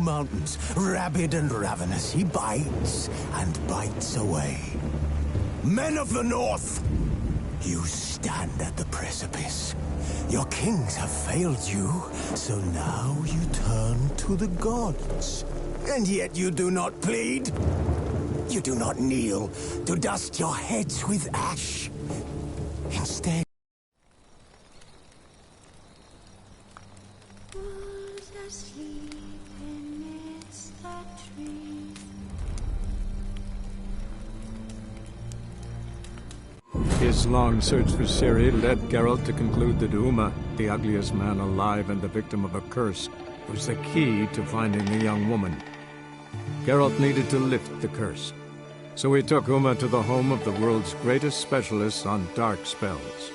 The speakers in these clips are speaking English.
mountains, rabid and ravenous, he bites and bites away. Men of the North, you stand at the precipice. Your kings have failed you, so now you turn to the gods. And yet you do not plead. You do not kneel to dust your heads with ash. Instead... His long search for Ciri led Geralt to conclude that Uma, the ugliest man alive and the victim of a curse, was the key to finding the young woman. Geralt needed to lift the curse, so he took Uma to the home of the world's greatest specialists on dark spells,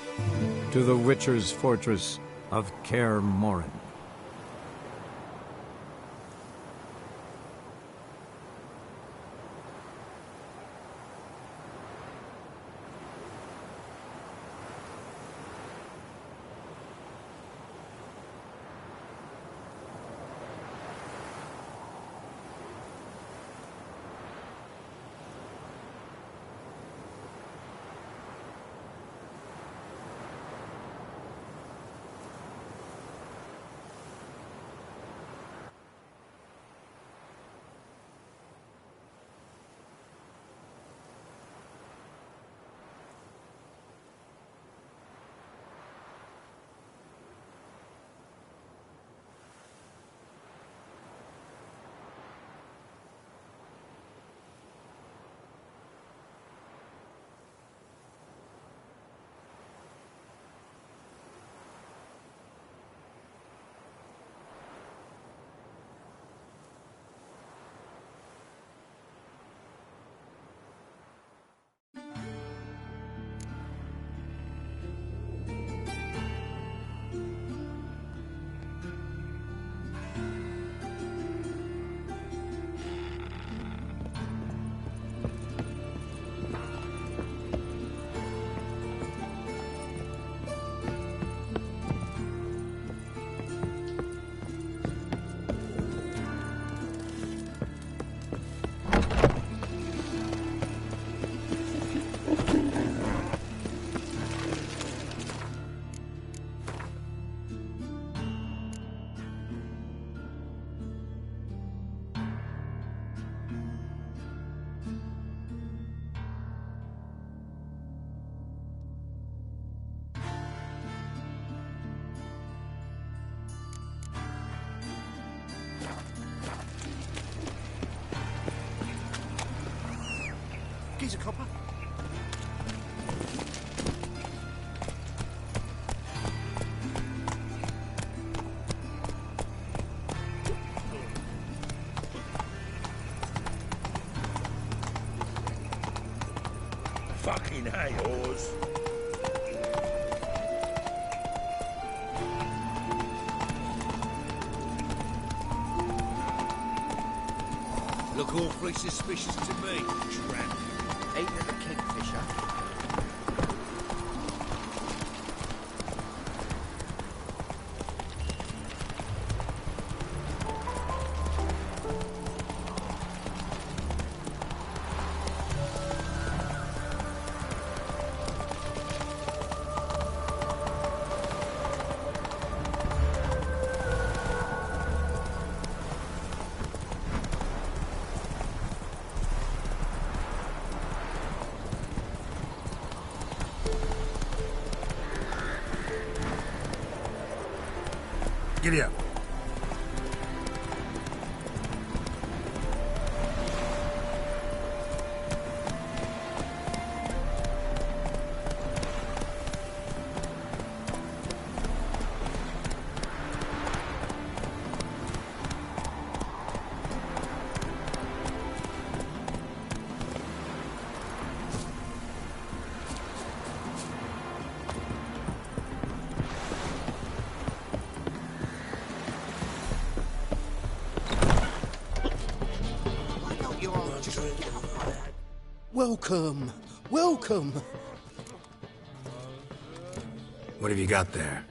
to the Witcher's fortress of Kaer Morhen. He's a copper. Fucking hay-horse. Look awfully suspicious to me, tramp. Ain't it the kingfisher? Giddy up. Welcome, welcome. What have you got there?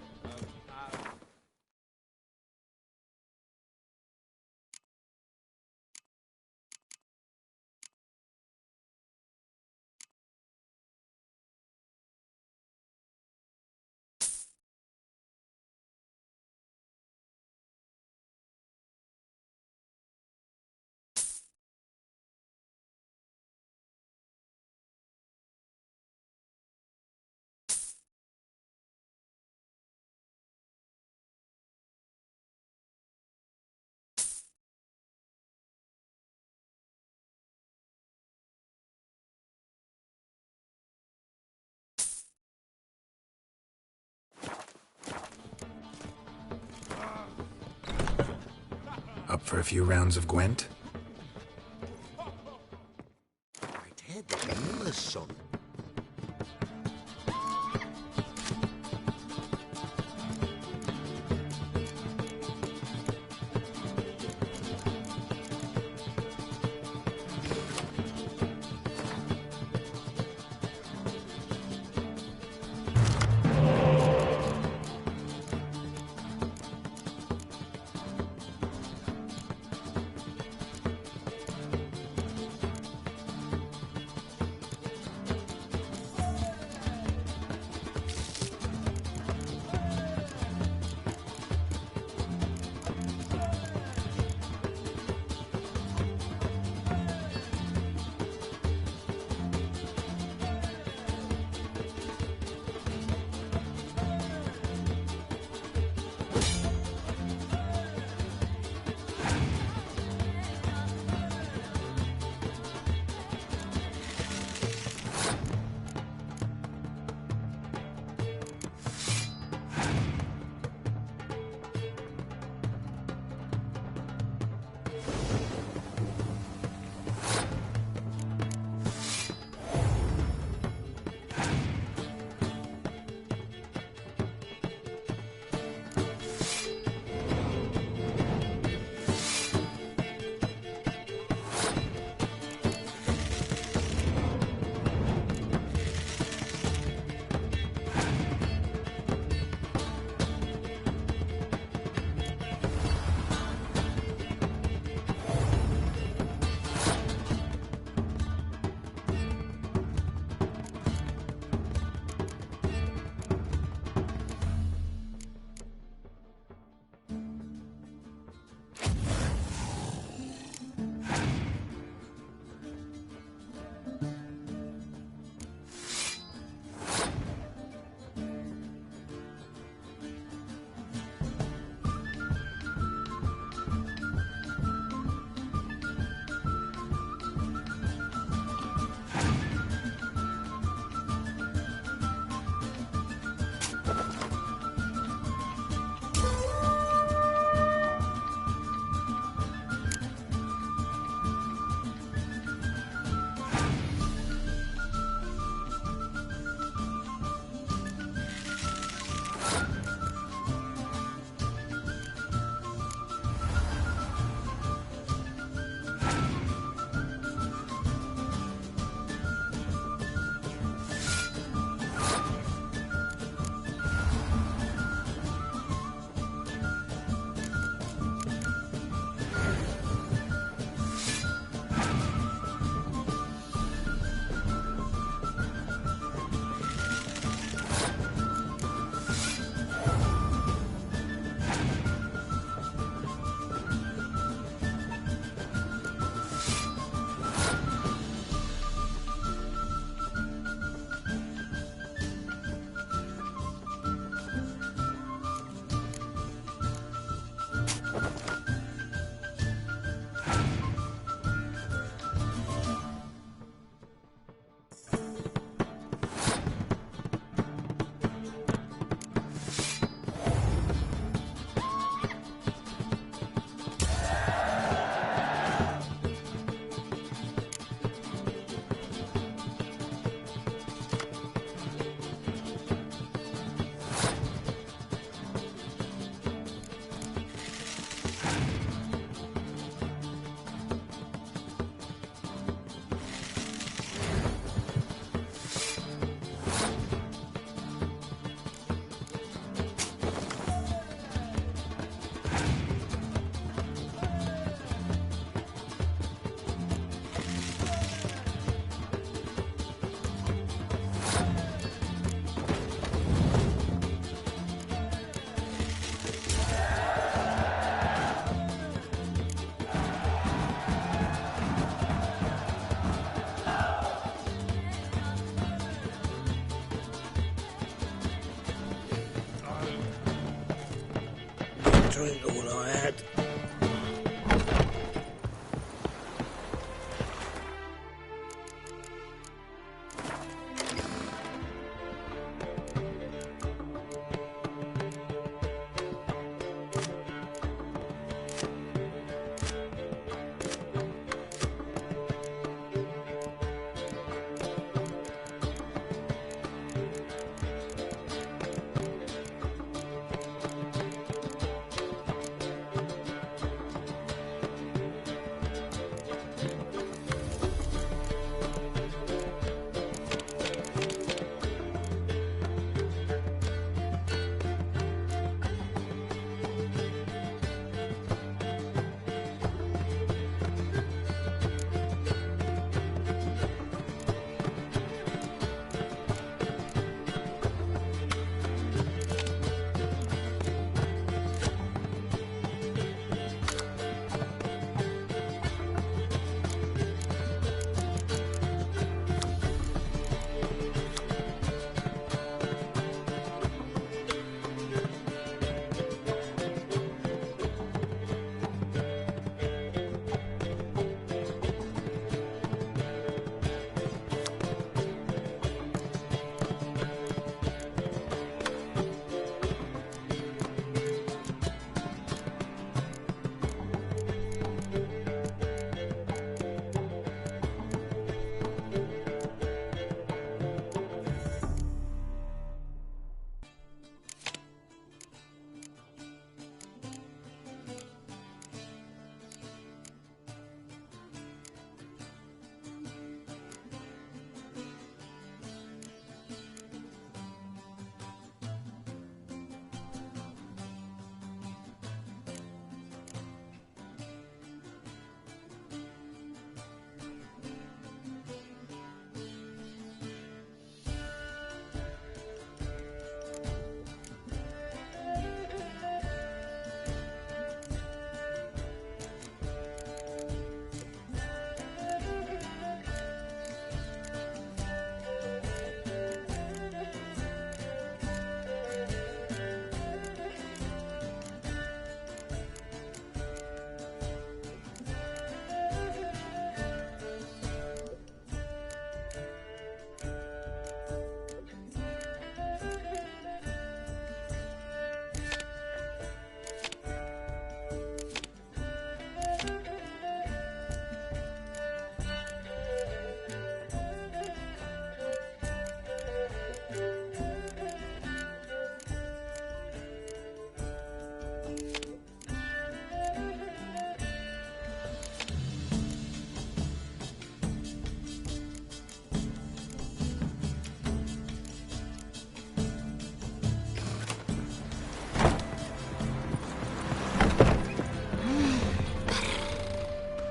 For a few rounds of Gwent? Red-haired the son.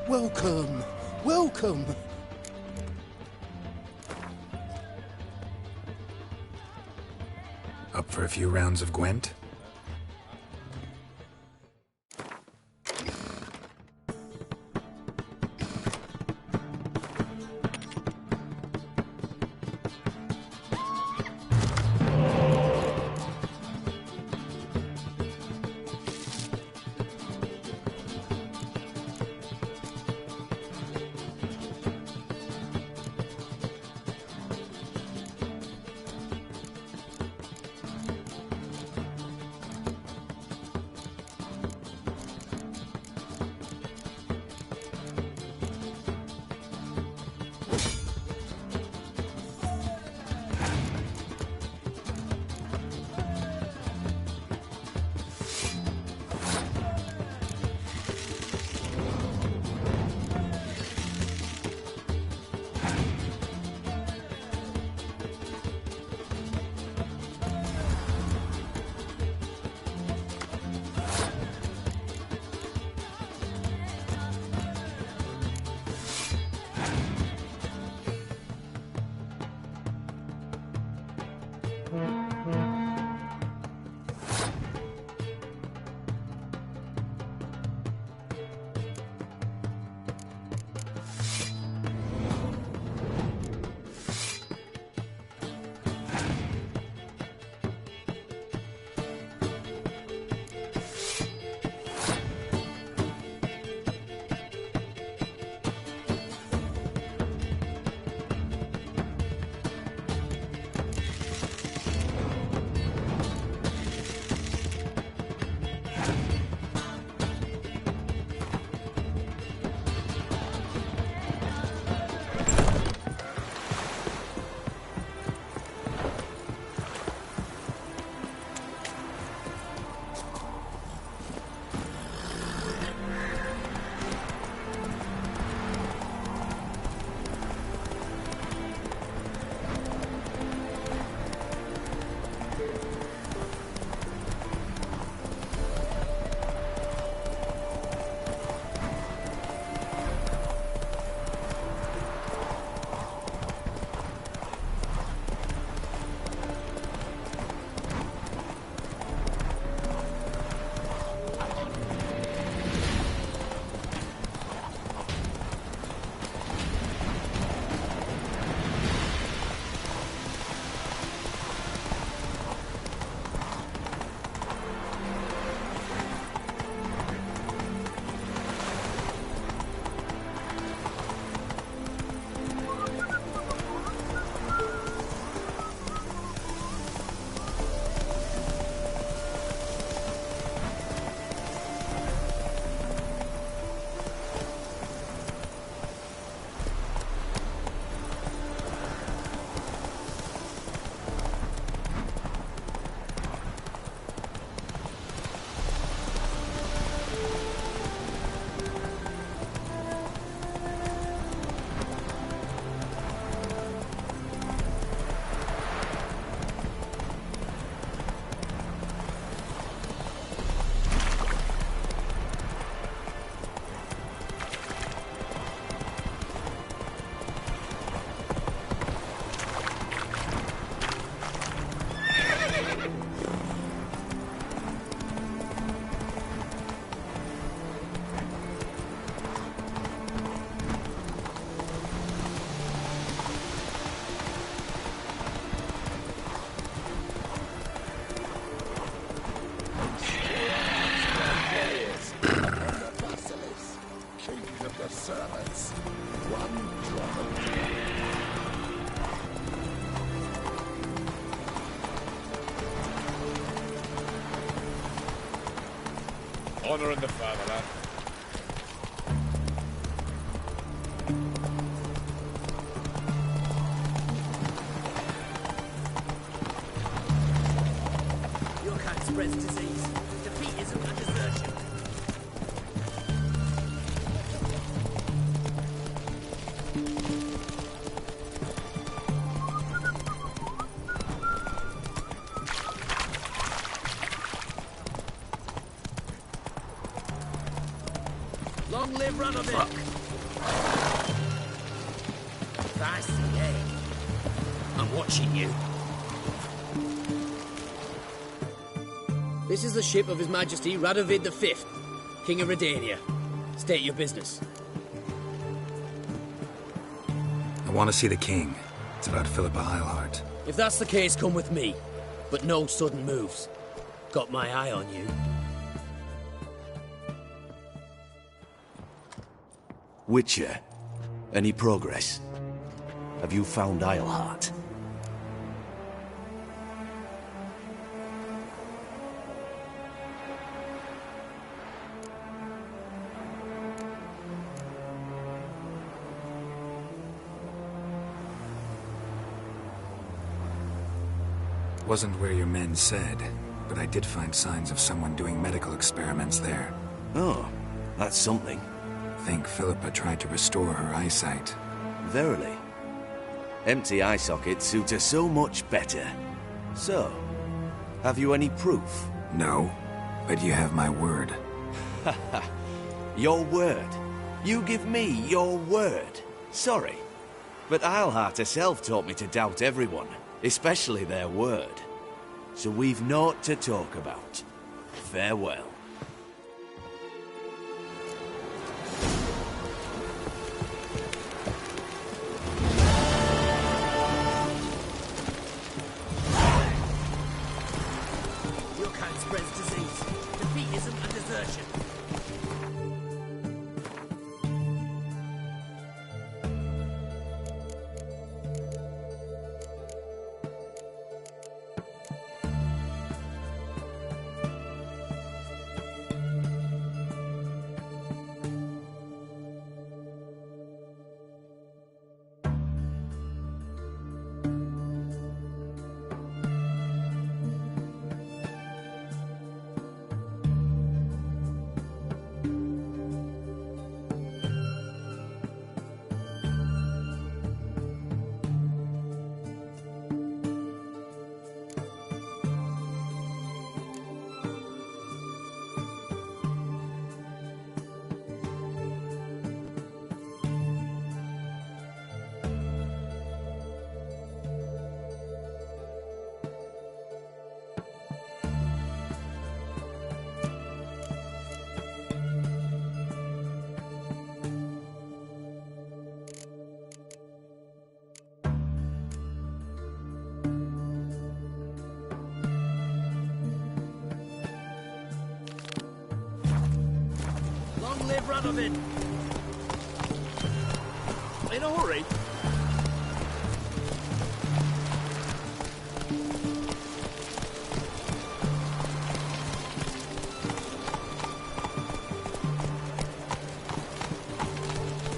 Welcome. Welcome. Up for a few rounds of Gwent? Honouring the fatherland. Your kind spreads disease. Defeat isn't a desertion. Long live RunMyGunship! Fancy, eh? I'm watching you. This is the ship of His Majesty Radovid V, King of Redania. State your business. I want to see the king. It's about Philippa Eilhart. If that's the case, come with me. But no sudden moves. Got my eye on you. Witcher, any progress? Have you found Eilhart? Wasn't where your men said, but I did find signs of someone doing medical experiments there. Oh, that's something. Think Philippa tried to restore her eyesight. Verily. Empty eye sockets suit her so much better. So, have you any proof? No, but you have my word. Your word? You give me your word? Sorry, but Eilhart herself taught me to doubt everyone, especially their word. So we've naught to talk about. Farewell. Your kind spreads disease, defeatism and desertion. Long live Radovid! In a hurry?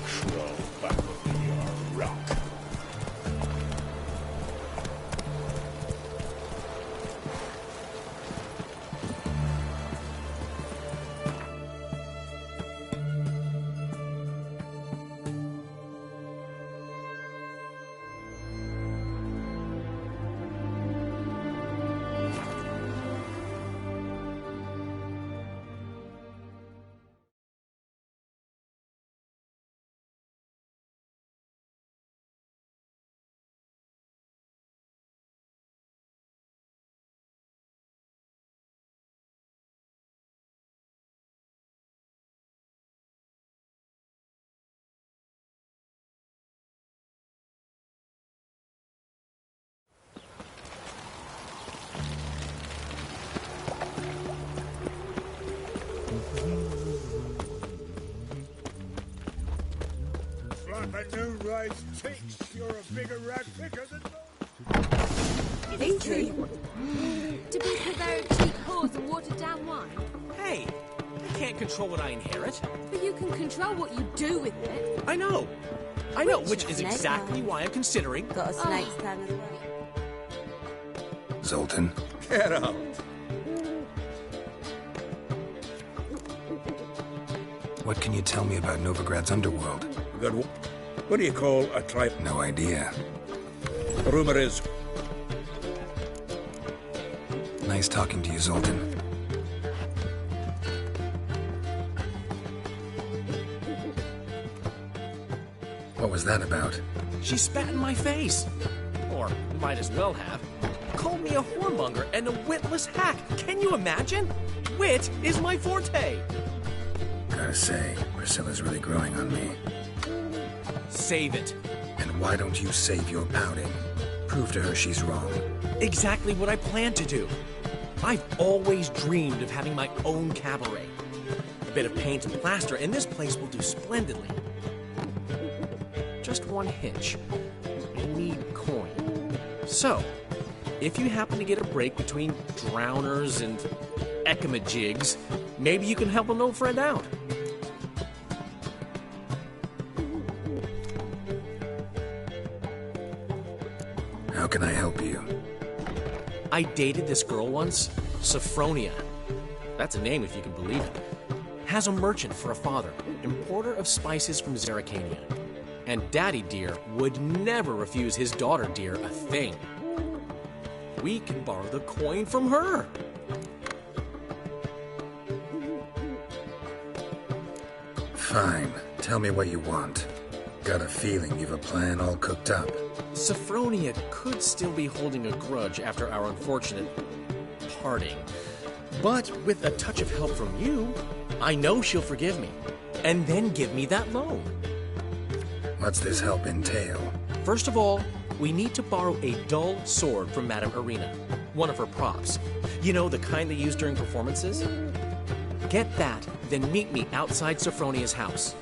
Crawl back over your rock. Like a new rice cheeks, you're a bigger rat picker than It's true. To be Bavarian cheap whores and watered down wine. Hey, I can't control what I inherit. But you can control what you do with it. I know, which is exactly why I'm considering... Got a snake's tongue as well. Zoltan, Get out. what can you tell me about Novigrad's underworld? Good. What do you call a tribe? No idea. The rumor is Nice talking to you, Zoltan. What was that about? She spat in my face. Or might as well have. Called me a whoremonger and a witless hack. Can you imagine? Wit is my forte. Gotta say, Priscilla's really growing on me. Save it. And why don't you save your pouting? Prove to her she's wrong. Exactly what I plan to do. I've always dreamed of having my own cabaret. A bit of paint and plaster, and this place will do splendidly. Just one hitch. I need coin. So, if you happen to get a break between drowners and ecamajigs, maybe you can help an old friend out. How can I help you? I dated this girl once, Sophronia. That's a name if you can believe it. Has a merchant for a father, importer of spices from Zerrikania. And Daddy Dear would never refuse his daughter Dear a thing. We can borrow the coin from her. Fine. Tell me what you want. Got a feeling you've a plan all cooked up. Sophronia could still be holding a grudge after our unfortunate parting. But with a touch of help from you, I know she'll forgive me. And then give me that loan. What's this help entail? First of all, we need to borrow a dull sword from Madame Irina, one of her props. You know, the kind they use during performances? Get that, then meet me outside Sophronia's house.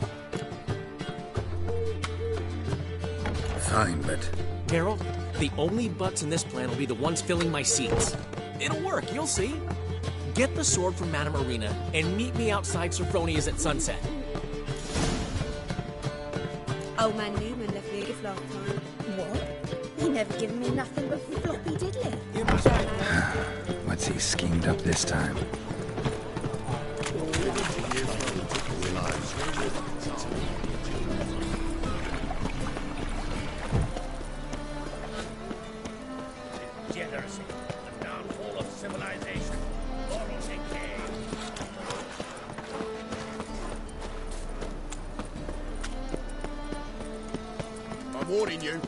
Fine, but... Geralt, the only butts in this plan will be the ones filling my seats. It'll work, you'll see. Get the sword from Madame Irina and meet me outside Sophronia's at sunset. Old man Newman left me a gift last time. What? He never given me nothing but floppy diddly. What's he schemed up this time? Degeneracy, the downfall of civilization, moral decay. I'm warning you.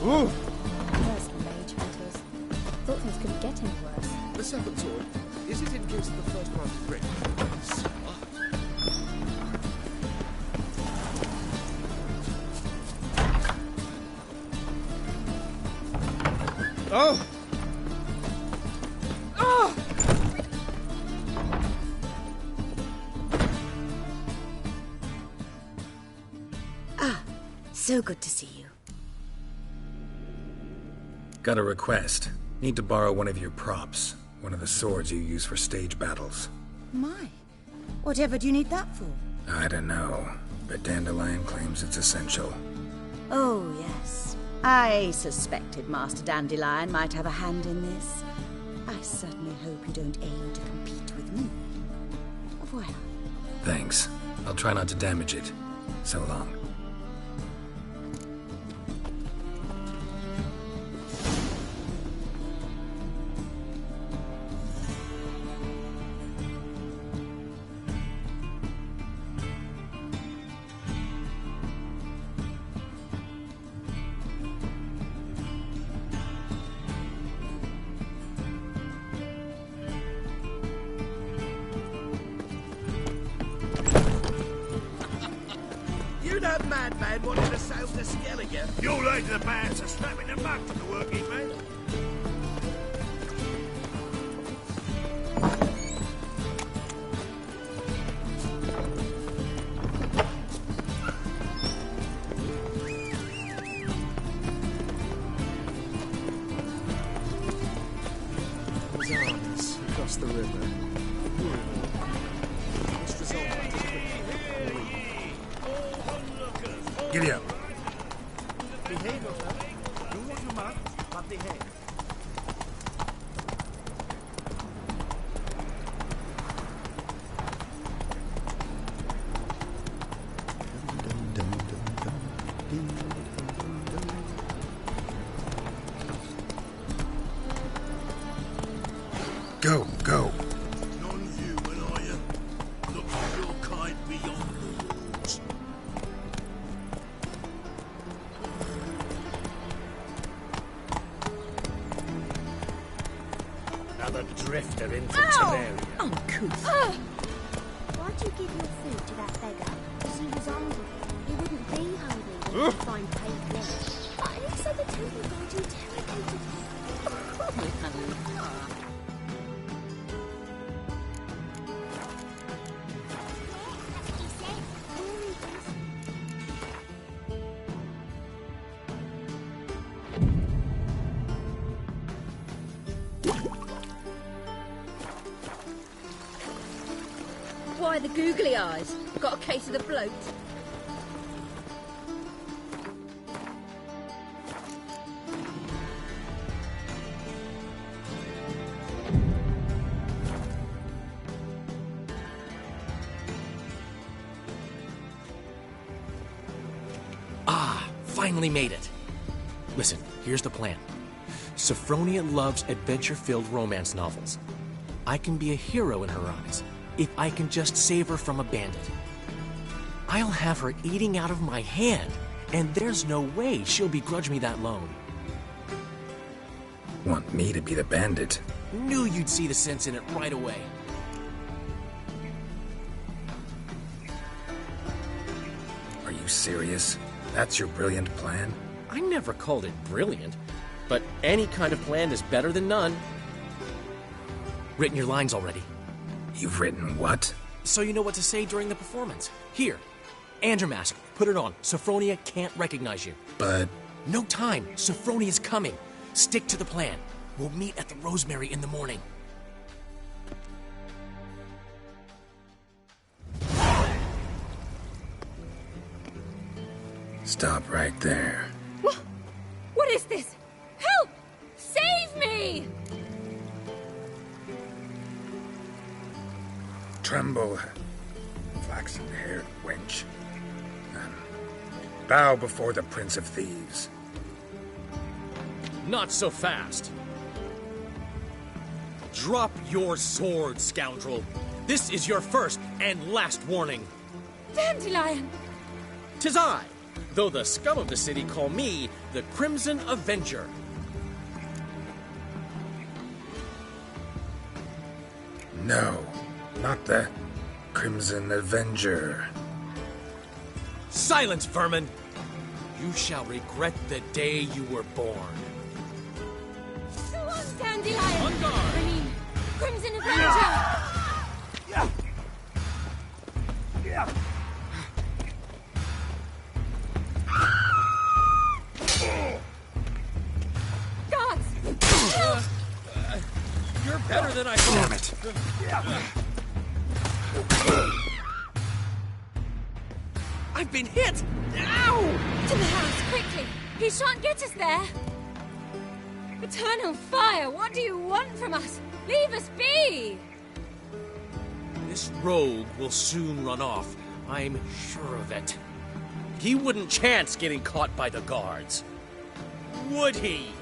Ooh. Those mage hunters. Thought things couldn't get any worse. The second sword, is it in case of the first round of break? Oh! Ah! So good to see you. Got a request. Need to borrow one of your props. One of the swords you use for stage battles. My. Whatever do you need that for? I don't know, but Dandelion claims it's essential. Oh, yes. I suspected Master Dandelion might have a hand in this. I certainly hope you don't aim to compete with me. Au revoir. Thanks. I'll try not to damage it. So long. You that madman wanting to sail to Skellige? You're late to the band, so strapping them back to the working man. Arms across the river. Giddy up. Behave yourself. Do what you must, but behave. Go, go. Non-human, are you? Look for your kind beyond the walls. Another drifter into Temeria. Uncouth. Why'd you give your food to that beggar? Because he was hungry. He wouldn't be hungry when he'd find paid lunch. But who said the temple guard interrogated him? Why the googly eyes? Got a case of the bloat? Ah, finally made it. Listen, here's the plan. Sophronia loves adventure-filled romance novels. I can be a hero in her eyes if I can just save her from a bandit. I'll have her eating out of my hand, and there's no way she'll begrudge me that loan. Want me to be the bandit? Knew you'd see the sense in it right away. Are you serious? That's your brilliant plan? I never called it brilliant, but any kind of plan is better than none. Written your lines already. You've written what? So you know what to say during the performance. Here, and your mask. Put it on. Sophronia can't recognize you. But... No time. Sophronia's coming. Stick to the plan. We'll meet at the Rosemary in the morning. Stop right there. What is this? Help! Save me! Tremble, flaxen-haired wench. Bow before the Prince of Thieves. Not so fast. Drop your sword, scoundrel. This is your first and last warning. Dandelion! 'Tis I, though the scum of the city call me the Crimson Avenger. No, not the Crimson Avenger. Silence, vermin! You shall regret the day you were born. Go on, Dandelion! On guard! I mean, Crimson Avenger! Guards! Help! You're better than I thought. Damn it. I've been hit! Ow! To the house, quickly! He shan't get us there! Eternal fire, what do you want from us? Leave us be! This rogue will soon run off. I'm sure of it. He wouldn't chance getting caught by the guards. Would he?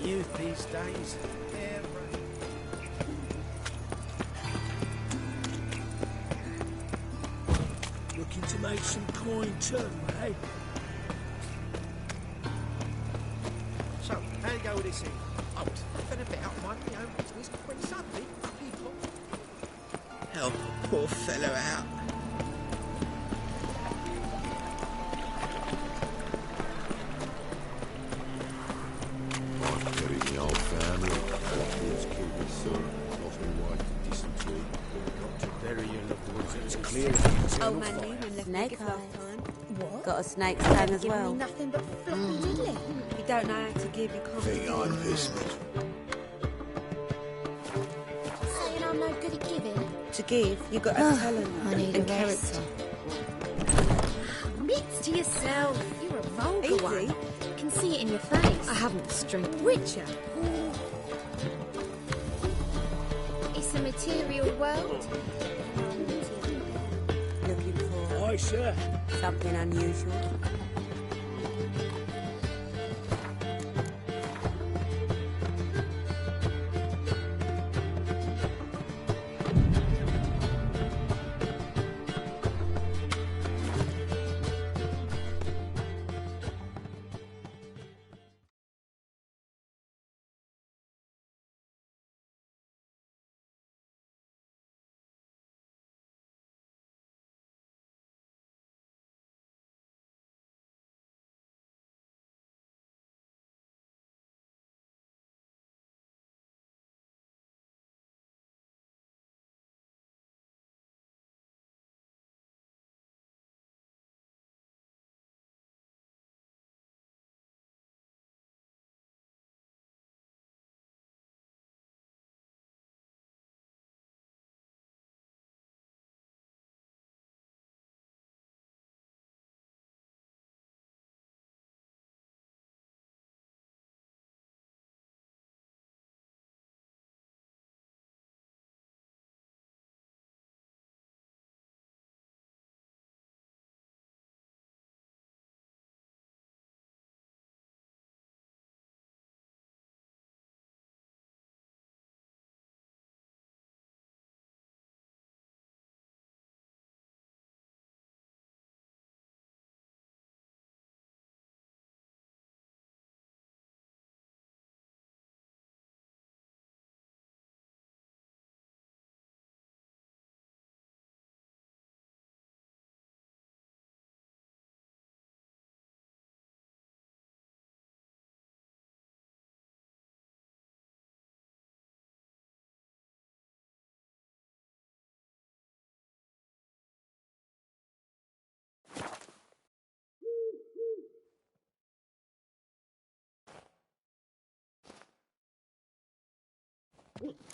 Youth these days. Looking to make some coin too, eh? So, how you go with this thing? I was flipping about minding my own business when suddenly people help a poor fellow out. Old man Newman left me a gift last time. What? Got a snake's tongue as Giving well. me nothing but floppy diddly. If you don't know how to give, you can't Think I'm pissed. Saying I'm no good at giving. To give, you got a talent I need and a rest. character. Admit to yourself, you're a vulgar Easy. one. You can see it in your face. I haven't the strength. Witcher. It's a material world. Looking for Aye, sir. something unusual?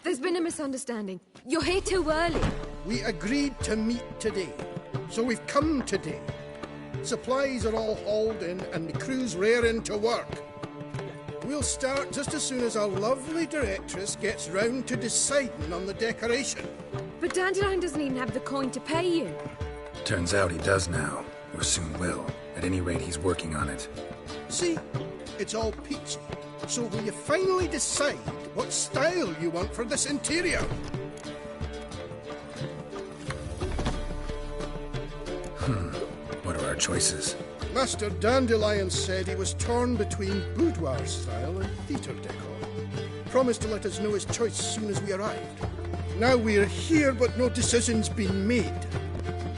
There's been a misunderstanding. You're here too early. We agreed to meet today, so we've come today. Supplies are all hauled in and the crew's raring to work. We'll start just as soon as our lovely directress gets round to deciding on the decoration. But Dandelion doesn't even have the coin to pay you. Turns out he does now, or soon will. At any rate, he's working on it. See, it's all peachy. So will you finally decide what style you want for this interior? What are our choices? Master Dandelion said he was torn between boudoir style and theatre decor. Promised to let us know his choice as soon as we arrived. Now we're here, but no decision's been made.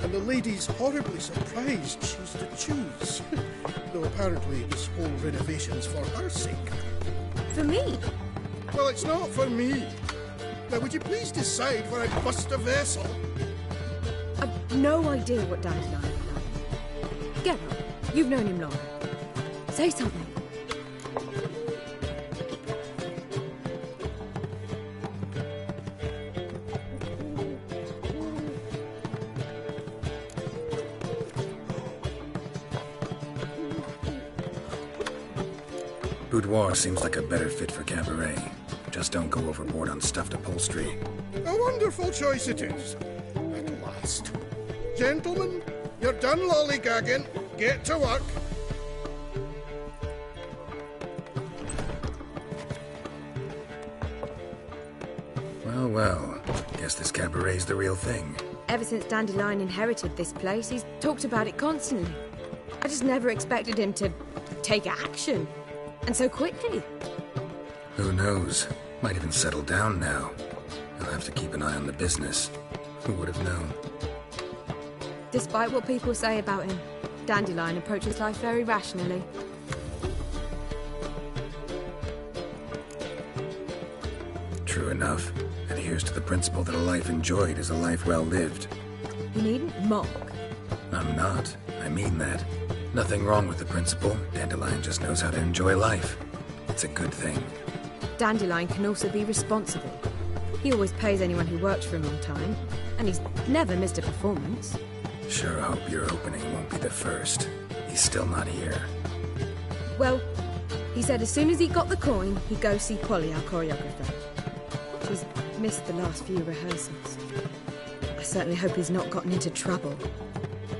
And the lady's horribly surprised she's to choose. Though apparently this whole renovation's for her sake. For me? Well, it's not for me. Now, would you please decide where I bust a vessel? I've no idea what Dandelion is like. Get up. You've known him long. Say something. Boudoir seems like a better fit for cabaret. Just don't go overboard on stuffed upholstery. A wonderful choice it is. At last. Gentlemen, you're done lollygagging. Get to work. Well, well. Guess this cabaret's the real thing. Ever since Dandelion inherited this place, he's talked about it constantly. I just never expected him to take action. And so quickly. Who knows? Might even settle down now. He'll have to keep an eye on the business. Who would have known? Despite what people say about him, Dandelion approaches life very rationally. True enough. Adheres to the principle that a life enjoyed is a life well lived. You needn't mock. I'm not. I mean that. Nothing wrong with the principle. Dandelion just knows how to enjoy life. It's a good thing. Dandelion can also be responsible. He always pays anyone who works for him on time, and he's never missed a performance. Sure hope your opening won't be the first. He's still not here. Well, he said as soon as he got the coin, he'd go see Polly, our choreographer. She's missed the last few rehearsals. I certainly hope he's not gotten into trouble.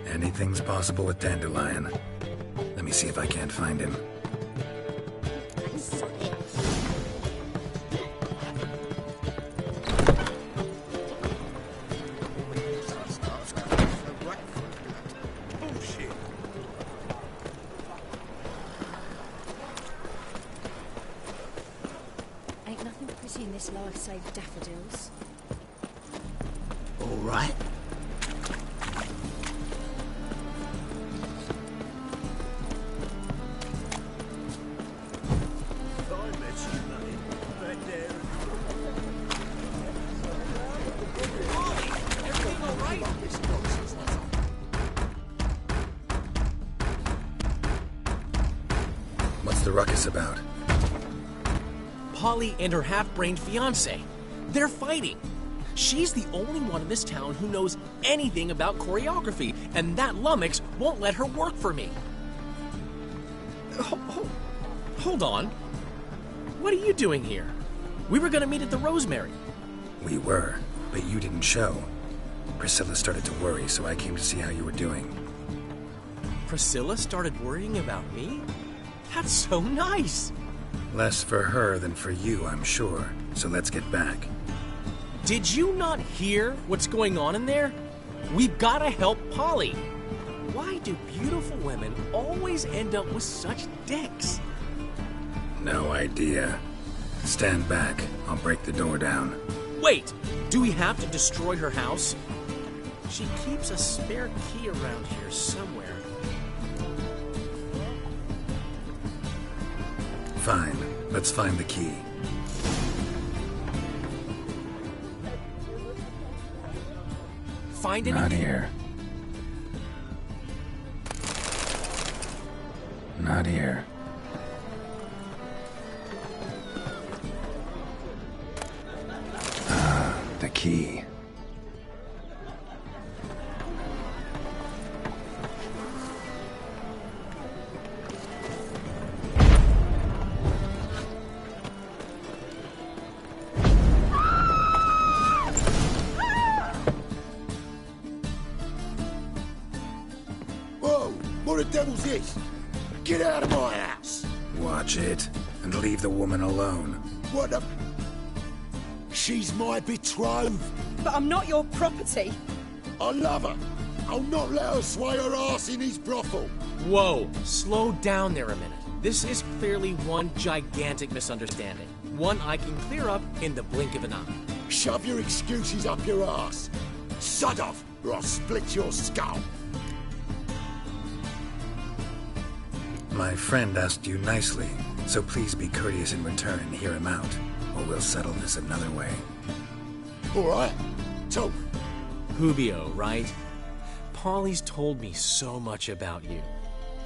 Anything's possible with Dandelion. Let me see if I can't find him. Ain't nothing pretty in this life save daffodils. All right. What's the ruckus about? Polly and her half-brained fiancé. They're fighting. She's the only one in this town who knows anything about choreography, and that lummox won't let her work for me. Hold on. What are you doing here? We were gonna meet at the Rosemary. We were, but you didn't show. Priscilla started to worry, so I came to see how you were doing. Priscilla started worrying about me? That's so nice. Less for her than for you, I'm sure. So let's get back. Did you not hear what's going on in there? We've gotta help Polly. Why do beautiful women always end up with such dicks? No idea. Stand back. I'll break the door down. Wait! Do we have to destroy her house? She keeps a spare key around here somewhere. Fine. Let's find the key. Find it? Not here. Not here. Ah, the key. Whoa! What the devil's this? Get out of my house! Watch it, and leave the woman alone. What the... She's my betrothed. But I'm not your property. I love her. I'll not let her sway her ass in his brothel. Whoa, slow down there a minute. This is clearly one gigantic misunderstanding. One I can clear up in the blink of an eye. Shove your excuses up your ass. Sod off, or I'll split your skull. My friend asked you nicely, so please be courteous in return and hear him out, or we'll settle this another way. All right, talk. Hubio, right? Polly's told me so much about you.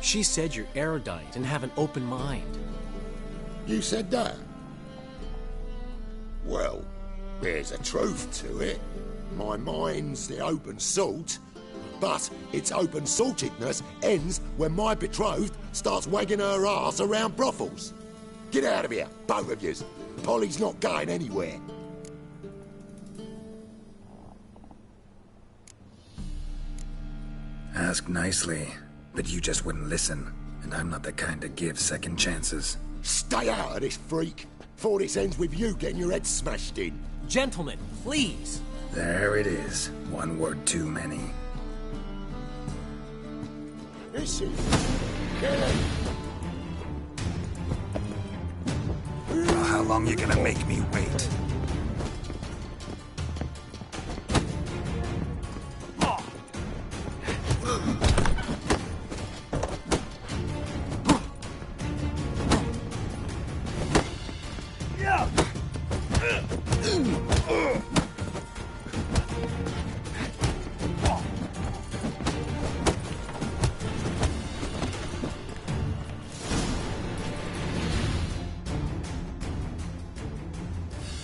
She said you're erudite and have an open mind. You said that? Well, there's a truth to it. My mind's the open salt, but its open saltedness ends when my betrothed starts wagging her ass around brothels. Get out of here, both of yous. Polly's not going anywhere. Ask nicely, but you just wouldn't listen, and I'm not the kind to give second chances. Stay out of this, freak, before this ends with you getting your head smashed in. Gentlemen, please. There it is. One word too many. Is she? Get him! Well, how long you gonna make me wait?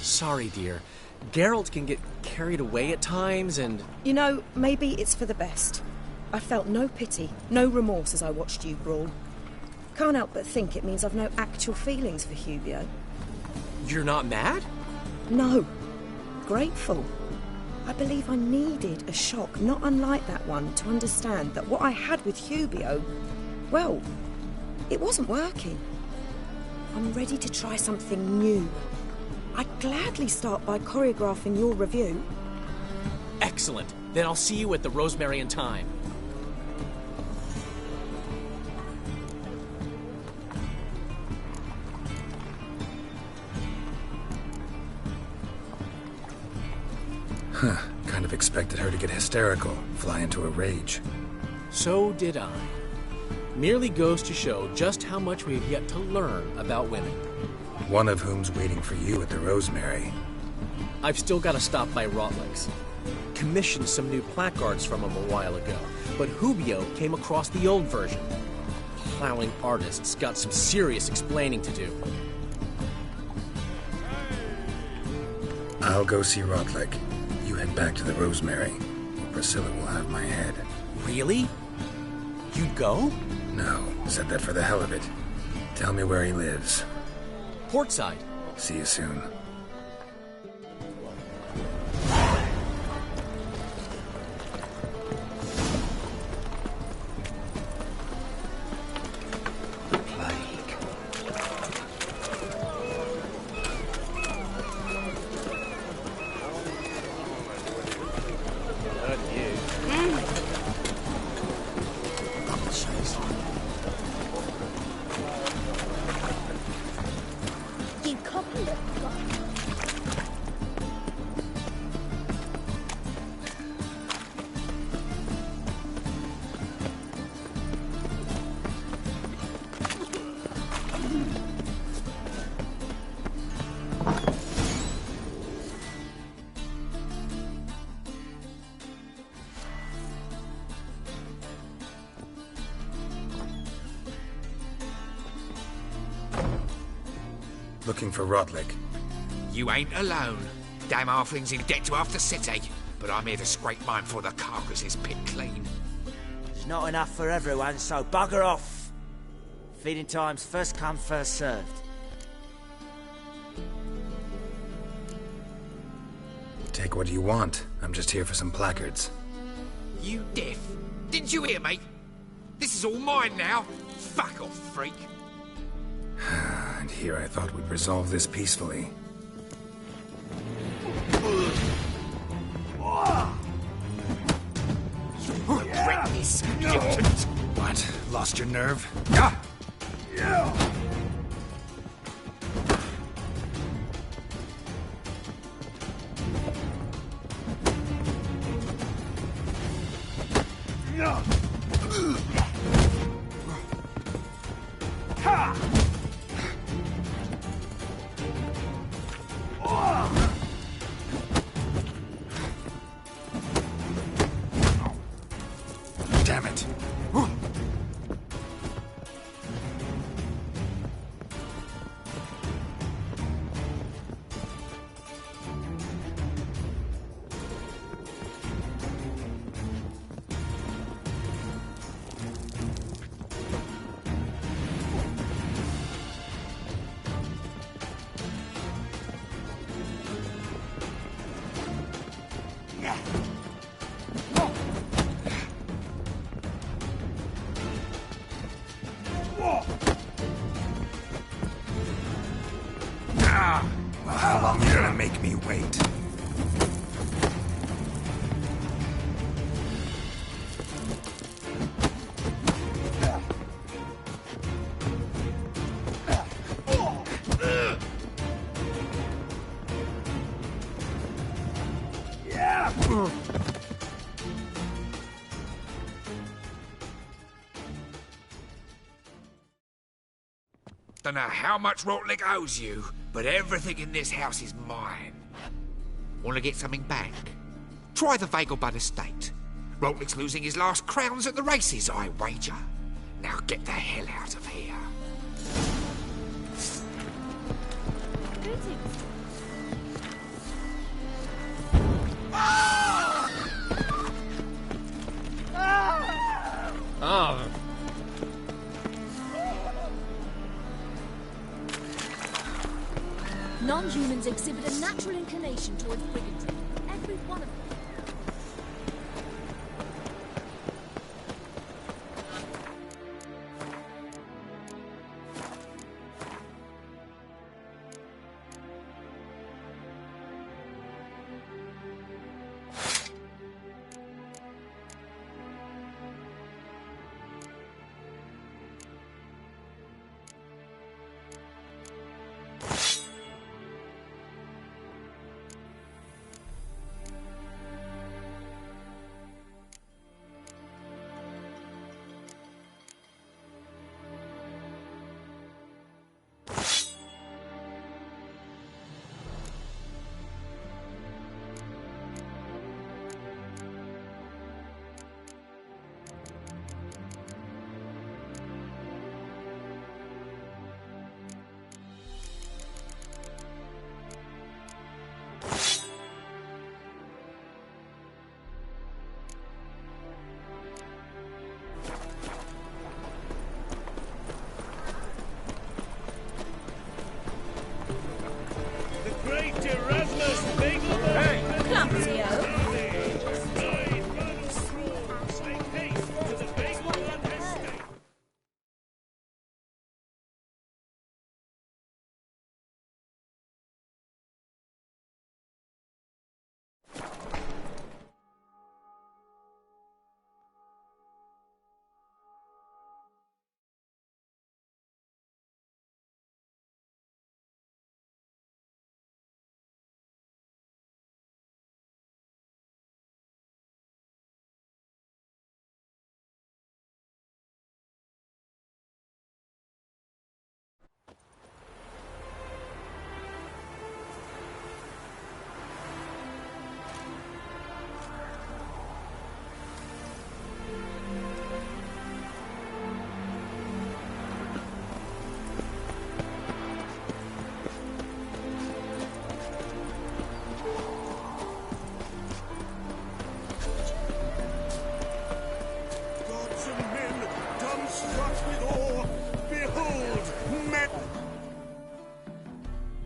Sorry, dear. Geralt can get carried away at times and... You know, maybe it's for the best. I felt no pity, no remorse as I watched you brawl. Can't help but think it means I've no actual feelings for Hubio. You're not mad? No, grateful. I believe I needed a shock not unlike that one to understand that what I had with Hubio, well, it wasn't working. I'm ready to try something new. I'd gladly start by choreographing your review. Excellent. Then I'll see you at the Rosemary and Thyme. Huh. Kind of expected her to get hysterical, fly into a rage. So did I. Merely goes to show just how much we have yet to learn about women. One of whom's waiting for you at the Rosemary. I've still got to stop by Rotlick's. Commissioned some new placards from him a while ago, but Hubio came across the old version. Plowing artists got some serious explaining to do. I'll go see Rotlick. You head back to the Rosemary. Priscilla will have my head. Really? You'd go? No, said that for the hell of it. Tell me where he lives. Portside. See you soon. Looking for Rotlick. You ain't alone. Damn halflings in debt to half the city. But I'm here to scrape mine before the carcass is picked clean. There's not enough for everyone, so bugger off. Feeding time's first come, first served. Take what you want. I'm just here for some placards. You deaf? Didn't you hear me? This is all mine now. Fuck off, freak. And here I thought we'd resolve this peacefully. You regret this, mutant. What? Lost your nerve? Damn it. Well, how long are you gonna make me wait? Don't know how much Rotlick owes you, but everything in this house is mine. Want to get something back? Try the Vagelbud estate. Rotlick's losing his last crowns at the races, I wager. Now get the hell out of here. Oh. Non-humans exhibit a natural inclination towards bigotry. Every one of them.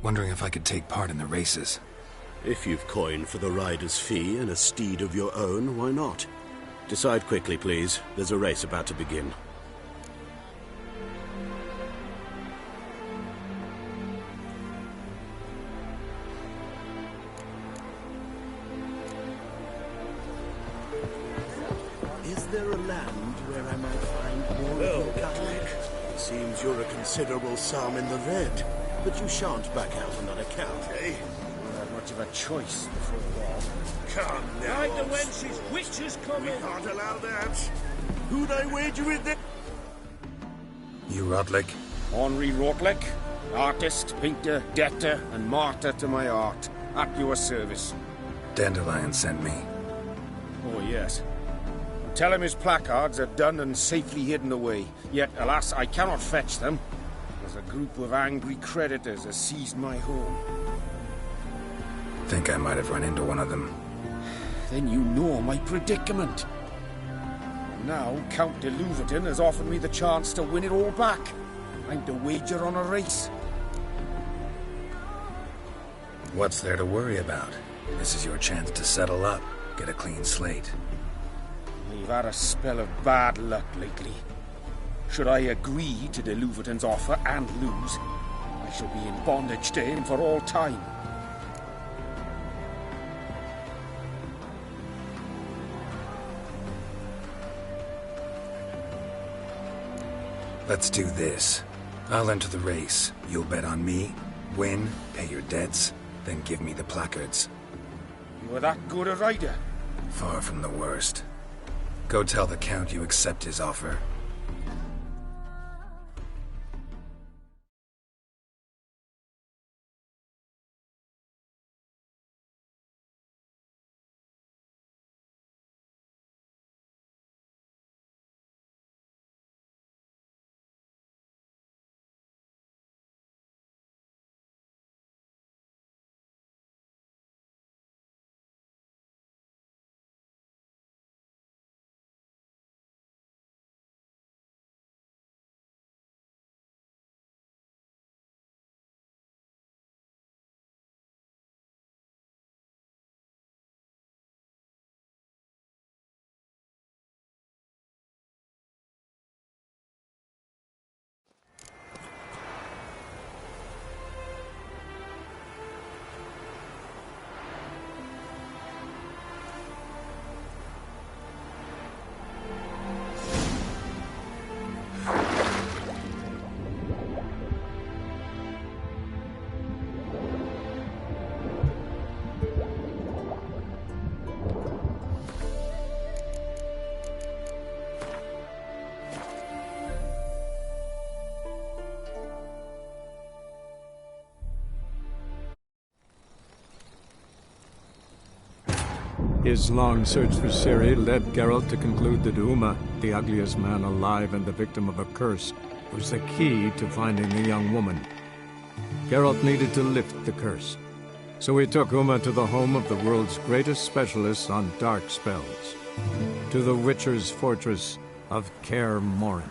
Wondering if I could take part in the races. If you've coin for the rider's fee and a steed of your own, why not? Decide quickly, please. There's a race about to begin. Is there a land where I might find more of your Catholic? It seems you're a considerable sum in the red, but you shan't back out on that account, eh? Don't have much of a choice before long. Come now. Hide the wenches, witches coming. We can't allow that. Who'd I wager with then? You Rodlick? Henri Rotlick, artist, painter, debtor, and martyr to my art. At your service. Dandelion sent me. Oh, yes. Tell him his placards are done and safely hidden away. Yet, alas, I cannot fetch them. As a group of angry creditors has seized my home. Think I might have run into one of them. Then you know my predicament. And now, Count de Louverton has offered me the chance to win it all back. I'm to wager on a race. What's there to worry about? This is your chance to settle up, get a clean slate. I've had a spell of bad luck lately. Should I agree to de Louverton's offer and lose, I shall be in bondage to him for all time. Let's do this. I'll enter the race. You'll bet on me, win, pay your debts, then give me the placards. You are that good a rider? Far from the worst. Go tell the Count you accept his offer. His long search for Ciri led Geralt to conclude that Uma, the ugliest man alive and the victim of a curse, was the key to finding the young woman. Geralt needed to lift the curse, so he took Uma to the home of the world's greatest specialist on dark spells, to the Witcher's fortress of Kaer Morhen.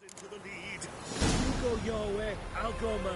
Into the lead. You go your way, I'll go mine.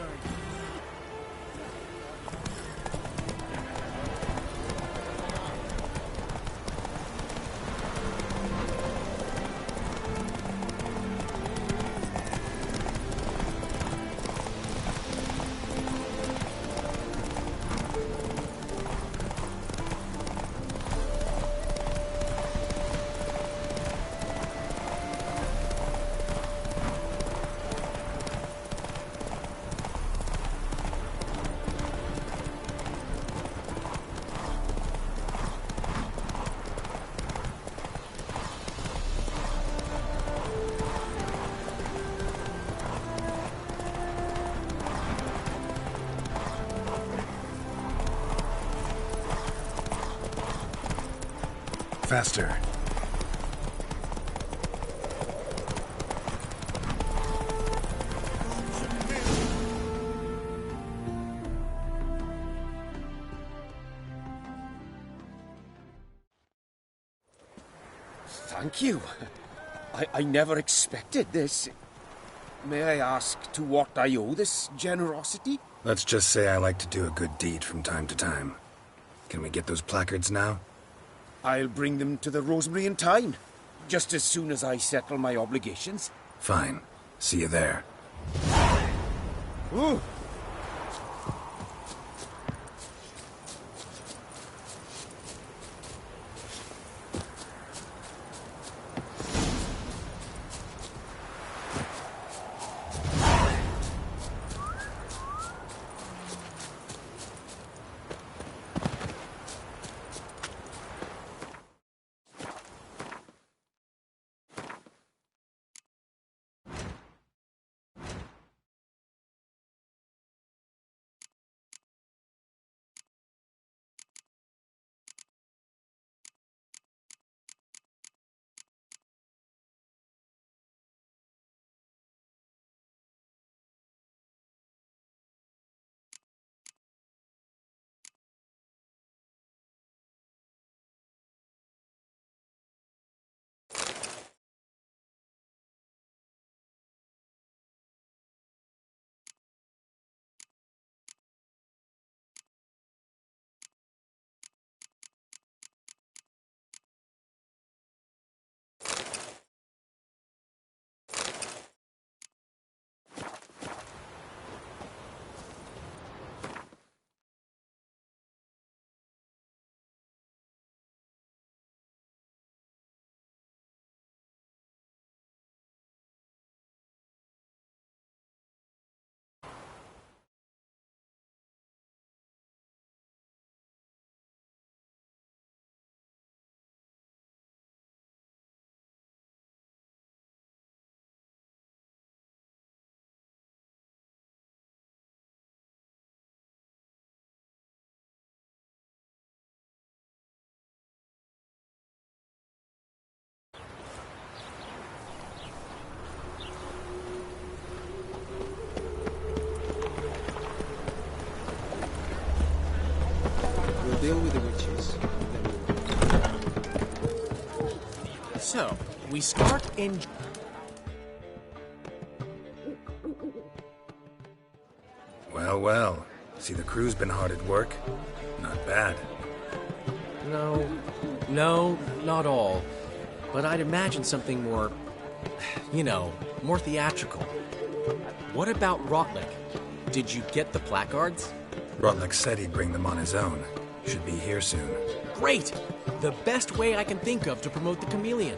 Faster. Thank you. I never expected this. May I ask to what I owe this generosity? Let's just say I like to do a good deed from time to time. Can we get those placards now? I'll bring them to the Rosemary in time, just as soon as I settle my obligations. Fine. See you there. Ooh. Deal with the witches. So, We start in... Well, well. See, the crew's been hard at work. Not bad. No, not all. But I'd imagine something more, you know, more theatrical. What about Rotlick? Did you get the placards? Rotlick said he'd bring them on his own. Should be here soon. Great! The best way I can think of to promote the chameleon.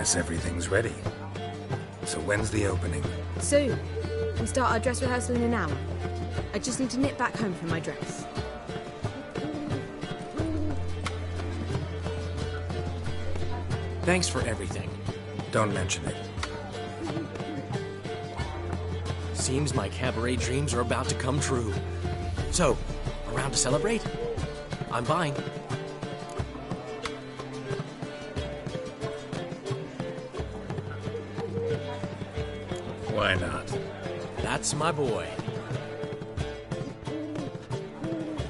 guess everything's ready. So when's the opening? Soon. We start our dress rehearsal in an hour. I just need to nip back home for my dress. Thanks for everything. Don't mention it. Seems my cabaret dreams are about to come true. So, around to celebrate? I'm buying. Why not? That's my boy.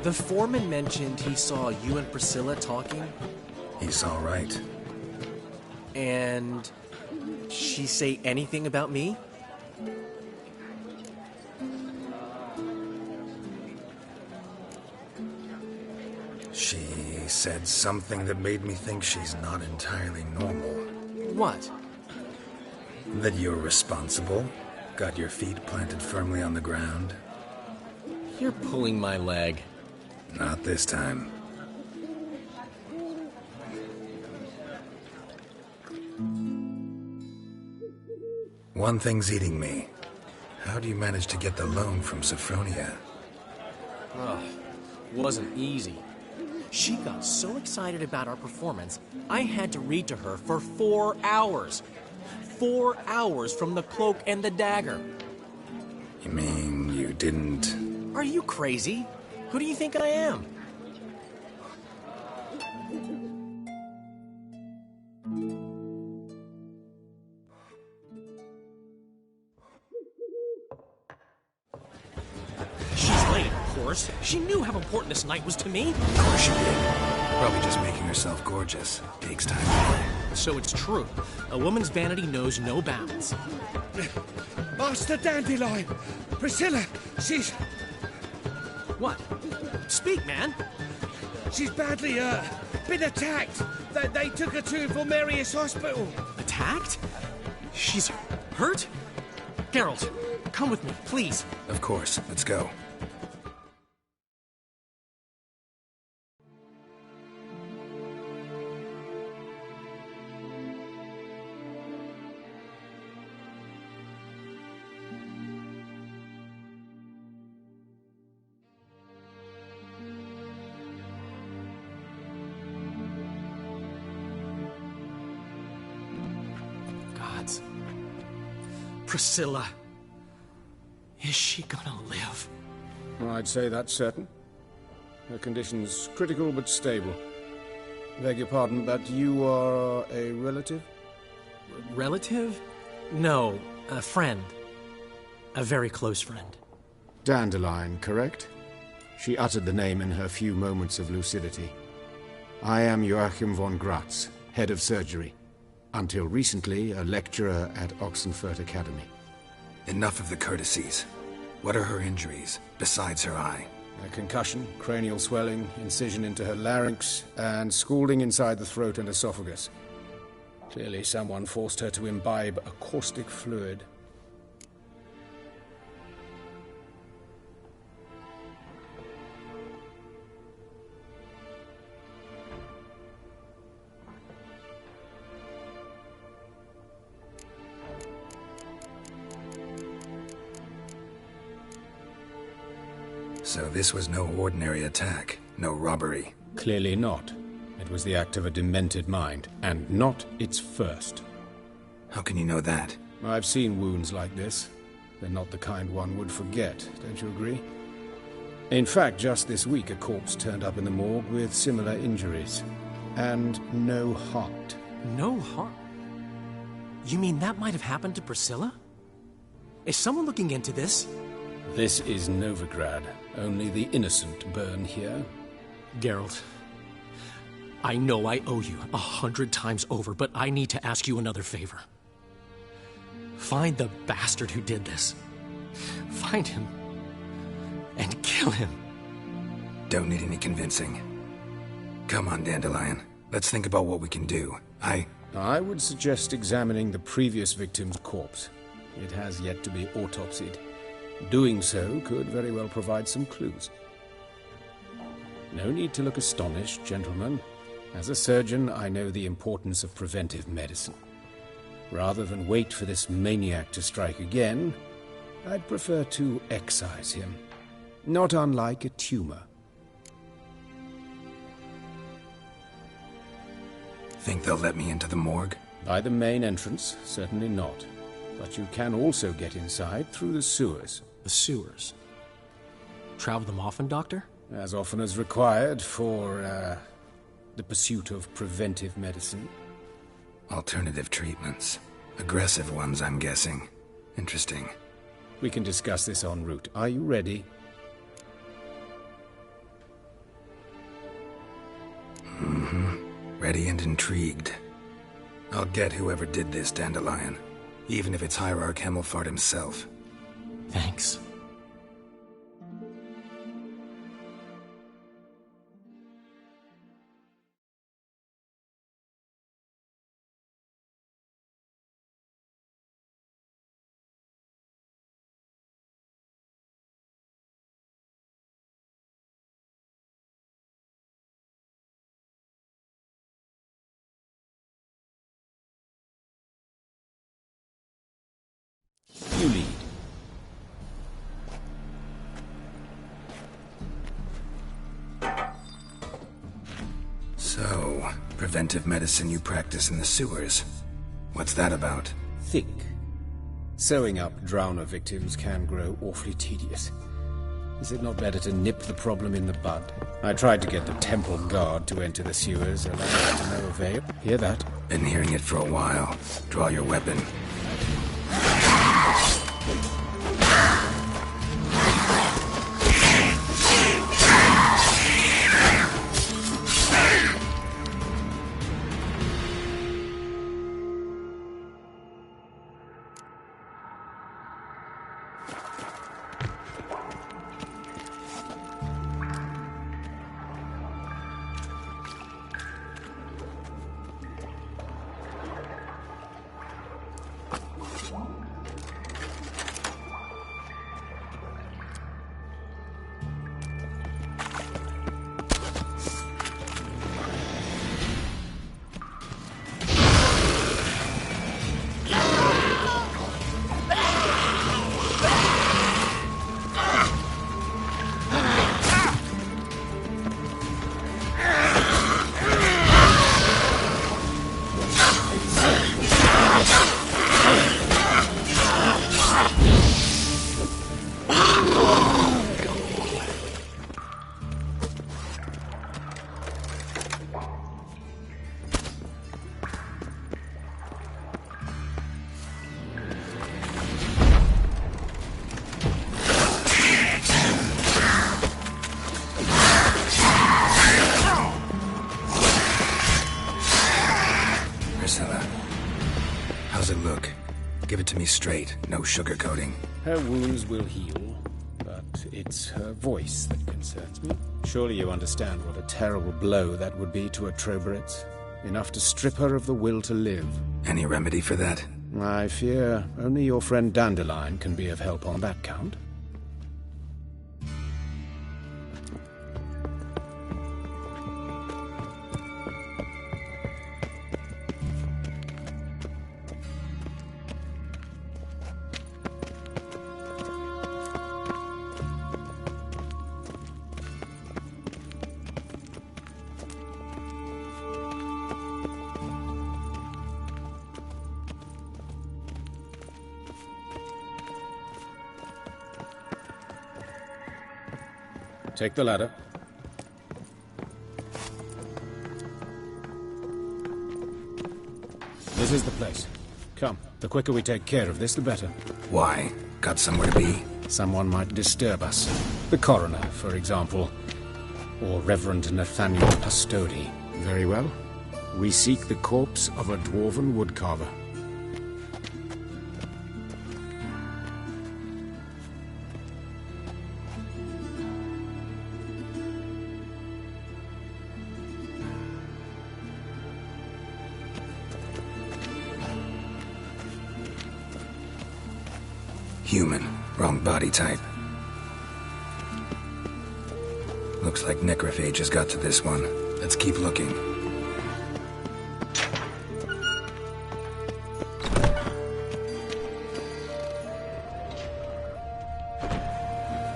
The foreman mentioned he saw you and Priscilla talking. He saw right. And she say anything about me? She said something that made me think she's not entirely normal. What? That you're responsible, got your feet planted firmly on the ground. You're pulling my leg. Not this time. One thing's eating me. How do you manage to get the loan from Sophronia? Ugh, wasn't easy. She got so excited about our performance, I had to read to her for 4 hours. 4 hours from the Cloak and the Dagger. You mean you didn't... Are you crazy? Who do you think I am? She's late, of course. She knew how important this night was to me. Of course she did. Probably just making herself gorgeous. Takes time. So it's true. A woman's vanity knows no bounds. Master Dandelion! Priscilla, she's... What? Speak, man. She's badly, been attacked. They took her to Vulmerius Hospital. Attacked? She's hurt? Geralt, come with me, please. Of course. Let's go. Priscilla. Is she gonna live? I'd say that's certain. Her condition's critical but stable. Beg your pardon, but you are a relative? Relative? No, a friend. A very close friend. Dandelion, correct? She uttered the name in her few moments of lucidity. I am Joachim von Gratz, head of surgery. Until recently, a lecturer at Oxenfurt Academy. Enough of the courtesies. What are her injuries, besides her eye? A concussion, cranial swelling, incision into her larynx, and scalding inside the throat and esophagus. Clearly someone forced her to imbibe a caustic fluid. So this was no ordinary attack, no robbery. Clearly not. It was the act of a demented mind, and not its first. How can you know that? I've seen wounds like this. They're not the kind one would forget, don't you agree? In fact, just this week a corpse turned up in the morgue with similar injuries. And no heart. No heart? You mean that might have happened to Priscilla? Is someone looking into this? This is Novigrad. Only the innocent burn here. Geralt, I know I owe you 100 times over, but I need to ask you another favor. Find the bastard who did this. Find him. And kill him. Don't need any convincing. Come on, Dandelion. Let's think about what we can do. I would suggest examining the previous victim's corpse. It has yet to be autopsied. Doing so could very well provide some clues. No need to look astonished, gentlemen. As a surgeon, I know the importance of preventive medicine. Rather than wait for this maniac to strike again, I'd prefer to excise him. Not unlike a tumor. Think they'll let me into the morgue? By the main entrance, certainly not. But you can also get inside through the sewers. The sewers? Travel them often, Doctor? As often as required for, the pursuit of preventive medicine. Alternative treatments. Aggressive ones, I'm guessing. Interesting. We can discuss this en route. Are you ready? Mm-hmm. Ready and intrigued. I'll get whoever did this, Dandelion. Even if it's Hierarch Hemmelfart himself. Thanks. You lead. So, preventive medicine you practice in the sewers. What's that about? Think. Sewing up drowner victims can grow awfully tedious. Is it not better to nip the problem in the bud? I tried to get the temple guard to enter the sewers, alas, to no avail. Hear that? Been hearing it for a while. Draw your weapon. Straight, no sugarcoating. Her wounds will heal, but it's her voice that concerns me. Surely you understand what a terrible blow that would be to a Troberet. Enough to strip her of the will to live. Any remedy for that? I fear only your friend Dandelion can be of help on that count. Take the ladder. This is the place. Come, the quicker we take care of this, the better. Why? Got somewhere to be? Someone might disturb us. The coroner, for example. Or Reverend Nathaniel Pastodi. Very well. We seek the corpse of a dwarven woodcarver. Human. Wrong body type. Looks like necrophages got to this one. Let's keep looking.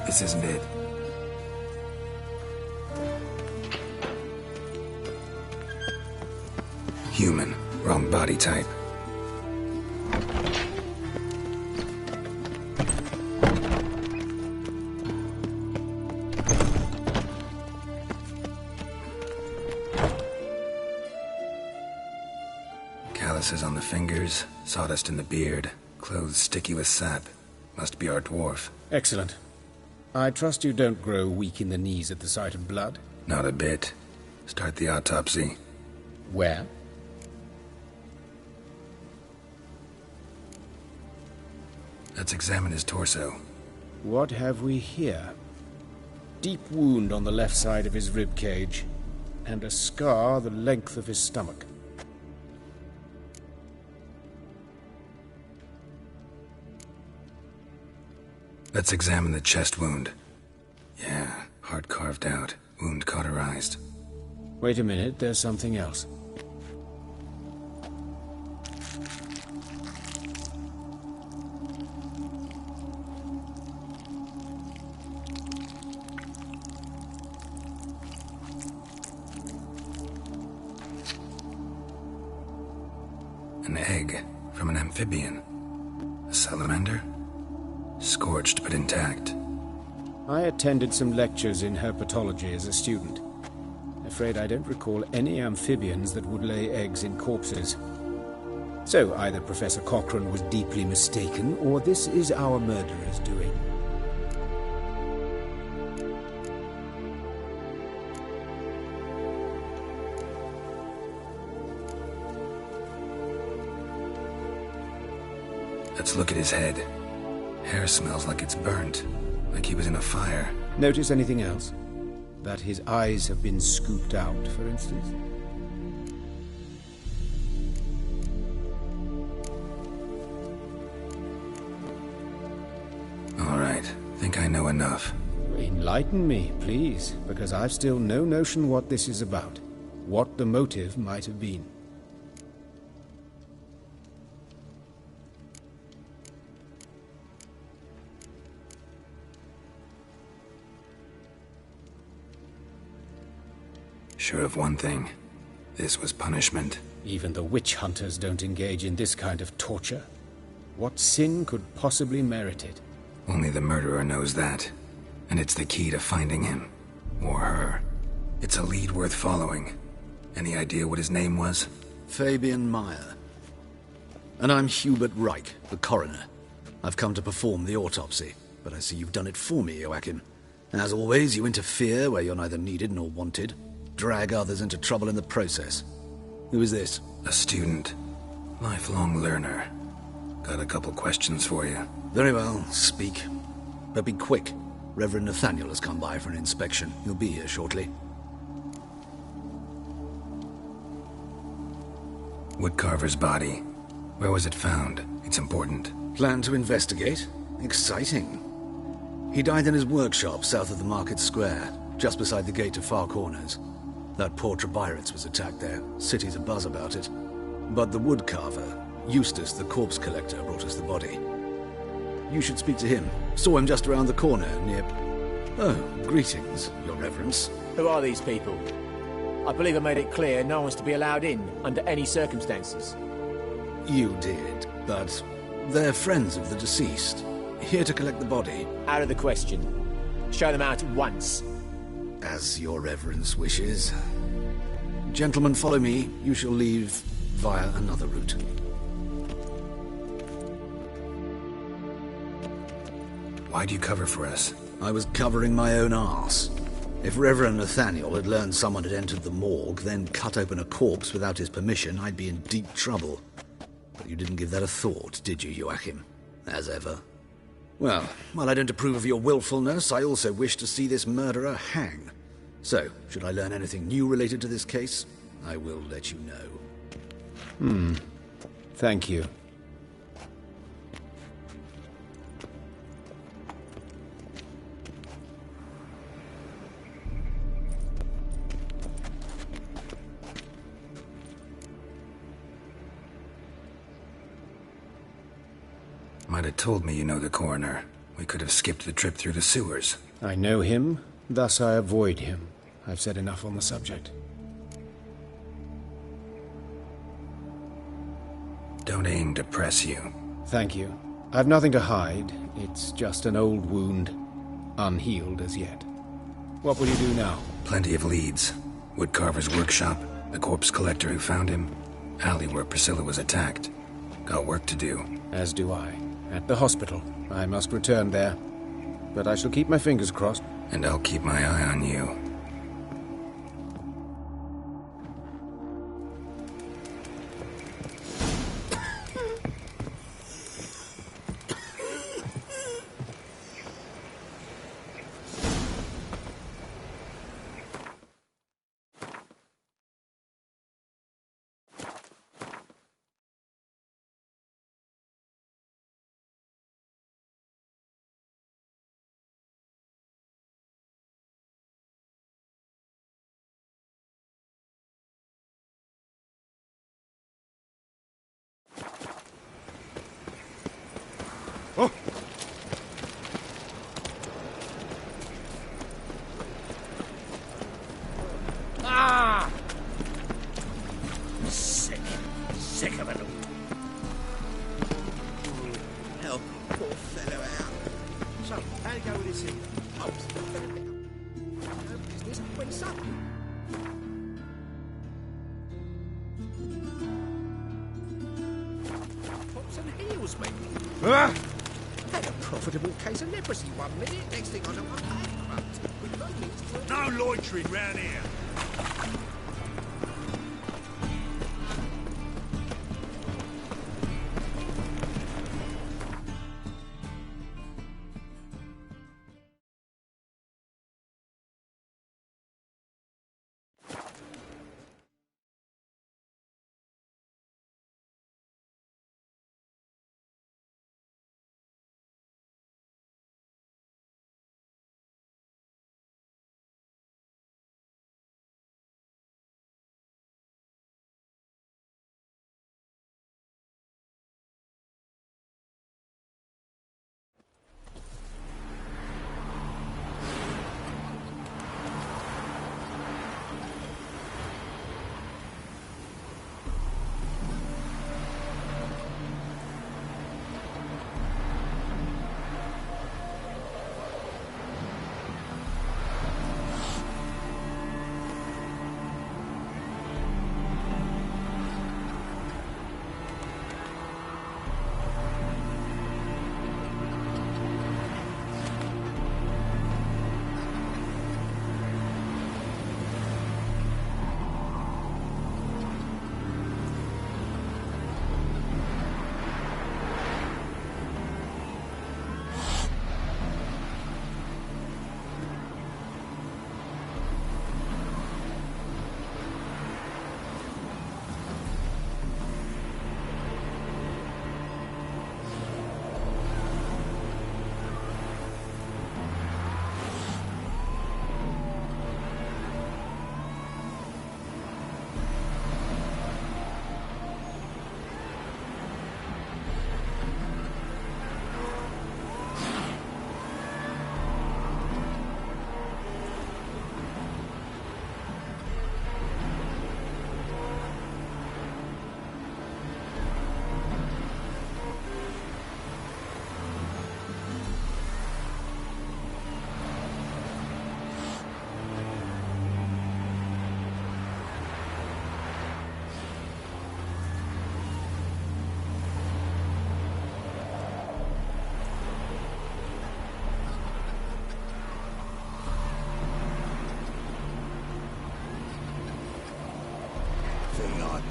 This isn't it. Human. Wrong body type. Calluses on the fingers, sawdust in the beard, clothes sticky with sap. Must be our dwarf. Excellent. I trust you don't grow weak in the knees at the sight of blood? Not a bit. Start the autopsy. Where? Let's examine his torso. What have we here? Deep wound on the left side of his rib cage, and a scar the length of his stomach. Let's examine the chest wound. Yeah, heart carved out, wound cauterized. Wait a minute, there's something else. An egg from an amphibian. A salamander? Scorched but intact. I attended some lectures in herpetology as a student. Afraid I don't recall any amphibians that would lay eggs in corpses. So either Professor Cochrane was deeply mistaken, or this is our murderer's doing. Let's look at his head. Hair smells like it's burnt, like he was in a fire. Notice anything else? That his eyes have been scooped out, for instance? All right, think I know enough. Enlighten me, please, because I've still no notion what this is about. What the motive might have been. Sure of one thing. This was punishment. Even the witch hunters don't engage in this kind of torture. What sin could possibly merit it? Only the murderer knows that. And it's the key to finding him. Or her. It's a lead worth following. Any idea what his name was? Fabian Meyer. And I'm Hubert Reich, the coroner. I've come to perform the autopsy, but I see you've done it for me, Joachim. As always, you interfere where you're neither needed nor wanted. Drag others into trouble in the process. Who is this? A student. Lifelong learner. Got a couple questions for you. Very well, speak. But be quick. Reverend Nathaniel has come by for an inspection. He'll be here shortly. Woodcarver's body. Where was it found? It's important. Plan to investigate? Exciting. He died in his workshop south of the market square, just beside the gate to Far Corners. That poor Trebirates was attacked there. City's abuzz about it. But the woodcarver, Eustace the corpse collector, brought us the body. You should speak to him. Saw him just around the corner near... Oh, greetings, your reverence. Who are these people? I believe I made it clear no one's to be allowed in under any circumstances. You did, but they're friends of the deceased. Here to collect the body. Out of the question. Show them out at once. As your reverence wishes. Gentlemen, follow me. You shall leave via another route. Why'd you cover for us? I was covering my own arse. If Reverend Nathaniel had learned someone had entered the morgue, then cut open a corpse without his permission, I'd be in deep trouble. But you didn't give that a thought, did you, Joachim? As ever. Well, while I don't approve of your willfulness, I also wish to see this murderer hang. So, should I learn anything new related to this case, I will let you know. Thank you. Might have told me you know the coroner. We could have skipped the trip through the sewers. I know him, thus I avoid him. I've said enough on the subject. Don't aim to press you. Thank you. I've nothing to hide. It's just an old wound, unhealed as yet. What will you do now? Plenty of leads. Woodcarver's workshop, the corpse collector who found him, alley where Priscilla was attacked. Got work to do. As do I. At the hospital. I must return there. But I shall keep my fingers crossed. And I'll keep my eye on you. Oh. Ah! Sick of it all. Help a poor fellow out. So, how'd it go with this thing? Oh, it's a fair bit. No business, 20 something. Pops and heels, mate. Ah! Had a profitable case of leprosy one minute, next thing I know I'm bankrupt. With no means to... No loitering round here.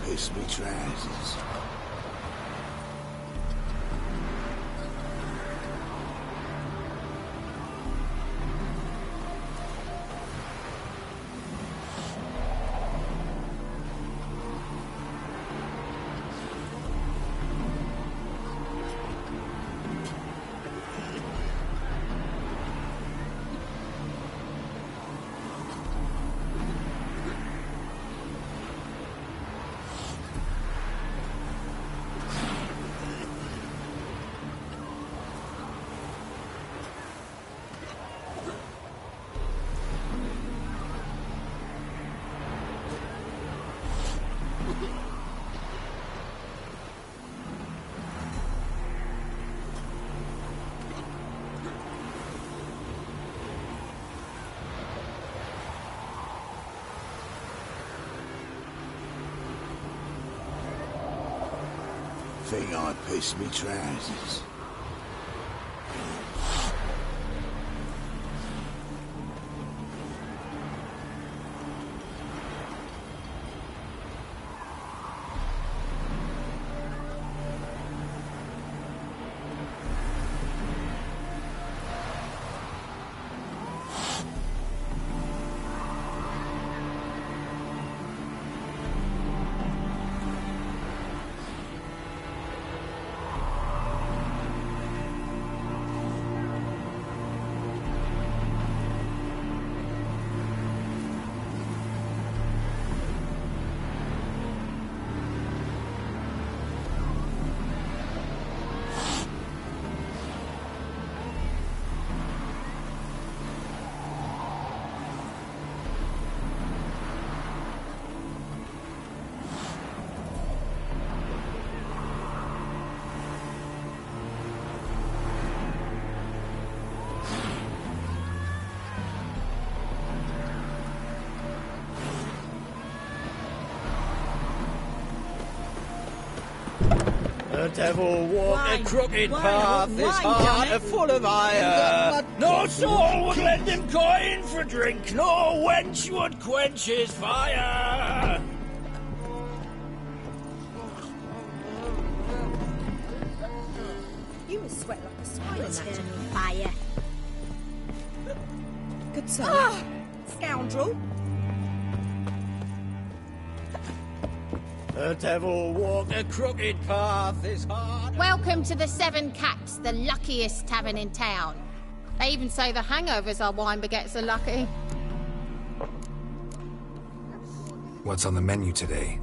Piss me trousers. think I pissed me trousers. The devil walked a crooked path, his heart full of ire. No soul would lend him coin for drink, no wench would quench his fire. You must sweat like a swine. Let's turn on fire. Good sir. Scoundrel. The devil walked a crooked path, his heart... Welcome to the Seven Cats, the luckiest tavern in town. They even say the hangovers our wine baguettes are lucky. What's on the menu today?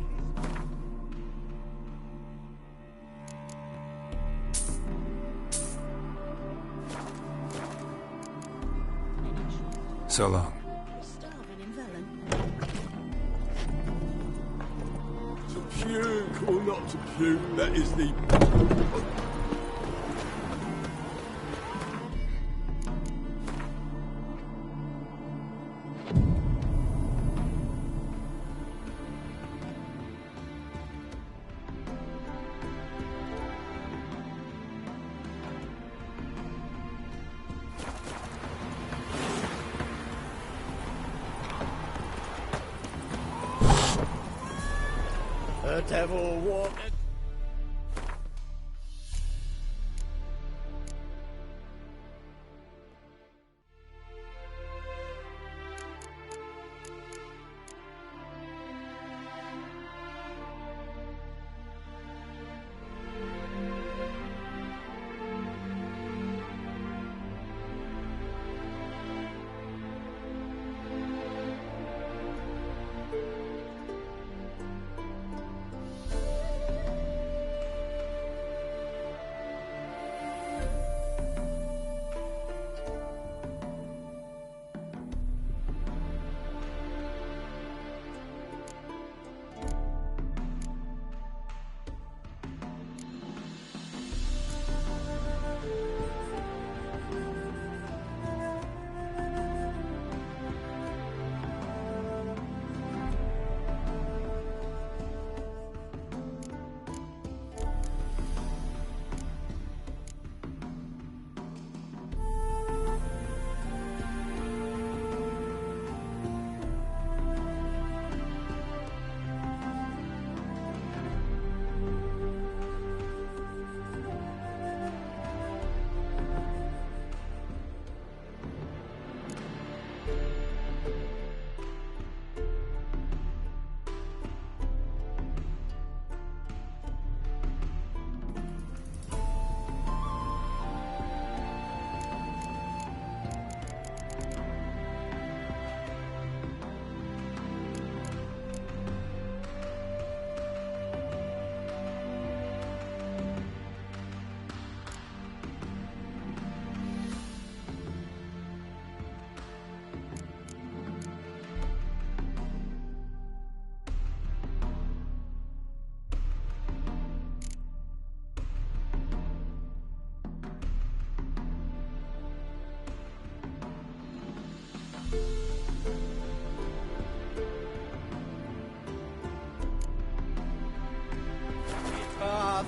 So long. To puke or not to puke, that is the... The devil walked a...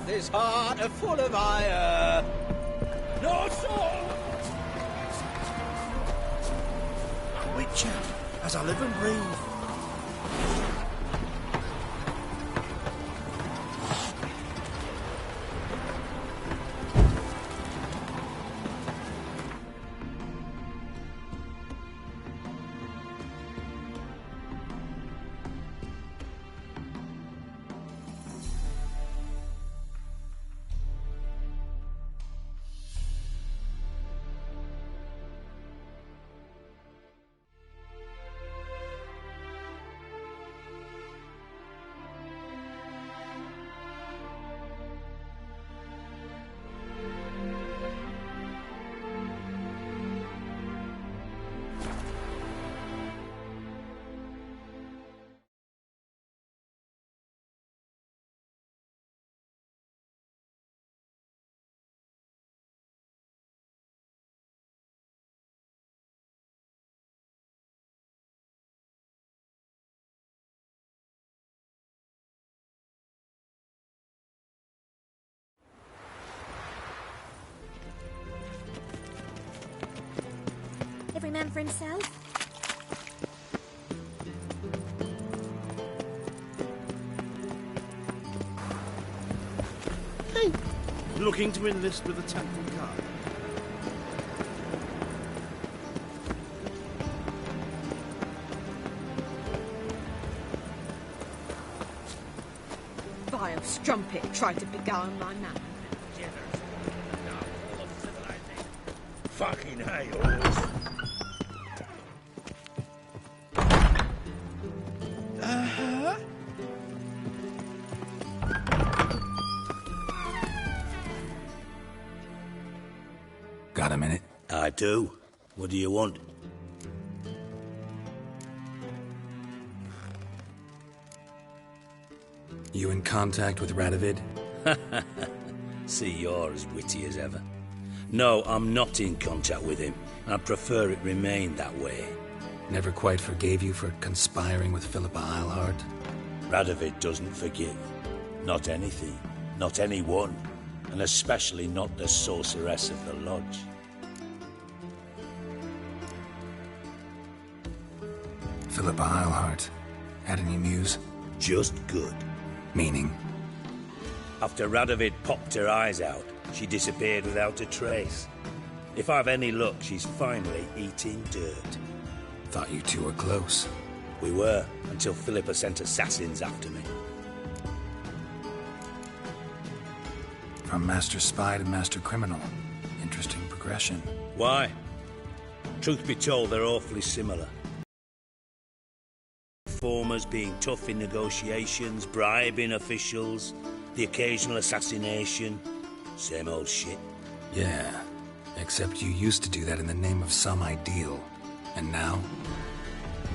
this heart are full of ire. No soul! Witcher, as I live and breathe. Every man for himself. Hey, looking to enlist with the Temple Guard. Vile strumpet tried to beguile my man. Fucking hey, horse. Got a minute? I do. What do you want? You in contact with Radovid? See, you're as witty as ever. No, I'm not in contact with him. I prefer it remain that way. Never quite forgave you for conspiring with Philippa Eilhart? Radovid doesn't forgive. Not anything. Not anyone. And especially not the sorceress of the Lodge. Philippa Eilhart. Had any news? Just good. Meaning? After Radovid popped her eyes out, she disappeared without a trace. If I've any luck, she's finally eating dirt. Thought you two were close. We were, until Philippa sent assassins after me. From Master Spy to Master Criminal. Interesting progression. Why? Truth be told, they're awfully similar. Performers being tough in negotiations, bribing officials, the occasional assassination. Same old shit. Yeah, except you used to do that in the name of some ideal. And now?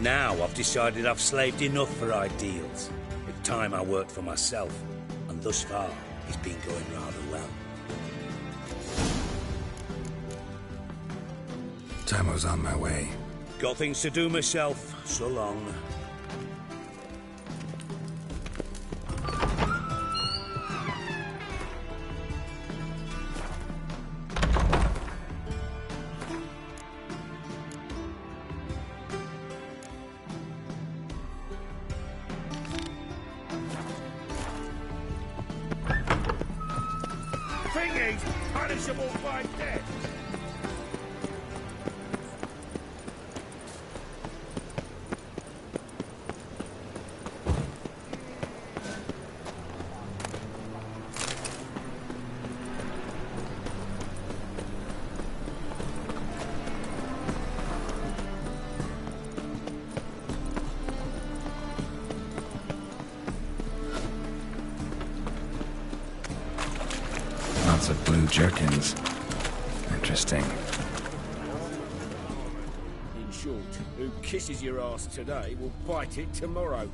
Now I've decided I've slaved enough for ideals. It's time I worked for myself. And thus far, it's been going rather well. Time's on my way. Got things to do myself. So long. Thingies punishable by death. Lots of blue jerkins. Interesting. In short, who kisses your ass today will bite it tomorrow.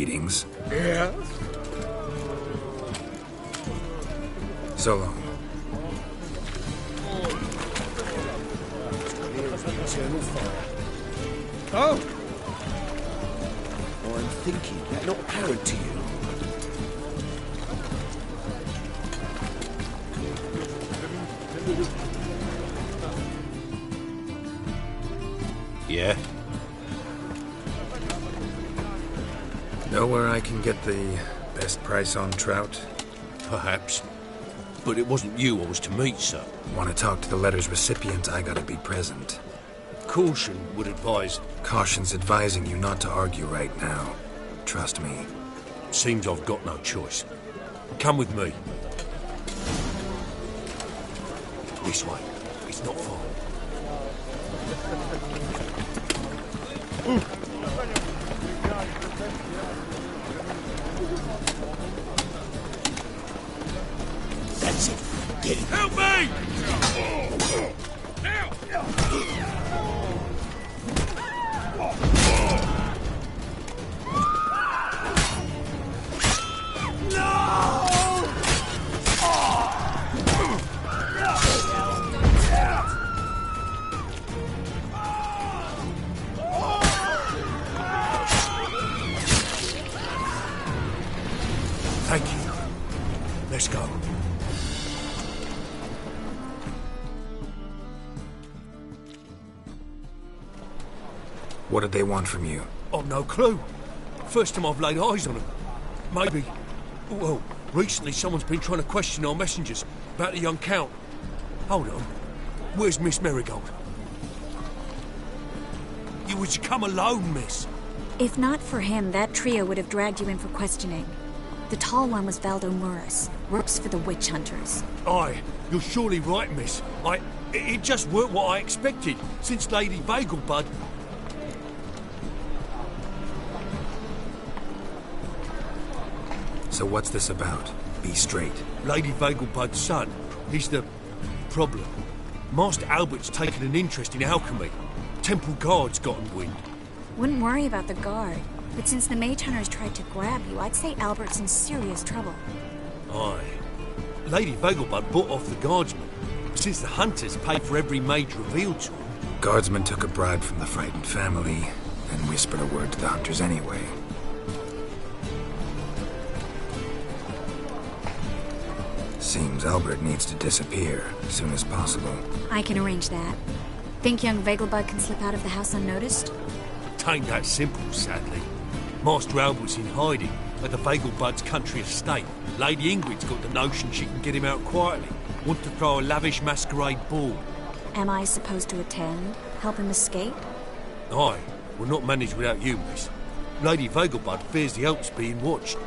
Greetings. Yeah? So long. Oh! I'm thinking that not apparent to you. Yeah? Know where I can get the best price on trout? Perhaps. But it wasn't you I was to meet, sir. Want to talk to the letter's recipient, I gotta be present. Caution would advise... Caution's advising you not to argue right now. Trust me. Seems I've got no choice. Come with me. This way. It's not far. That's it. Get him. Help me! Thank you. Let's go. What did they want from you? I've no clue. First time I've laid eyes on them. Maybe... Well, recently someone's been trying to question our messengers about the young Count. Hold on. Where's Miss Marigold? You was to come alone, miss. If not for him, that trio would have dragged you in for questioning. The tall one was Valdo Murris, works for the witch hunters. Aye, you're surely right, miss. It just weren't what I expected, since Lady Vagelbud... So what's this about? Be straight. Lady Vagelbud's son, he's the problem. Master Albert's taken an interest in alchemy. Temple Guard's gotten wind. Wouldn't worry about the guard, but since the mage hunters tried to grab you, I'd say Albert's in serious trouble. Aye. Lady Vagelbud bought off the guardsmen, since the hunters pay for every mage revealed to them. Guardsmen took a bribe from the frightened family, and whispered a word to the hunters anyway. Seems Albert needs to disappear as soon as possible. I can arrange that. Think young Vagelbud can slip out of the house unnoticed? Tain't that simple, sadly. Master Albert's in hiding at the Vagelbud's country estate. Lady Ingrid's got the notion she can get him out quietly. Wants to throw a lavish masquerade ball. Am I supposed to attend? Help him escape? Aye, we'll not manage without you, miss. Lady Vagelbud fears the Alps being watched.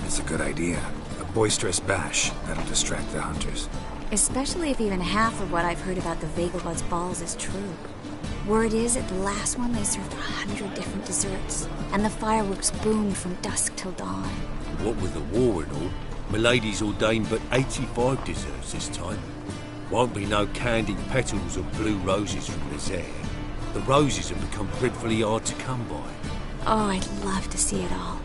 It's a good idea. A boisterous bash that'll distract the hunters. Especially if even half of what I've heard about the Vagelbud's balls is true. Word is, at the last one they served 100 different desserts, and the fireworks boomed from dusk till dawn. What with the war and all, Milady's ordained but 85 desserts this time. Won't be no candied petals or blue roses from the Zaire. The roses have become dreadfully hard to come by. Oh, I'd love to see it all.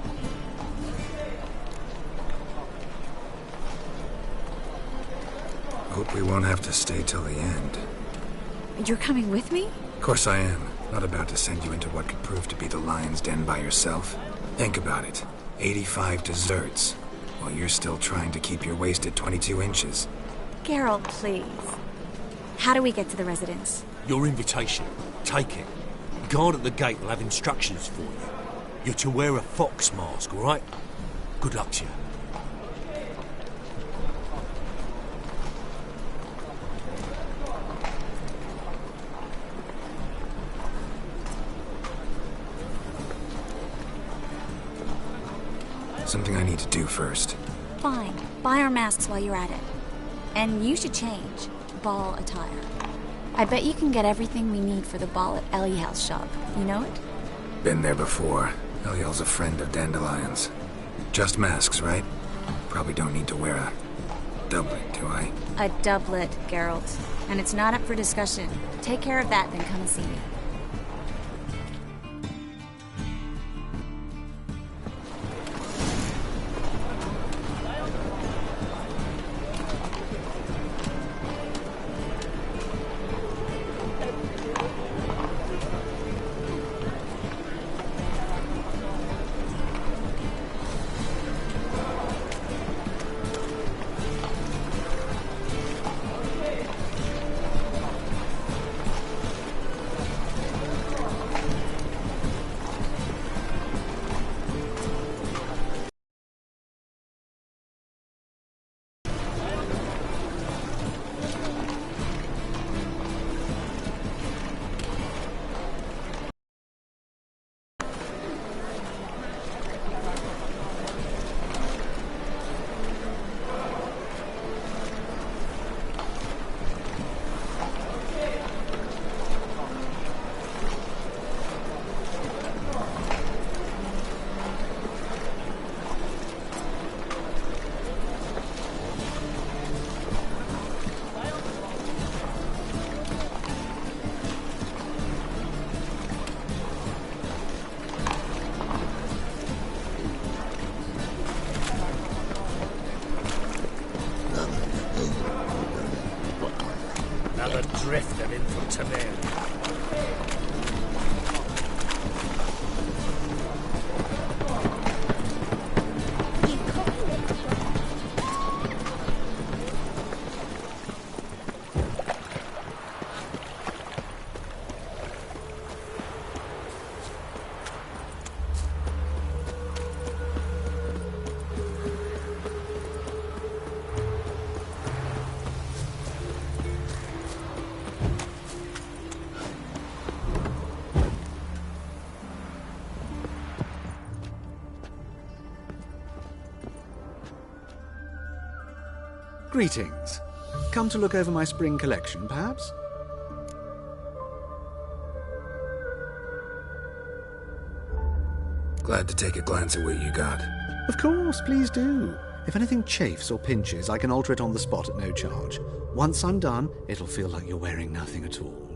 Hope we won't have to stay till the end. You're coming with me? Of course I am. Not about to send you into what could prove to be the lion's den by yourself. Think about it. 85 desserts, while you're still trying to keep your waist at 22 inches. Geralt, please. How do we get to the residence? Your invitation. Take it. Guard at the gate will have instructions for you. You're to wear a fox mask, all right? Good luck to you. Something I need to do first. Fine. Buy our masks while you're at it. And you should change. Ball attire. I bet you can get everything we need for the ball at Eliel's shop. You know it? Been there before. Eliel's a friend of Dandelion's. Just masks, right? Probably don't need to wear a doublet, do I? A doublet, Geralt. And it's not up for discussion. Take care of that, then come and see me. Another drift of infantry. Greetings. Come to look over my spring collection, perhaps? Glad to take a glance at what you got. Of course, please do. If anything chafes or pinches, I can alter it on the spot at no charge. Once I'm done, it'll feel like you're wearing nothing at all.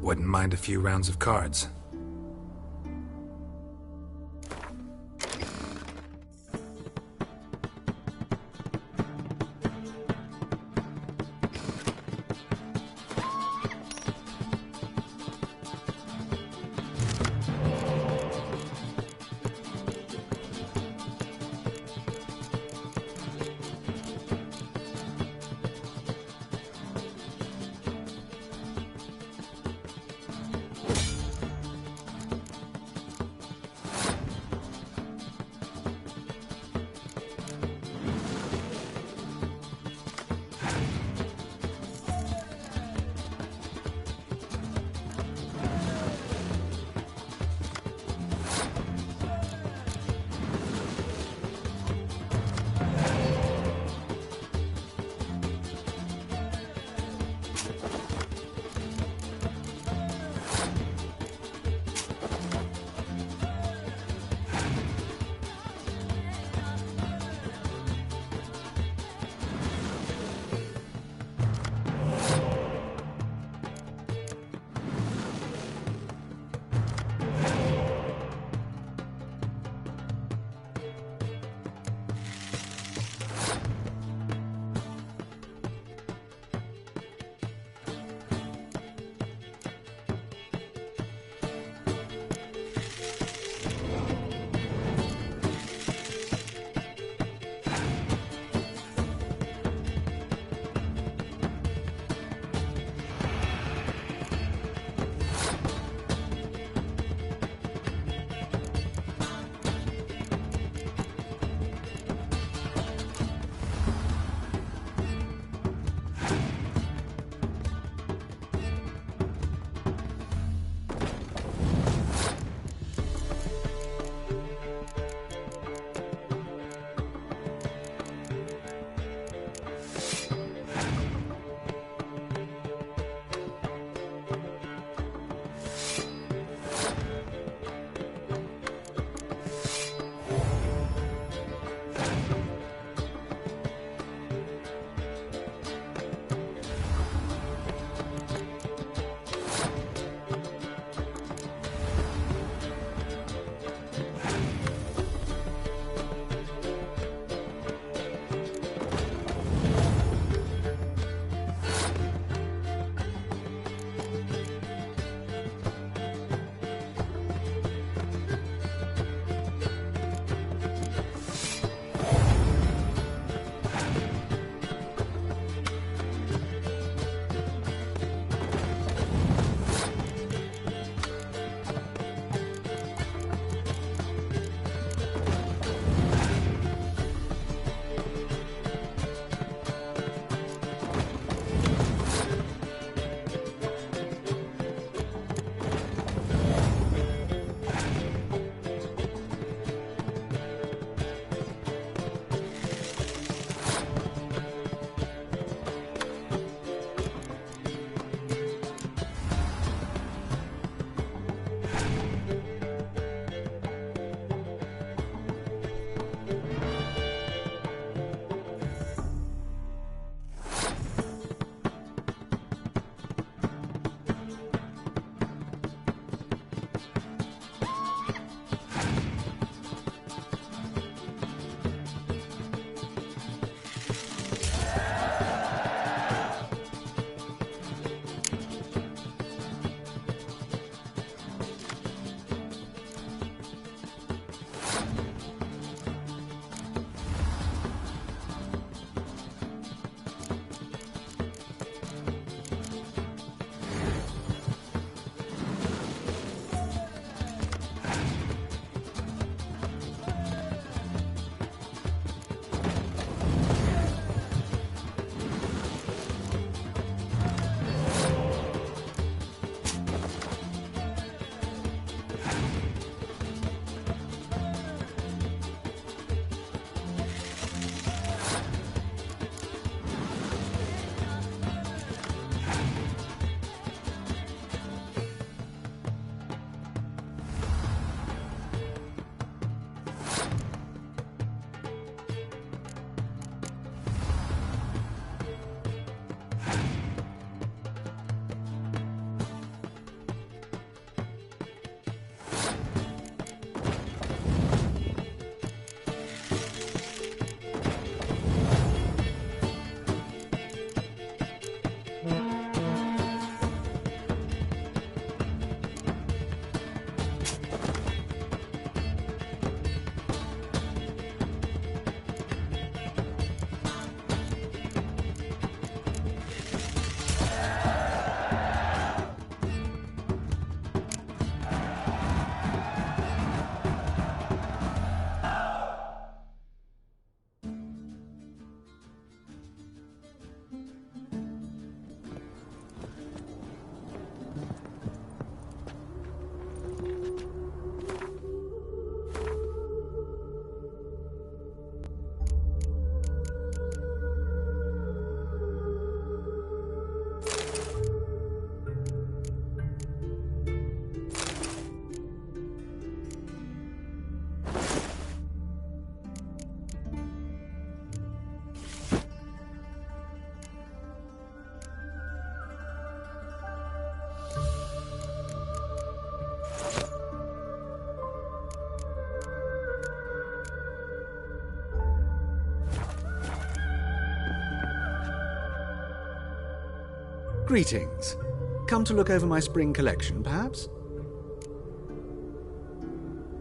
Wouldn't mind a few rounds of cards. Greetings. Come to look over my spring collection, perhaps?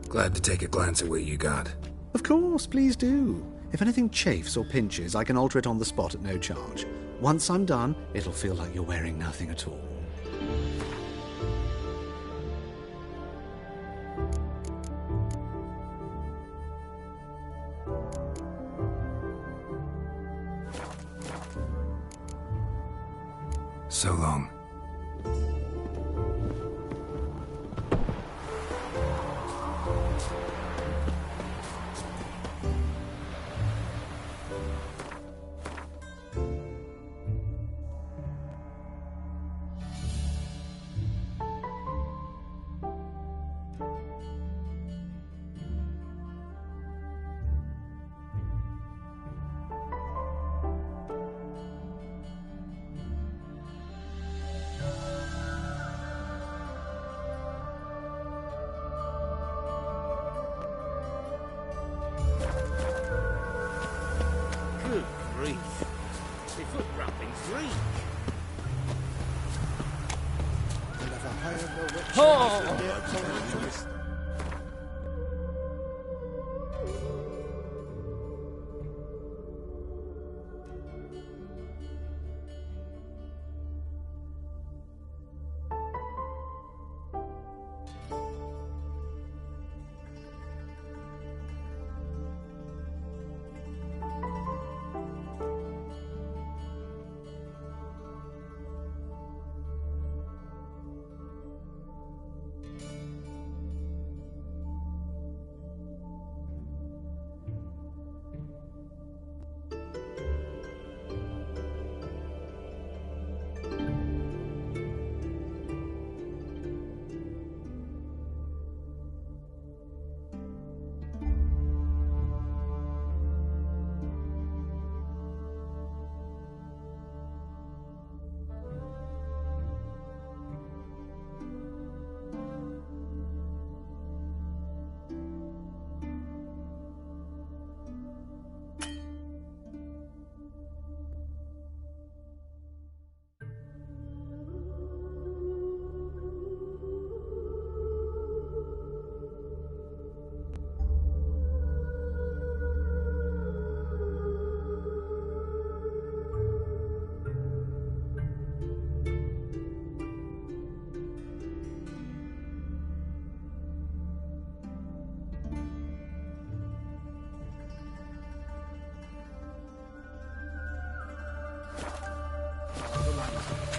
Glad to take a glance at what you got. Of course, please do. If anything chafes or pinches, I can alter it on the spot at no charge. Once I'm done, it'll feel like you're wearing nothing at all. So long. Good grief. They foot wrappings leak. Never hired no witch. Oh!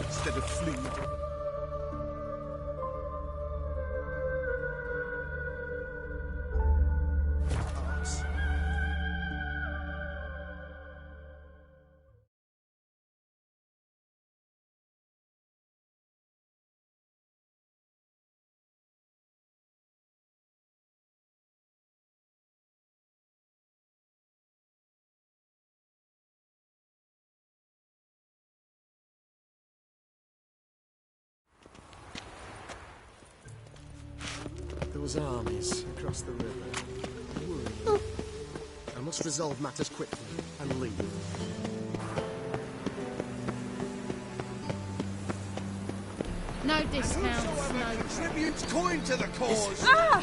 Instead of fleeing. Those armies across the river. Worrying. I must resolve matters quickly and leave. No discounts, no. Contributes coin to the cause. Ah!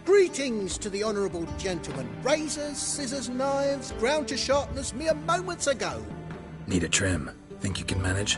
Greetings to the honourable gentleman. Razors, scissors, knives, ground to sharpness mere moments ago. Need a trim. Think you can manage?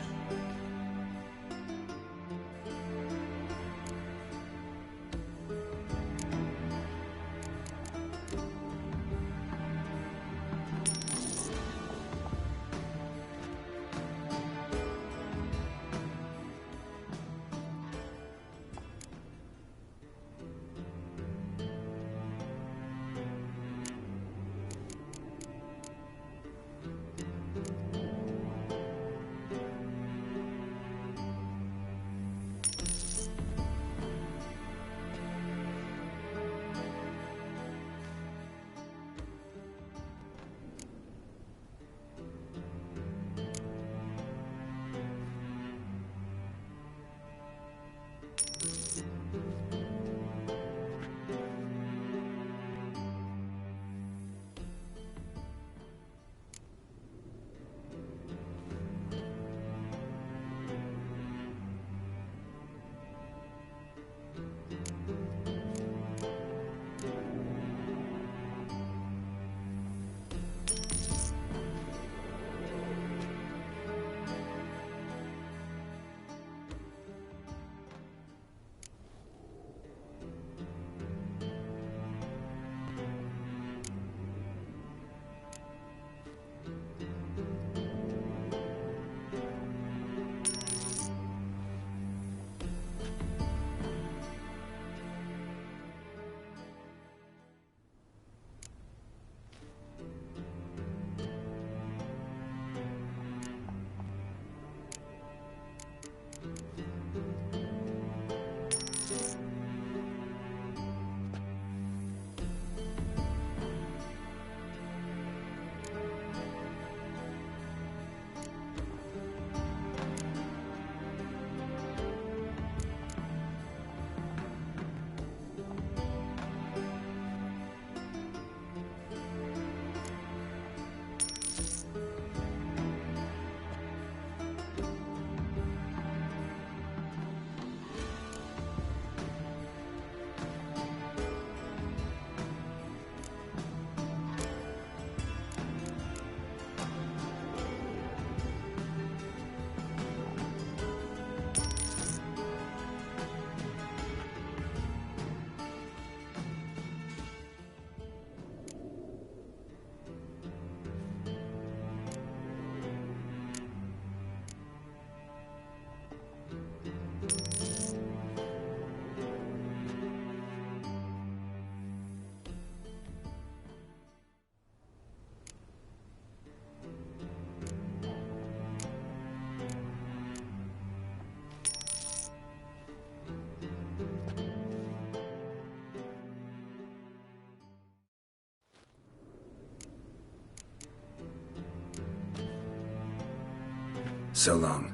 So long.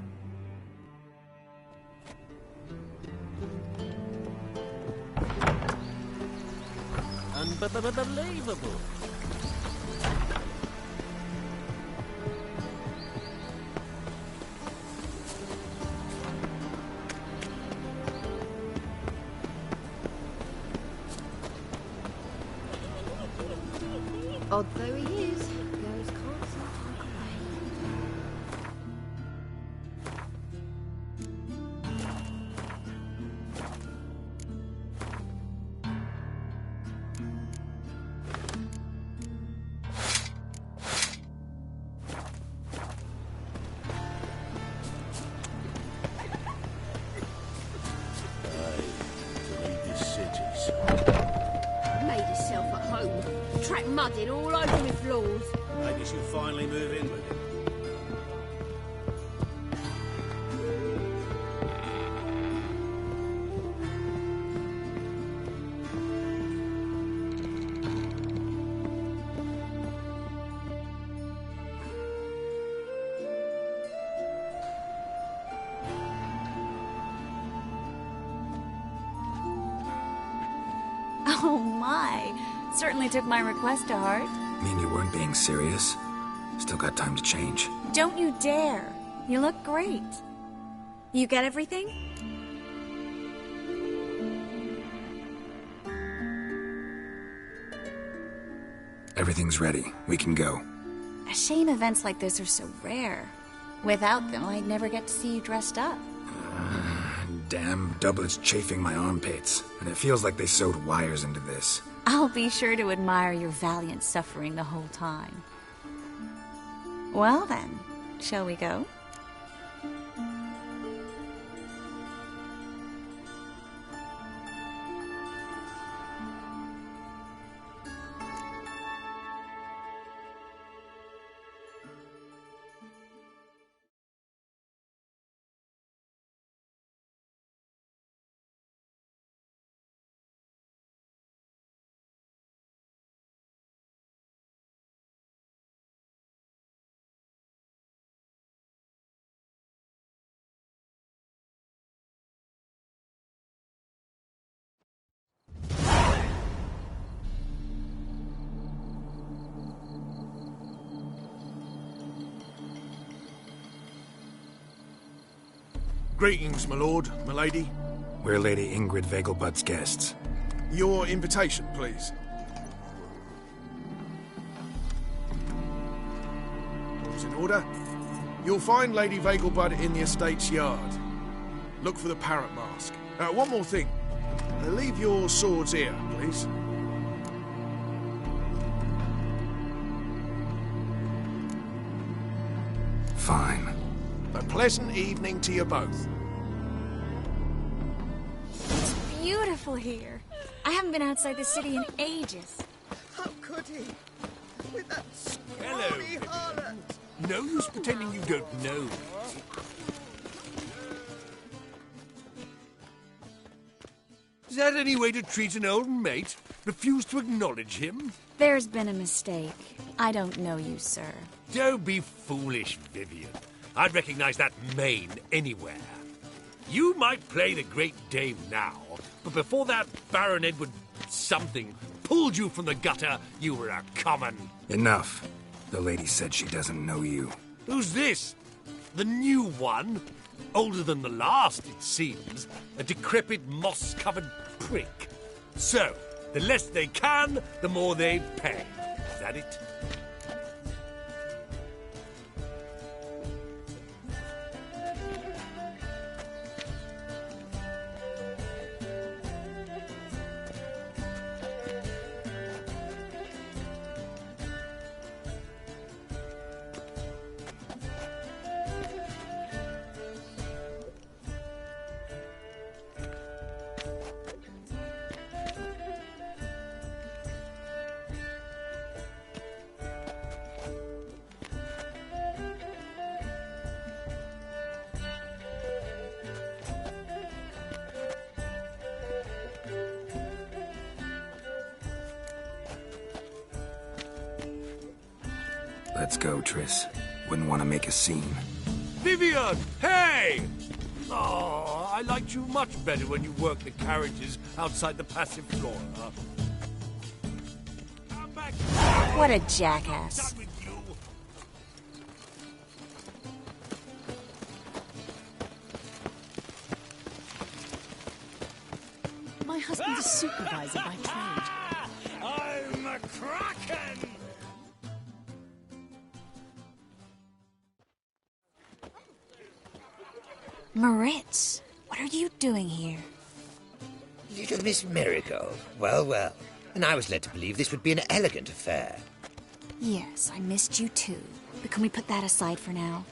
Unbelievable. Odd though he is, girls can't seem to look away. Made yourself at home. Track mudding all over my floors. I guess you'll finally move in with him. Oh my. Certainly took my request to heart. Mean you weren't being serious? Still got time to change. Don't you dare. You look great. You get everything? Everything's ready. We can go. A shame events like this are so rare. Without them, I'd never get to see you dressed up. Damn doublet's chafing my armpits, and it feels like they sewed wires into this. I'll be sure to admire your valiant suffering the whole time. Well then, shall we go? Greetings, my lord, my lady. We're Lady Ingrid Vegelbud's guests. Your invitation, please. All's in order. You'll find Lady Vegelbud in the estate's yard. Look for the parrot mask. One more thing. Leave your swords here, please. Fine. A pleasant evening to you both. It's beautiful here. I haven't been outside the city in ages. How could he? With that Hello. scrawny harlot. No use pretending you don't know. Is that any way to treat an old mate? Refuse to acknowledge him? There's been a mistake. I don't know you, sir. Don't be foolish, Vivian. I'd recognize that mane anywhere. You might play the Great Dame now, but before that Baron Edward something pulled you from the gutter, you were a common... Enough. The lady said she doesn't know you. Who's this? The new one? Older than the last, it seems. A decrepit, moss-covered prick. So, the less they can, the more they pay. Is that it? Let's go, Triss. Wouldn't want to make a scene. Vivian! Hey! Oh, I liked you much better when you worked the carriages outside the passive floor, huh? What a jackass. My husband's a supervisor by trade. I'm a kraken! Moritz, what are you doing here? Little Miss Marigold. Well, well. And I was led to believe this would be an elegant affair. Yes, I missed you too. But can we put that aside for now?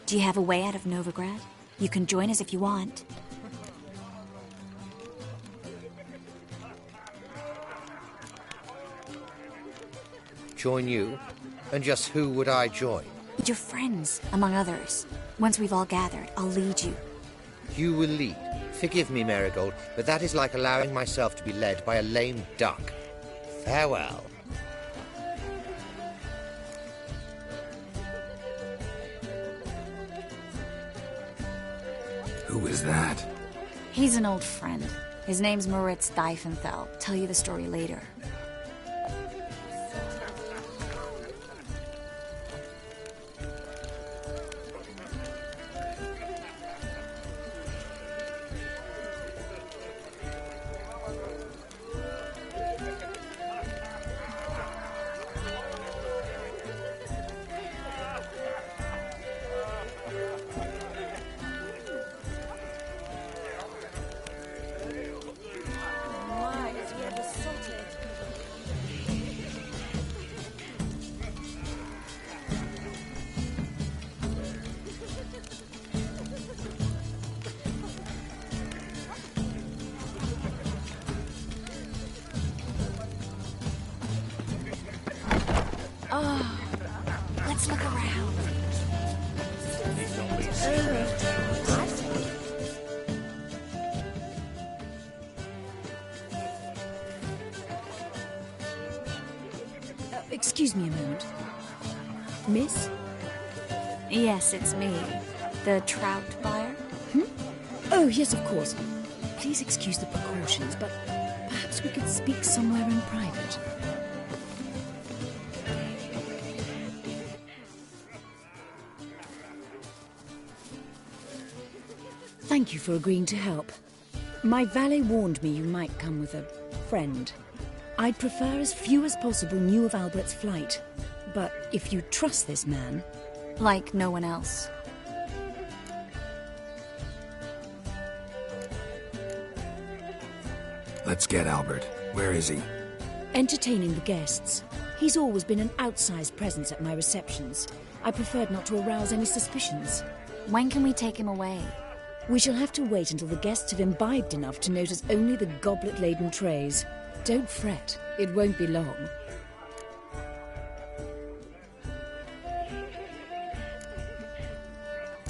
Do you have a way out of Novigrad? You can join us if you want. Join you? And just who would I join? Your friends, among others. Once we've all gathered, I'll lead you. You will lead. Forgive me, Marigold, but that is like allowing myself to be led by a lame duck. Farewell. Who is that? He's an old friend. His name's Moritz Diefenthal. Tell you the story later. Oh, let's look around. Excuse me a moment. Miss? Yes, it's me. The trout buyer? Oh, yes, of course. Please excuse the precautions, but perhaps we could speak somewhere in private. Thank you for agreeing to help. My valet warned me you might come with a friend. I'd prefer as few as possible knew of Albert's flight. But if you trust this man... Like no one else. Let's get Albert. Where is he? Entertaining the guests. He's always been an outsized presence at my receptions. I preferred not to arouse any suspicions. When can we take him away? We shall have to wait until the guests have imbibed enough to notice only the goblet-laden trays. Don't fret, it won't be long.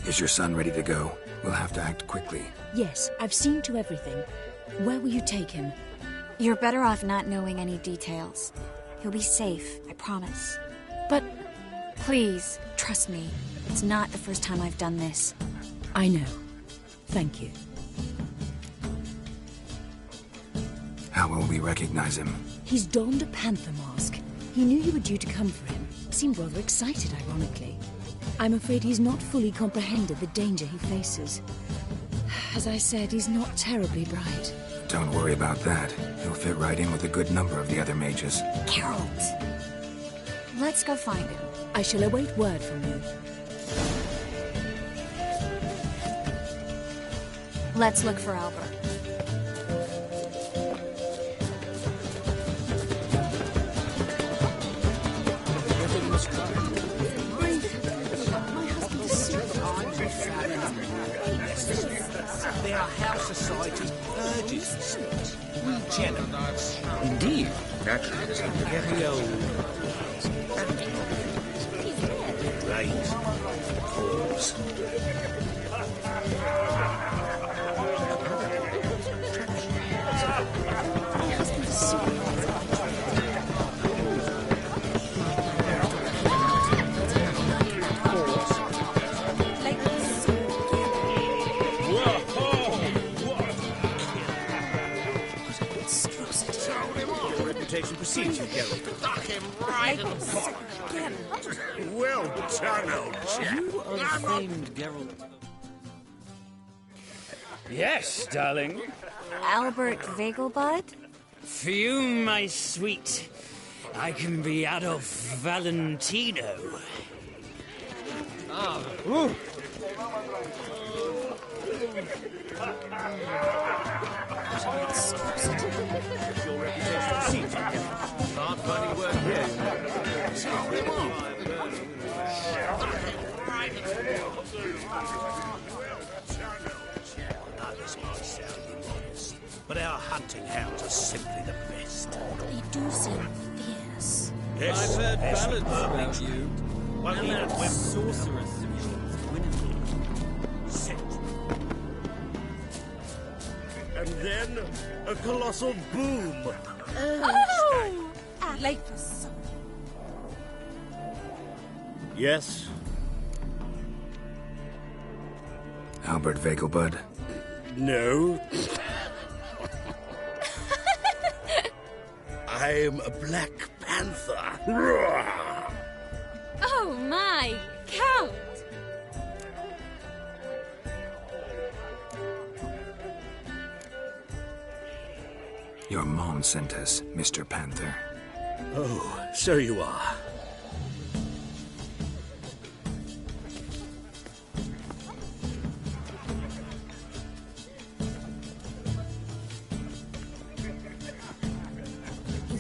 Is your son ready to go? We'll have to act quickly. Yes, I've seen to everything. Where will you take him? You're better off not knowing any details. He'll be safe, I promise. But... Please, trust me. It's not the first time I've done this. I know. Thank you. How will we recognize him? He's donned a panther mask. He knew you were due to come for him. Seemed rather excited, ironically. I'm afraid he's not fully comprehended the danger he faces. As I said, he's not terribly bright. Don't worry about that. He'll fit right in with a good number of the other mages. Geralt! Let's go find him. I shall await word from you. Let's look for Albert. They are how society's urges regenerates. Indeed. Naturally, Very old. Right. Pause. again. Well done, old chap. You are the famed Geralt. Yes, darling. Albert Vegelbud? Fume, my sweet. I can be Adolf Valentino. Ooh. Can't find any work here. Others might sound immodest, but our hunting hounds are simply the best. They do seem fierce. Yes, I've heard yes, ballads perfect. about you. Well, And even that when sorceress of yours, Winifred. sit. And then a colossal boom. Oh! Late for supper. Yes. Albert Vegelbud? No. I'm a Black Panther. Oh my, Count! Your mom sent us, Mr. Panther. Oh, so you are.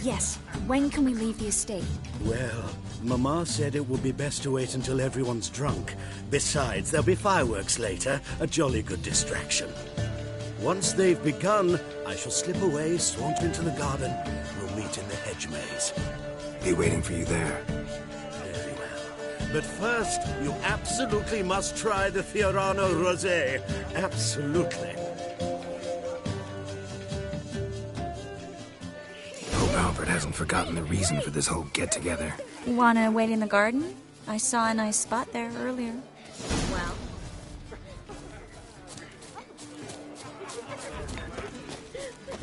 Yes, when can we leave the estate? Well, Mama said it would be best to wait until everyone's drunk. Besides, there'll be fireworks later, a jolly good distraction. Once they've begun, I shall slip away, saunter into the garden. We'll meet in the hedge maze. Be waiting for you there. Very well. But first, you absolutely must try the Fiorano Rosé. Absolutely. Hope Albert hasn't forgotten the reason for this whole get-together. You wanna wait in the garden? I saw a nice spot there earlier. Well,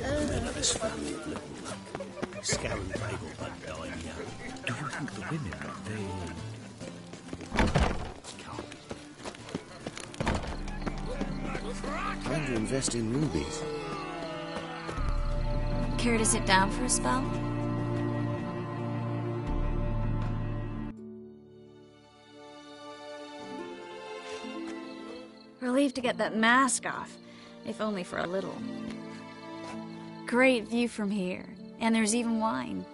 Men of this family of little luck. Scowl and Vegelbud died young. Do you think the women, Time to invest in rubies. Care to sit down for a spell? Relieved to get that mask off, if only for a little. Great view from here, and there's even wine.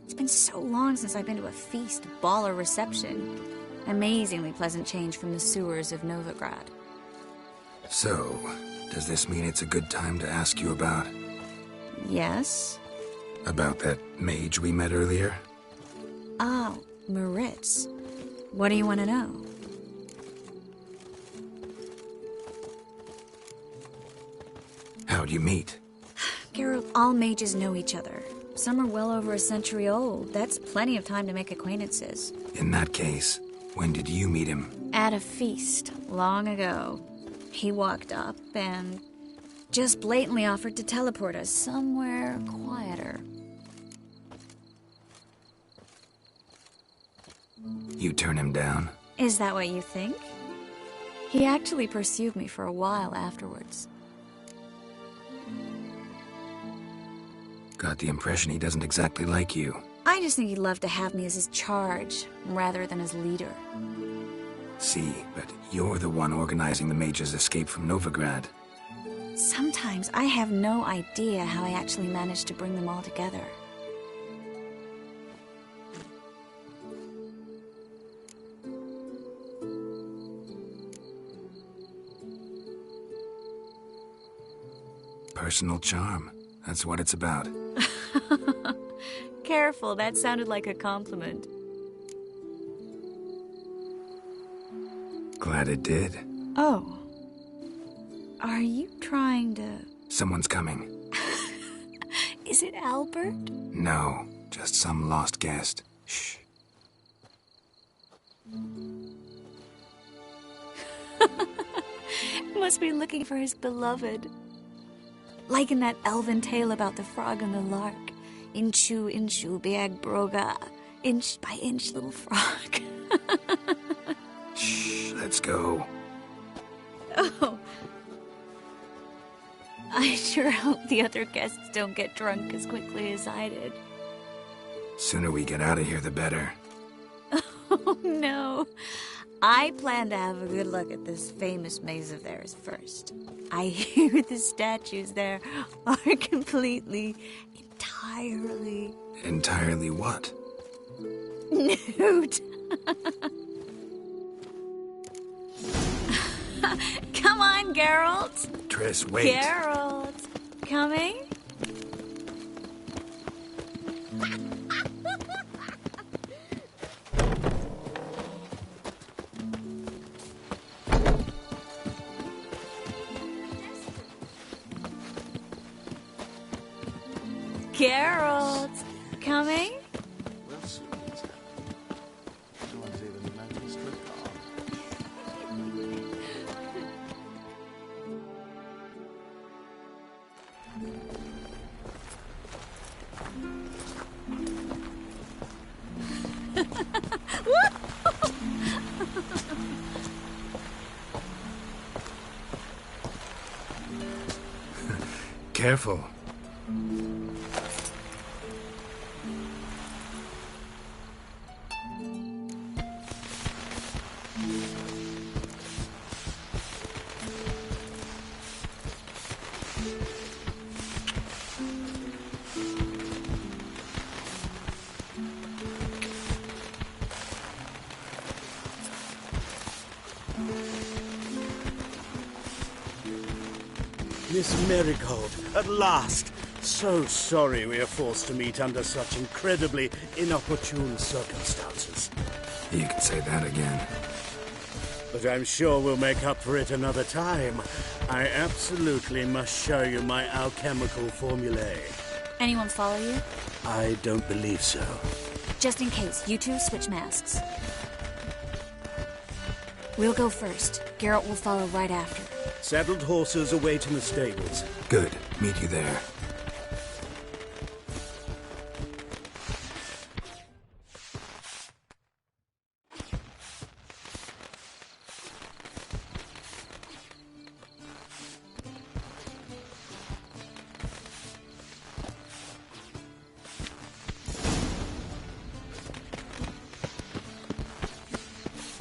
It's been so long since I've been to a feast, ball, or reception. Amazingly pleasant change from the sewers of Novigrad. So, does this mean it's a good time to ask you about... Yes? about that mage we met earlier? Oh, Maritz. What do you want to know? How'd you meet? Geralt, all mages know each other. Some are well over a century old. That's plenty of time to make acquaintances. In that case, when did you meet him? At a feast, long ago. He walked up and just blatantly offered to teleport us somewhere quieter. You turn him down? Is that what you think? He actually pursued me for a while afterwards. Got the impression he doesn't exactly like you. I just think he'd love to have me as his charge, rather than his leader. See, but you're the one organizing the mage's escape from Novigrad. Sometimes I have no idea how I actually managed to bring them all together. Personal charm. That's what it's about. Careful, that sounded like a compliment. Glad it did. Oh. Are you trying to... Someone's coming. Is it Albert? No, just some lost guest. Shh. Must be looking for his beloved. Like in that elven tale about the frog and the lark. Inchu, inchu, beag broga. inch by inch little frog. Shh, let's go. Oh. I sure hope the other guests don't get drunk as quickly as I did. Sooner we get out of here, the better. Oh, no. I plan to have a good look at this famous maze of theirs first. I hear the statues there are completely, entirely... Entirely what? Nude. Come on, Geralt. Triss, wait. Geralt. Coming? Geralt. Coming? We'll soon meet her. No one's even managed to Careful. Miss Marigold, at last! So sorry we are forced to meet under such incredibly inopportune circumstances. You can say that again. But I'm sure we'll make up for it another time. I absolutely must show you my alchemical formulae. Anyone follow you? I don't believe so. Just in case, you two switch masks. We'll go first. Geralt will follow right after. Saddled horses await in the stables. Good. Meet you there.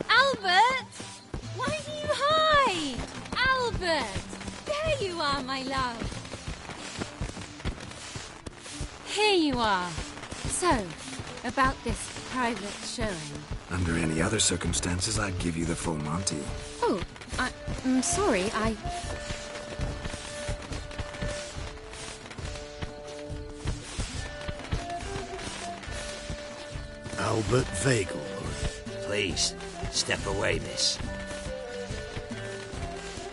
Albert! Why do you hide? Albert! There you are, my love. Here you are. So, about this private showing. Under any other circumstances, I'd give you the full Monty. Oh, I'm sorry, Albert Vagel. Please, step away, miss.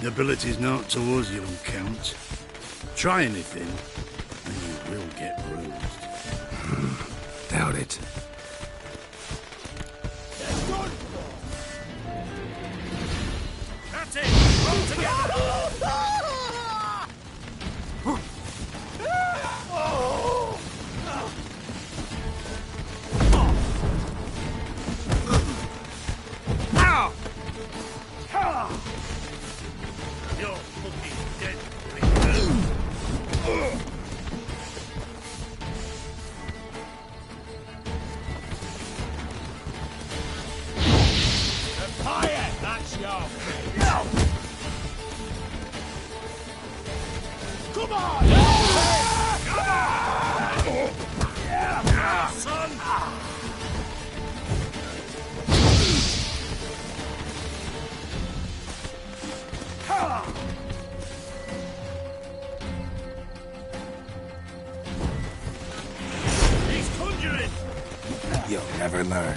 Nobility's not towards you, Count. Try anything, and you will get bruised. Doubt it. That's it! Roll together! Ow! You're fucking dead. Fire! That's your... Come on! Come on! Yeah, son! He's conjuring! You'll never learn.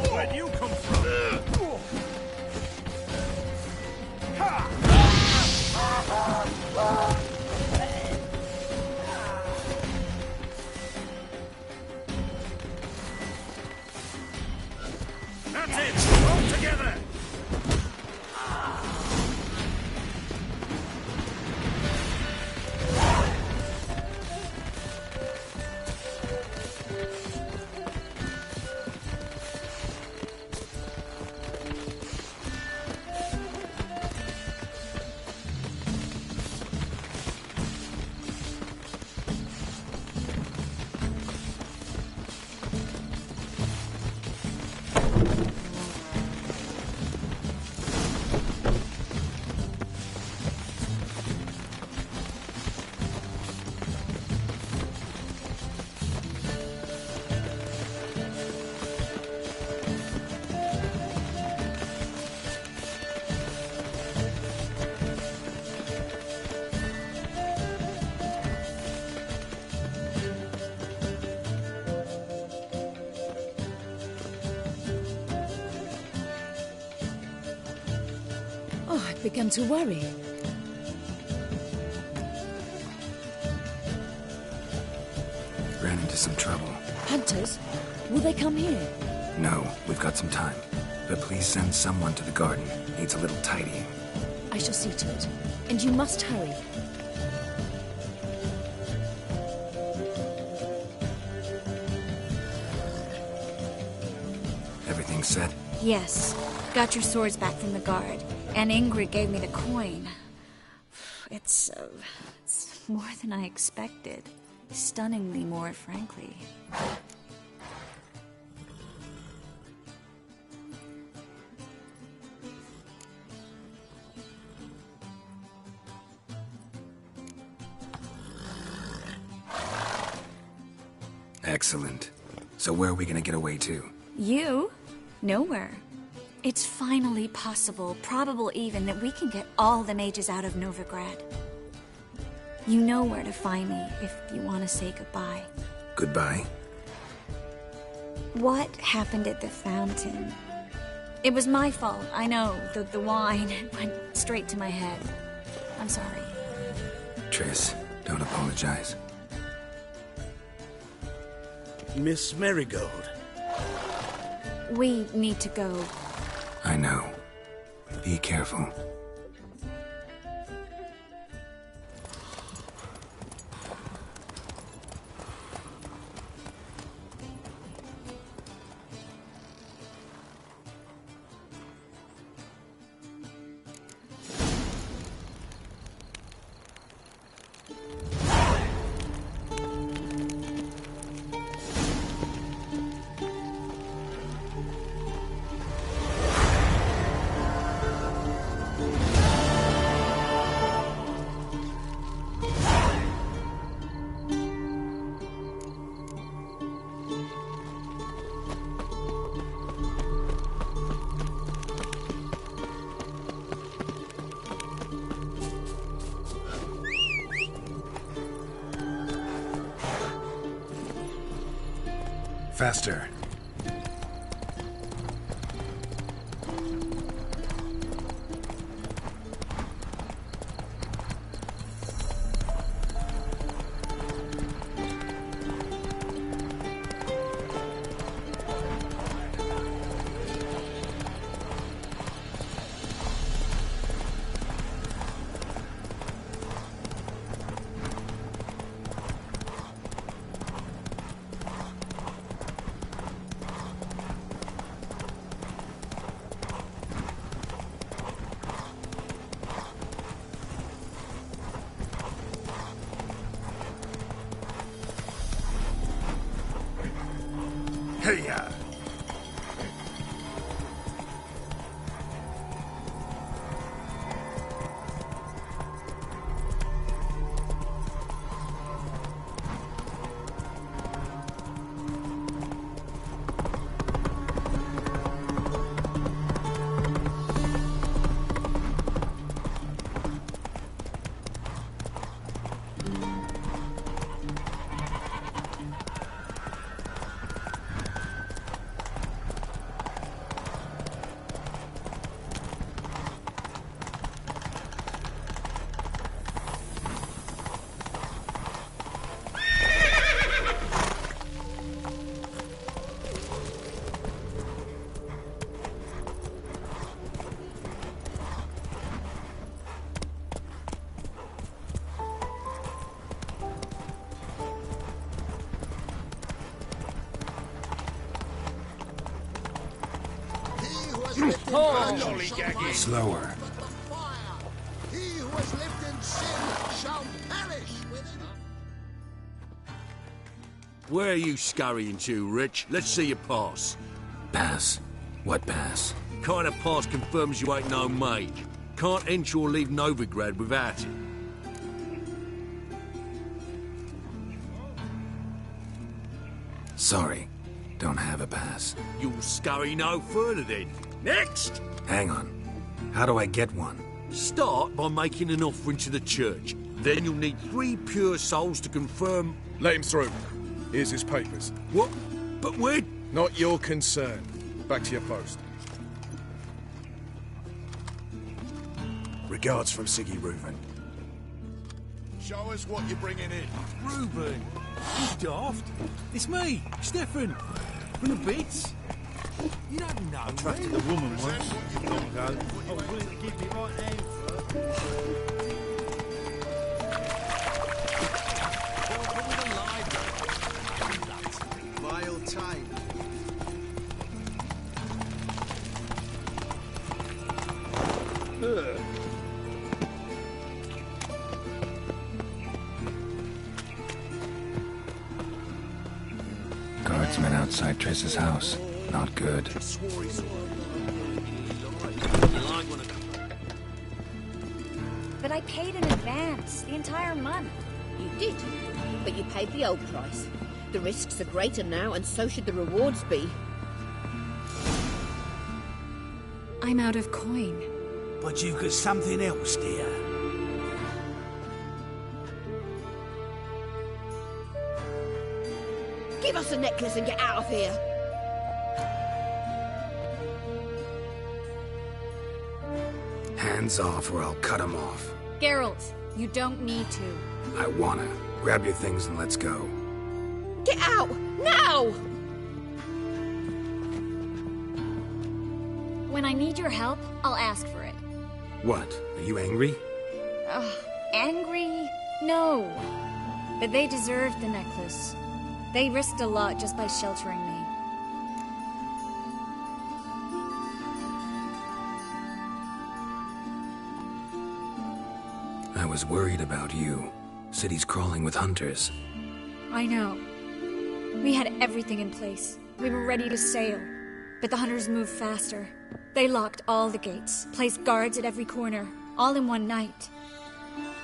Where'd you come from? That's it! Roll together! Oh, I've begun to worry. Ran into some trouble. Hunters? Will they come here? No, we've got some time. But please send someone to the garden. Needs a little tidying. I shall see to it. And you must hurry. Everything set? Yes. Got your swords back from the guard. And Ingrid gave me the coin. It's more than I expected. Stunningly more, frankly. Excellent. So where are we gonna get away to? You? Nowhere. It's finally possible, probable even, that we can get all the mages out of Novigrad. You know where to find me if you want to say goodbye. Goodbye? What happened at the fountain? It was my fault, I know. The wine went straight to my head. I'm sorry. Triss, don't apologize. Miss Marigold. We need to go. I know. Be careful. Faster. Hey-ya! Slower. He who has lived in sin shall perish within it. Where are you scurrying to, Rich? Let's see your pass. Pass? What pass? Kind of pass confirms you ain't no mage. Can't enter or leave Novigrad without it. Sorry, don't have a pass. You'll scurry no further then. Next! Hang on. How do I get one? Start by making an offering to the church. Then you'll need 3 pure souls to confirm... Let him through. Here's his papers. What? But we're... Not your concern. Back to your post. Regards from Siggy Reuben. Show us what you're bringing in. Reuben, you daft. It's me, Stefan, from the bits. You don't know. I trusted a woman once, long ago. I was willing to give you right hand for Vile time. Guardsmen outside Triss's house. Not good. But I paid in advance, the entire month. You did, but you paid the old price. The risks are greater now, and so should the rewards be. I'm out of coin. But you've got something else, dear. Give us the necklace and get out of here. Hands off or I'll cut him off. Geralt, you don't need to. I wanna. Grab your things and let's go. Get out! Now! When I need your help, I'll ask for it. What? Are you angry? Angry? No. But they deserved the necklace. They risked a lot just by sheltering me. I was worried about you. City's crawling with hunters. I know. We had everything in place. We were ready to sail. But the hunters moved faster. They locked all the gates, placed guards at every corner, all in one night.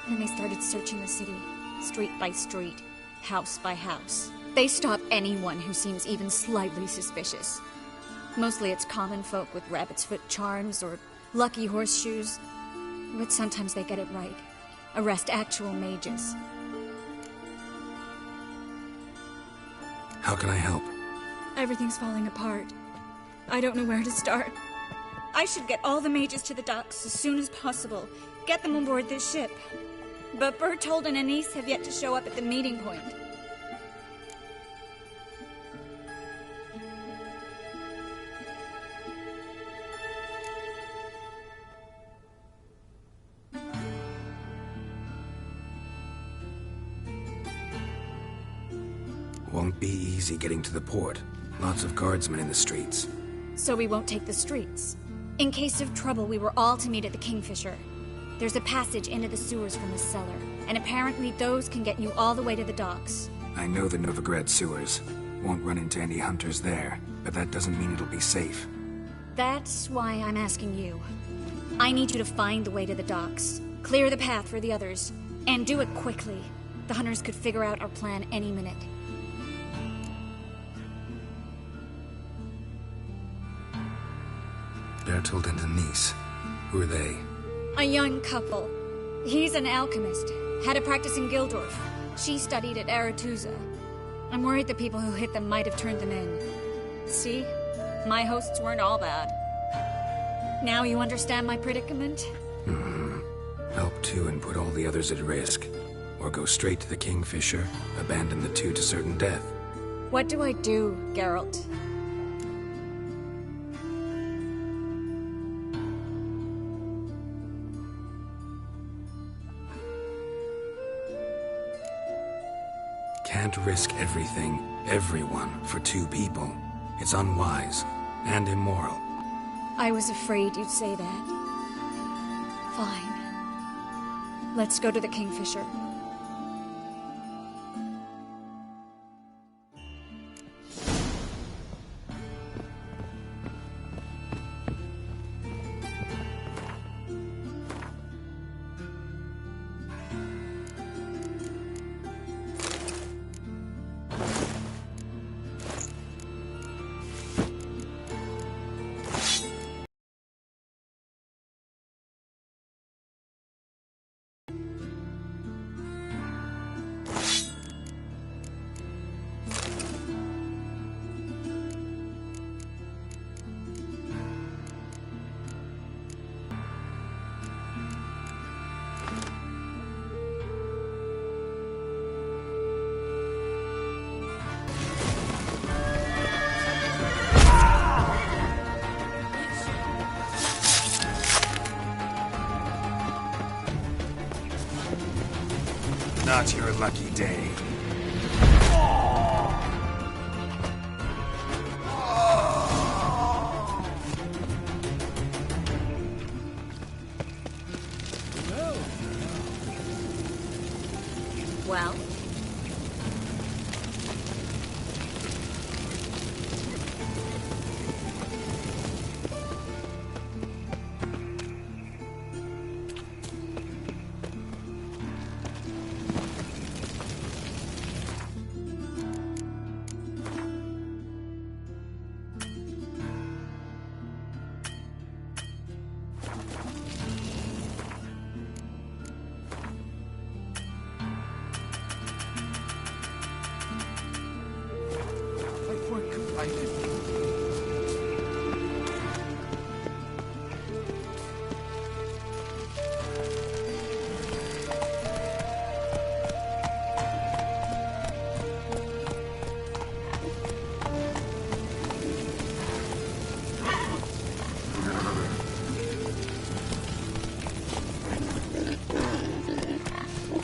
And they started searching the city, street by street, house by house. They stop anyone who seems even slightly suspicious. Mostly it's common folk with rabbit's foot charms or lucky horseshoes. But sometimes they get it right. Arrest actual mages. How can I help? Everything's falling apart. I don't know where to start. I should get all the mages to the docks as soon as possible. Get them on board this ship. But Bertold and Anise have yet to show up at the meeting point. Won't be easy getting to the port. Lots of guardsmen in the streets. So we won't take the streets. In case of trouble, we were all to meet at the Kingfisher. There's a passage into the sewers from the cellar, and apparently those can get you all the way to the docks. I know the Novigrad sewers. Won't run into any hunters there, but that doesn't mean it'll be safe. That's why I'm asking you. I need you to find the way to the docks, clear the path for the others, and do it quickly. The hunters could figure out our plan any minute. Bertold and Anise. Who are they? A young couple. He's an alchemist. Had a practice in Gildorf. She studied at Aretuza. I'm worried the people who hit them might have turned them in. See? My hosts weren't all bad. Now you understand my predicament? Help two and put all the others at risk. Or go straight to the Kingfisher, abandon the two to certain death. What do I do, Geralt? Can't risk everything, everyone, for two people. It's unwise and immoral. I was afraid you'd say that. Fine. Let's go to the Kingfisher. Not your lucky day. Well?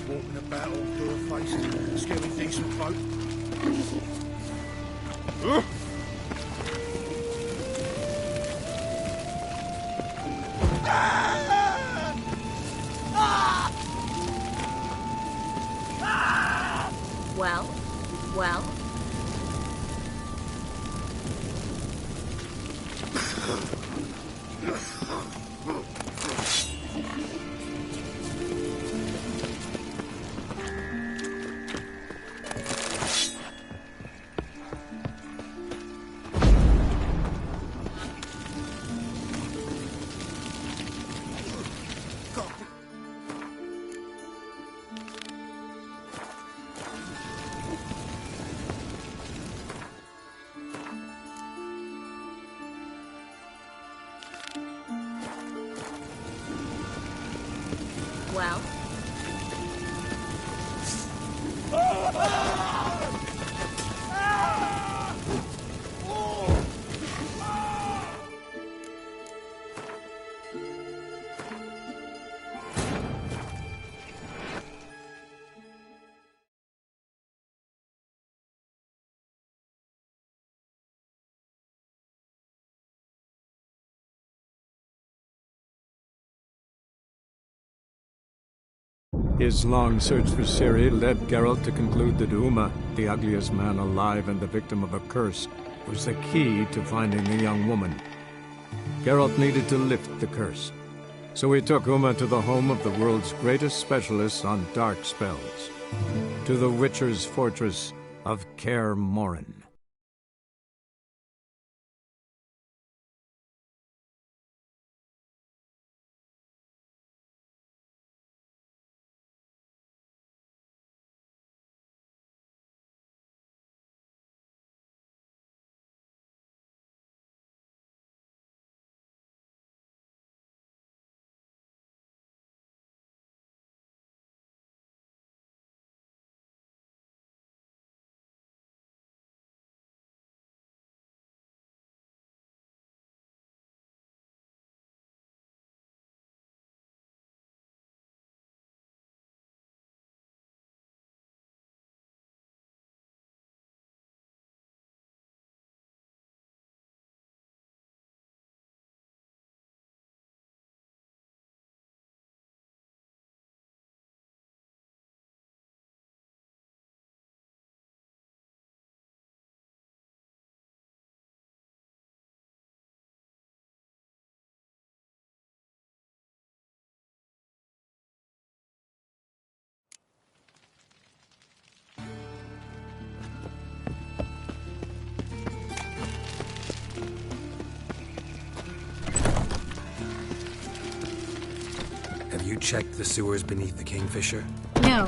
Walking about all door-faced, scaring decent folk. Well? Well? Well? His long search for Ciri led Geralt to conclude that Uma, the ugliest man alive and the victim of a curse, was the key to finding the young woman. Geralt needed to lift the curse, so he took Uma to the home of the world's greatest specialist on dark spells, to the Witcher's fortress of Kaer Morhen. Have you checked the sewers beneath the Kingfisher? No.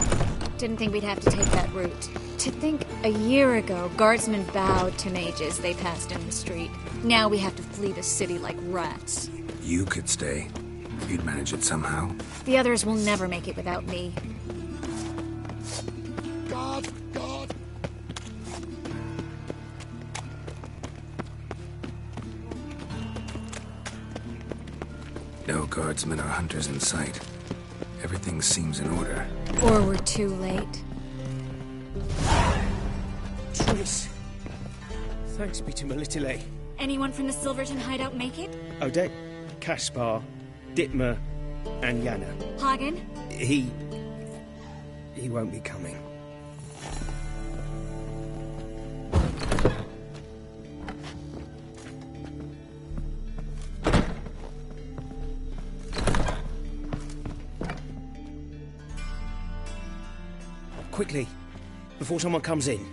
Didn't think we'd have to take that route. To think a year ago, guardsmen bowed to mages they passed in the street. Now we have to flee the city like rats. You could stay. You'd manage it somehow. The others will never make it without me. God, God! No guardsmen or hunters in sight. Everything seems in order. Or we're too late. Tris. Thanks be to Melitele. Anyone from the Silverton hideout make it? Odette, Kaspar, Dittmer, and Yana. Hagen? He won't be coming. Quickly, before someone comes in.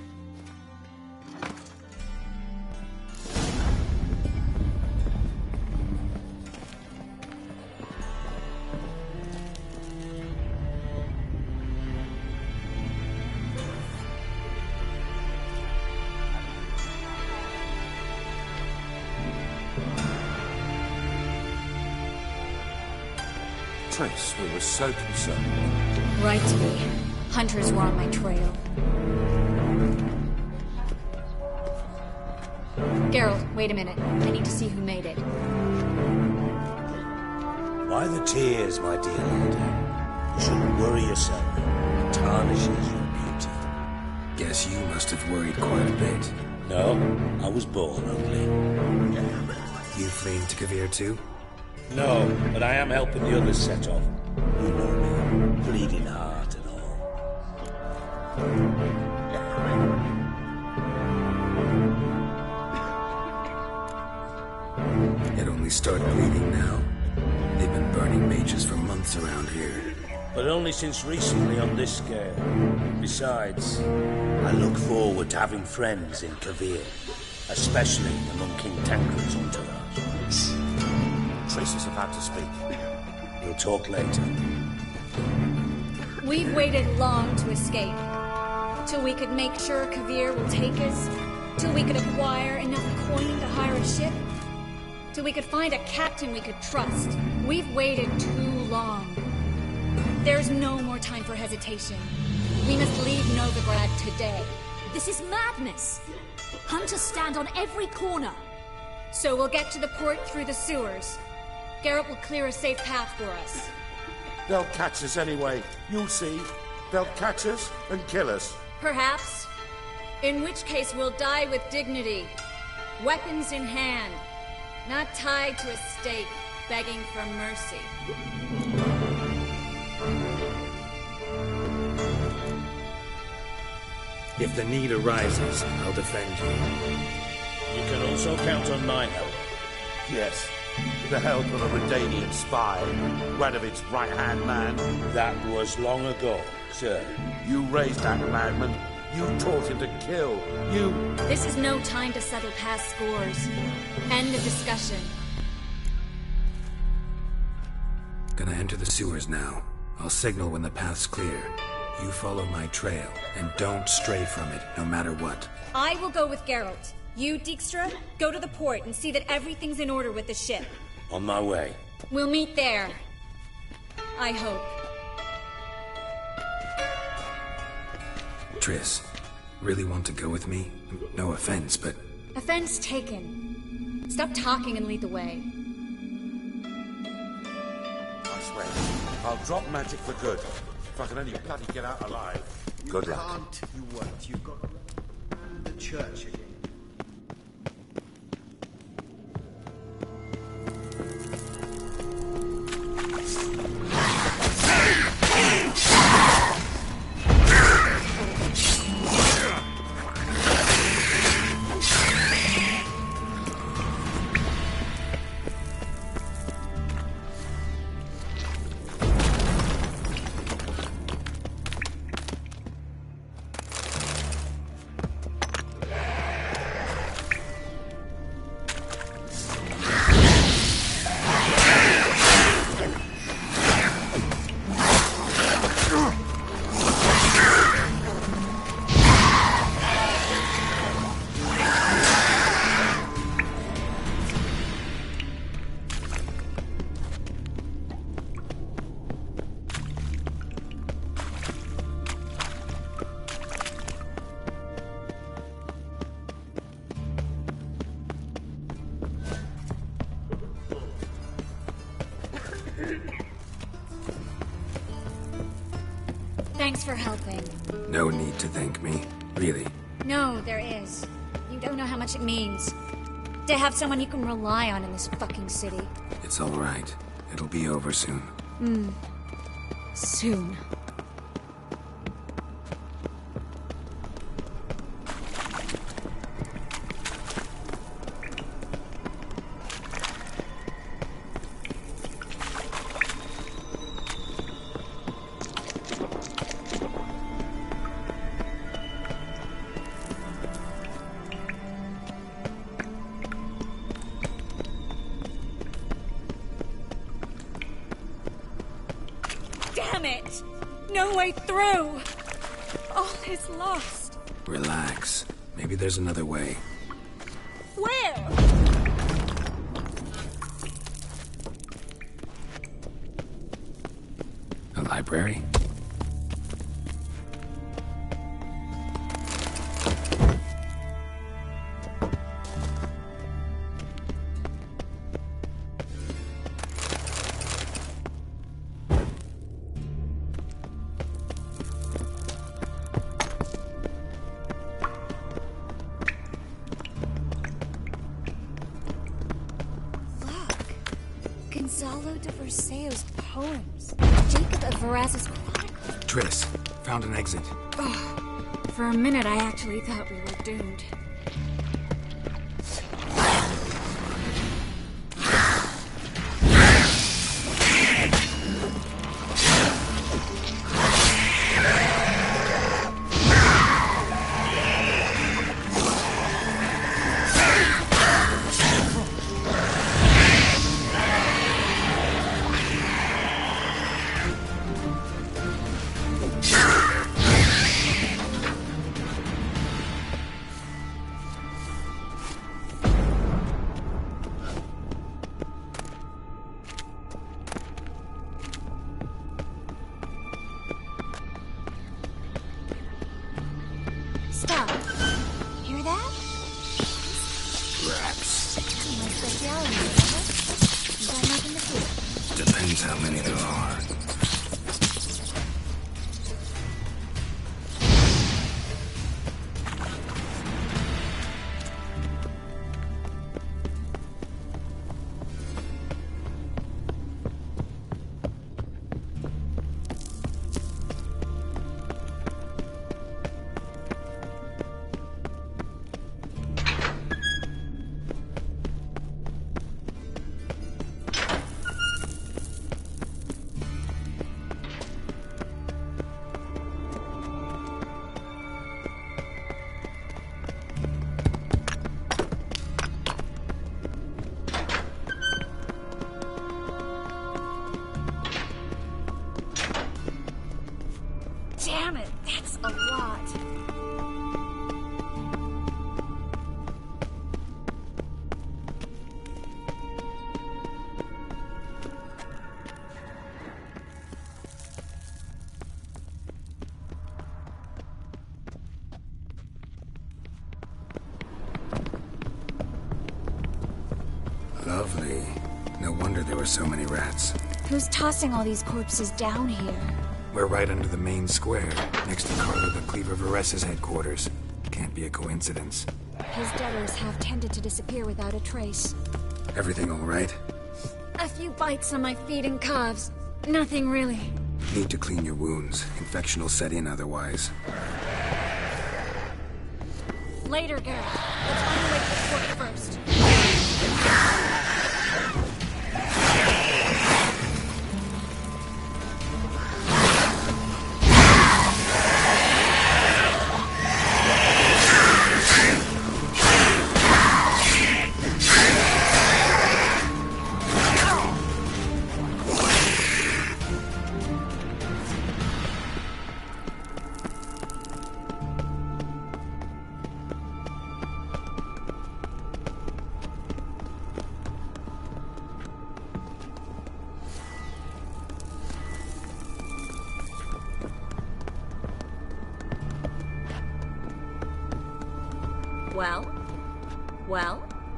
Tris, we were so concerned. Right to be. Hunters were on my trail. Geralt, wait a minute. I need to see who made it. Why the tears, my dear lady? You shouldn't worry yourself. It tarnishes your beauty. Guess you must have worried quite a bit. No, I was born ugly. You fleeing to Kavir too? No, but I am helping the others set off. You know me, bleeding heart and all. It only started bleeding now. They've been burning mages for months around here. But only since recently on this scale. Besides, I look forward to having friends in Kavir, especially among King Tancred's entourage. Tris is about to speak. We'll talk later. We've waited long to escape. Till we could make sure Kavir will take us. Till we could acquire enough coin to hire a ship. Till we could find a captain we could trust. We've waited too long. There's no more time for hesitation. We must leave Novigrad today. This is madness! Hunters stand on every corner. So we'll get to the port through the sewers. Geralt will clear a safe path for us. They'll catch us anyway. You'll see. They'll catch us and kill us. Perhaps. In which case we'll die with dignity. Weapons in hand. Not tied to a stake, begging for mercy. If the need arises, I'll defend you. You can also count on my help. Yes. The help of a Redanian spy. Radovic's right-hand man. That was long ago, sir. You raised that madman. You taught him to kill. You... This is no time to settle past scores. End of discussion. Gonna enter the sewers now. I'll signal when the path's clear. You follow my trail, and don't stray from it, no matter what. I will go with Geralt. You, Dijkstra, go to the port and see that everything's in order with the ship. On my way. We'll meet there. I hope. Tris, really want to go with me? No offense, but... Offense taken. Stop talking and lead the way. I swear, I'll drop magic for good. If I can only bloody get out alive. Good luck. You can't, you won't. You've got the church again. Thanks for helping. No need to thank me. Really. No, there is. You don't know how much it means. To have someone you can rely on in this fucking city. It's all right. It'll be over soon. Soon. Damn it! No way through! All is lost. Relax. Maybe there's another way. Where? A library? Gonzalo de Verseo's poems. Jacob of Veraz's Chronicles. Triss, found an exit. Oh, for a minute I actually thought we were doomed. Stop. Hear that? Rats. My speciality, remember? You got nothing to fear. Depends how many there are. Damn it, that's a lot. Lovely. No wonder there were so many rats. Who's tossing all these corpses down here? We're right under the main square, next to Carlo the Cleaver Vares's headquarters. Can't be a coincidence. His debtors have tended to disappear without a trace. Everything all right? A few bites on my feet and calves. Nothing really. Need to clean your wounds. Infection will set in otherwise. Later, Garrett. Let's find a way to the fort first.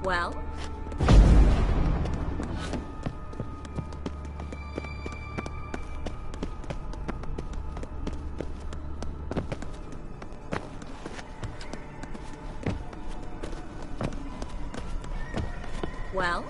Well? Well?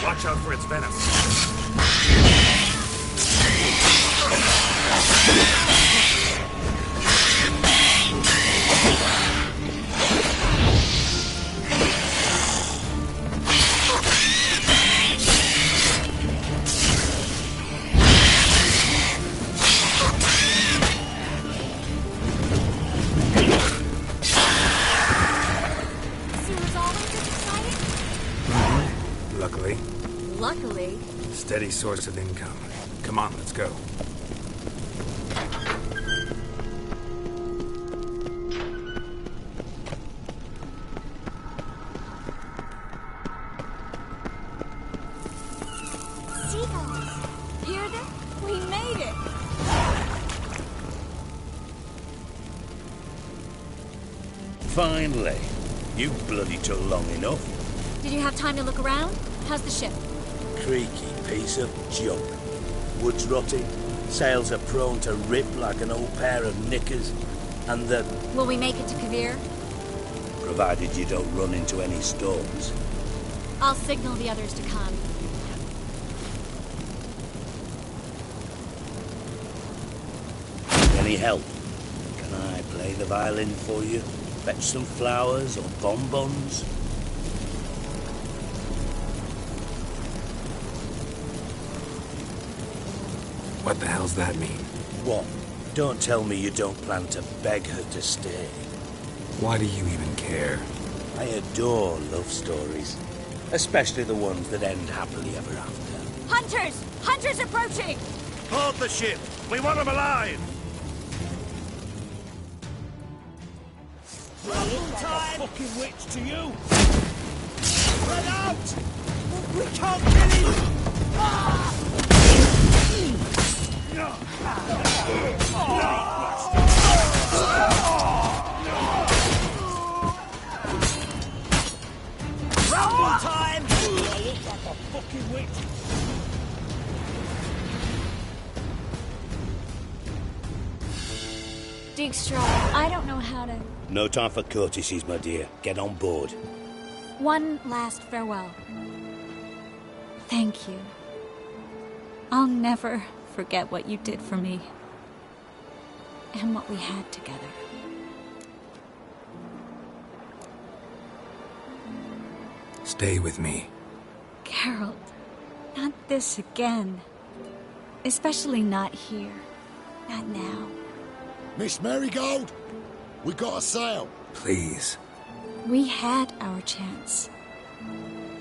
Watch out for its venom. Luckily. Steady source of income. Come on, let's go. Seagulls! Hear them? We made it! Finally. You bloody took long enough. Did you have time to look around? How's the ship? Creaky piece of junk. Wood's rotting, sails are prone to rip like an old pair of knickers, and the... Will we make it to Kavir? Provided you don't run into any storms. I'll signal the others to come. Any help? Can I play the violin for you? Fetch some flowers or bonbons? What the hell's that mean? What? Don't tell me you don't plan to beg her to stay. Why do you even care? I adore love stories. Especially the ones that end happily ever after. Hunters! Hunters approaching! Hold the ship! We want them alive! Time. Fucking witch to you! Spread out! We can't kill him! Ah! Rumble time! I look like a fucking witch. Dijkstra, I don't know how to... No time for courtesies, my dear. Get on board. One last farewell. Thank you. I'll never forget what you did for me. And what we had together. Stay with me. Geralt, not this again. Especially not here. Not now. Miss Marigold, we got a sail. Please. We had our chance.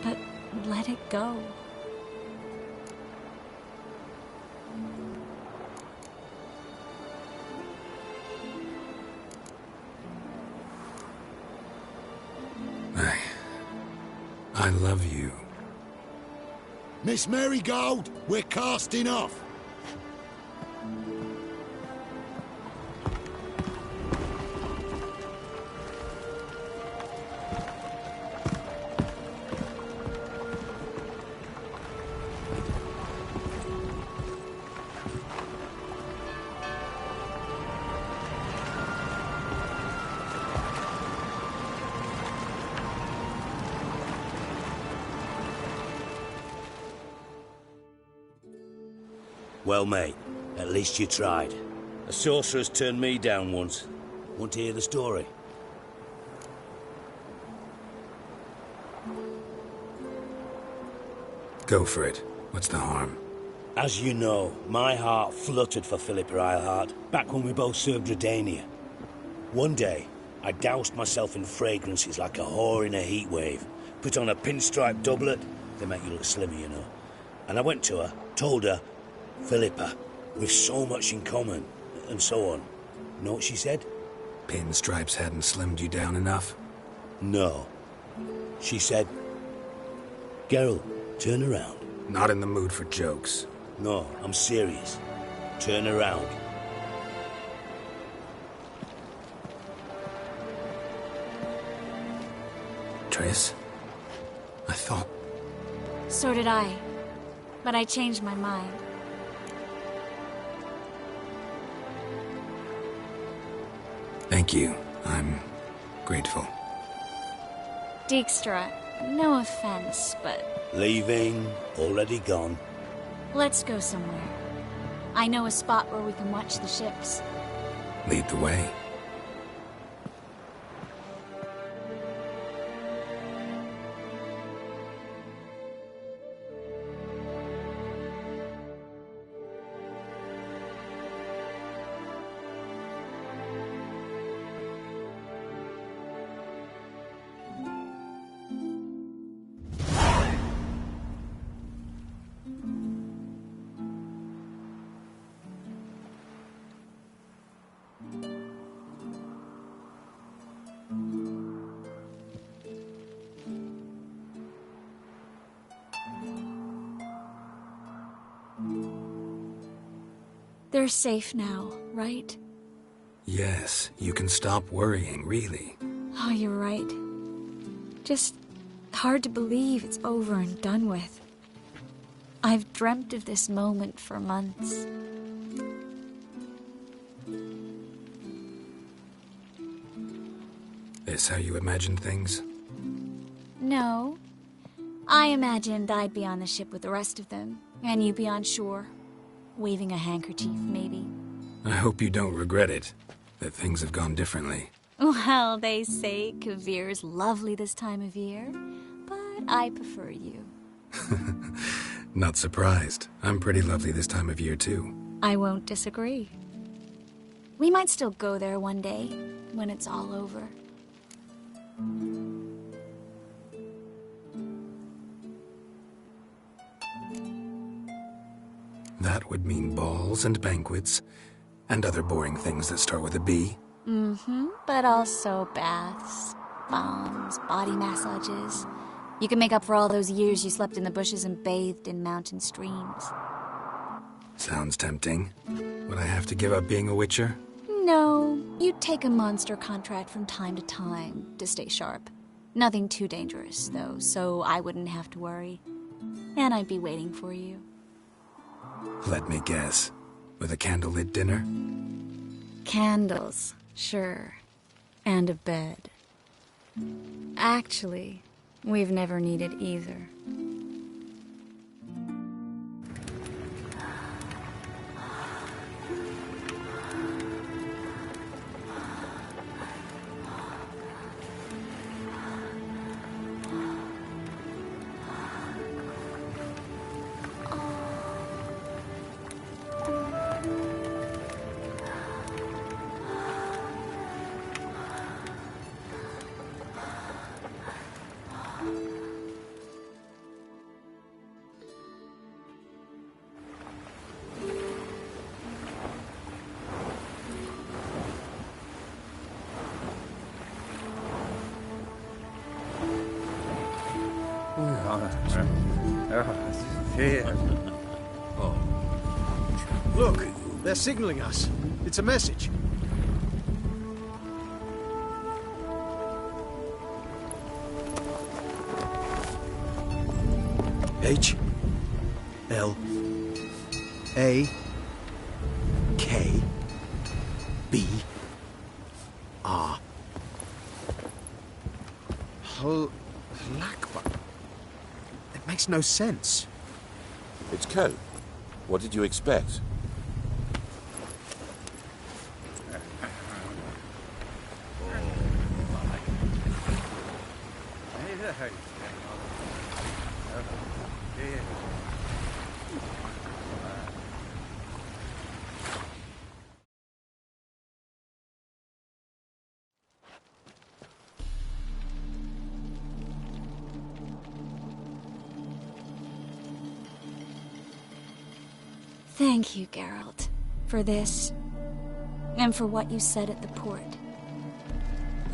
But let it go. I love you. Miss Marigold, we're casting off. Well, mate, at least you tried. A sorcerer's turned me down once. Want to hear the story? Go for it. What's the harm? As you know, my heart fluttered for Philippa Eilhart back when we both served Redania. One day, I doused myself in fragrances like a whore in a heat wave. Put on a pinstripe doublet. They make you look slimmer, you know. And I went to her, told her, Philippa, we've so much in common, and so on. Know what she said? Pinstripes hadn't slimmed you down enough? No. She said, Geralt, turn around. Not in the mood for jokes. No, I'm serious. Turn around. Triss? I thought... So did I. But I changed my mind. Thank you. I'm grateful. Dijkstra, no offense, but... Leaving, already gone. Let's go somewhere. I know a spot where we can watch the ships. Lead the way. They're safe now, right? Yes, you can stop worrying, really. Oh, you're right. Just hard to believe it's over and done with. I've dreamt of this moment for months. This how you imagined things? No. I imagined I'd be on the ship with the rest of them, and you'd be on shore. Waving a handkerchief, maybe. I hope you don't regret it, that things have gone differently. Well, they say Kavir's lovely this time of year, but I prefer you. Not surprised. I'm pretty lovely this time of year, too. I won't disagree. We might still go there one day, when it's all over. That would mean balls and banquets, and other boring things that start with a B. Mm-hmm, but also baths, bombs, body massages. You can make up for all those years you slept in the bushes and bathed in mountain streams. Sounds tempting. Would I have to give up being a witcher? No, you'd take a monster contract from time to time to stay sharp. Nothing too dangerous, though, so I wouldn't have to worry. And I'd be waiting for you. Let me guess. With a candlelit dinner? Candles, sure. And a bed. Actually, we've never needed either. Look, they're signaling us. It's a message. H L A K B R Lakba. It makes no sense. It's code. What did you expect? Thank you, Geralt, for this, and for what you said at the port.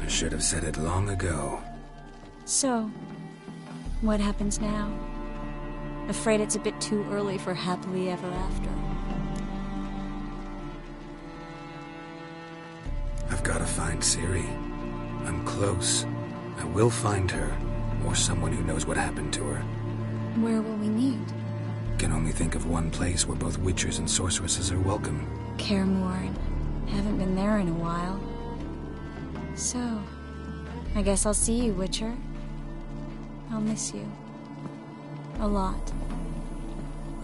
I should have said it long ago. So, what happens now? Afraid it's a bit too early for happily ever after. I've got to find Ciri. I'm close. I will find her, or someone who knows what happened to her. Where will we meet? Can only think of one place where both witchers and sorceresses are welcome. Kaer Morhen. Haven't been there in a while. So, I guess I'll see you, Witcher. I'll miss you. A lot.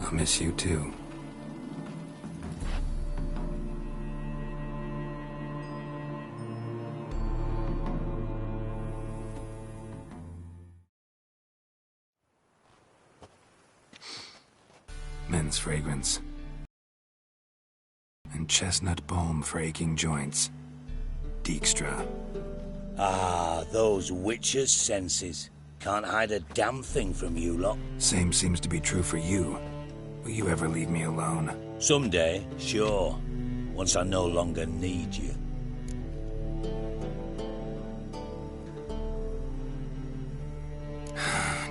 I'll miss you too. Men's fragrance. And chestnut balm for aching joints. Dijkstra. Ah, those witches' senses. Can't hide a damn thing from you lot. Same seems to be true for you. Will you ever leave me alone? Someday, sure. Once I no longer need you.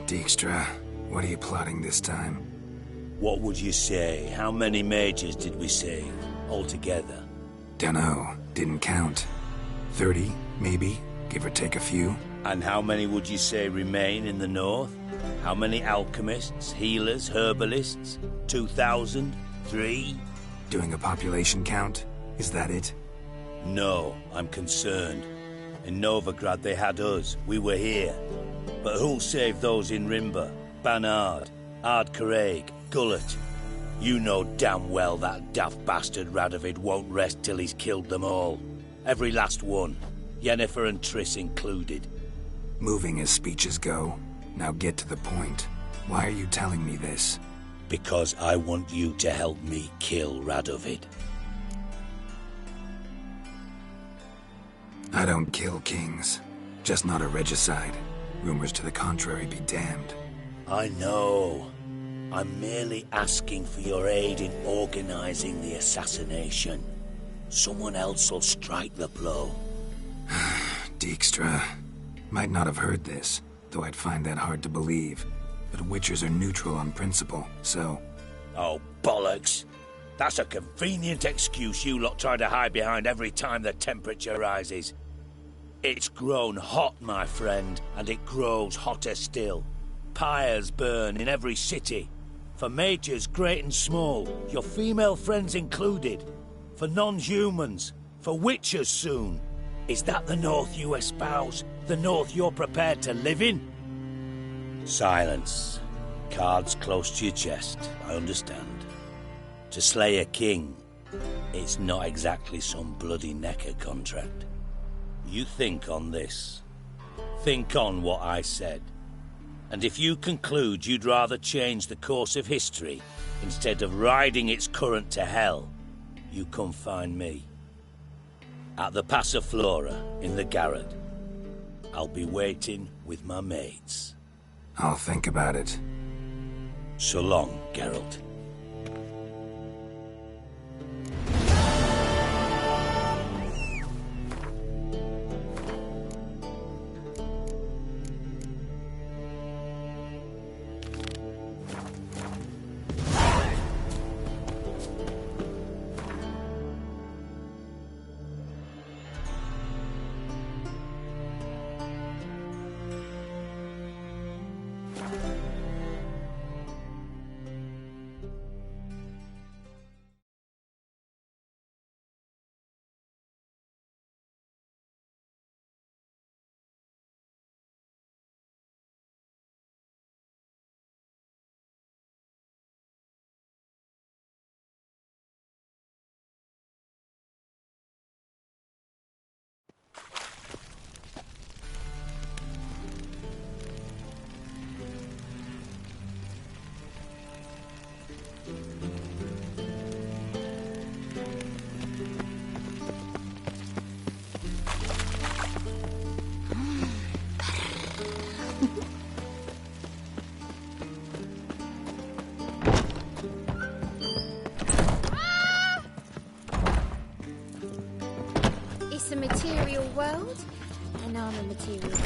Dijkstra, what are you plotting this time? What would you say? How many mages did we save, altogether? Dunno. Didn't count. 30, maybe? Give or take a few? And how many would you say remain in the north? How many alchemists, healers, herbalists? 2,000? 3? Doing a population count? Is that it? No, I'm concerned. In Novigrad they had us. We were here. But who'll save those in Rimba? Banard, Ardcaraig, Gullet? You know damn well that daft bastard Radovid won't rest till he's killed them all. Every last one. Yennefer and Triss included. Moving as speeches go. Now get to the point. Why are you telling me this? Because I want you to help me kill Radovid. I don't kill kings. Just not a regicide. Rumors to the contrary be damned. I know. I'm merely asking for your aid in organizing the assassination. Someone else will strike the blow. Dijkstra. Might not have heard this, though I'd find that hard to believe. But witchers are neutral on principle, so... Oh, bollocks. That's a convenient excuse you lot try to hide behind every time the temperature rises. It's grown hot, my friend, and it grows hotter still. Pyres burn in every city. For mages great and small, your female friends included. For non-humans, for witchers soon. Is that the North you espouse? The North you're prepared to live in? Silence. Cards close to your chest, I understand. To slay a king, it's not exactly some bloody necker contract. You think on this. Think on what I said. And if you conclude you'd rather change the course of history instead of riding its current to hell, you come find me. At the Passiflora in the garret. I'll be waiting with my mates. I'll think about it. So long, Geralt. once a material world, and now I'm a material world.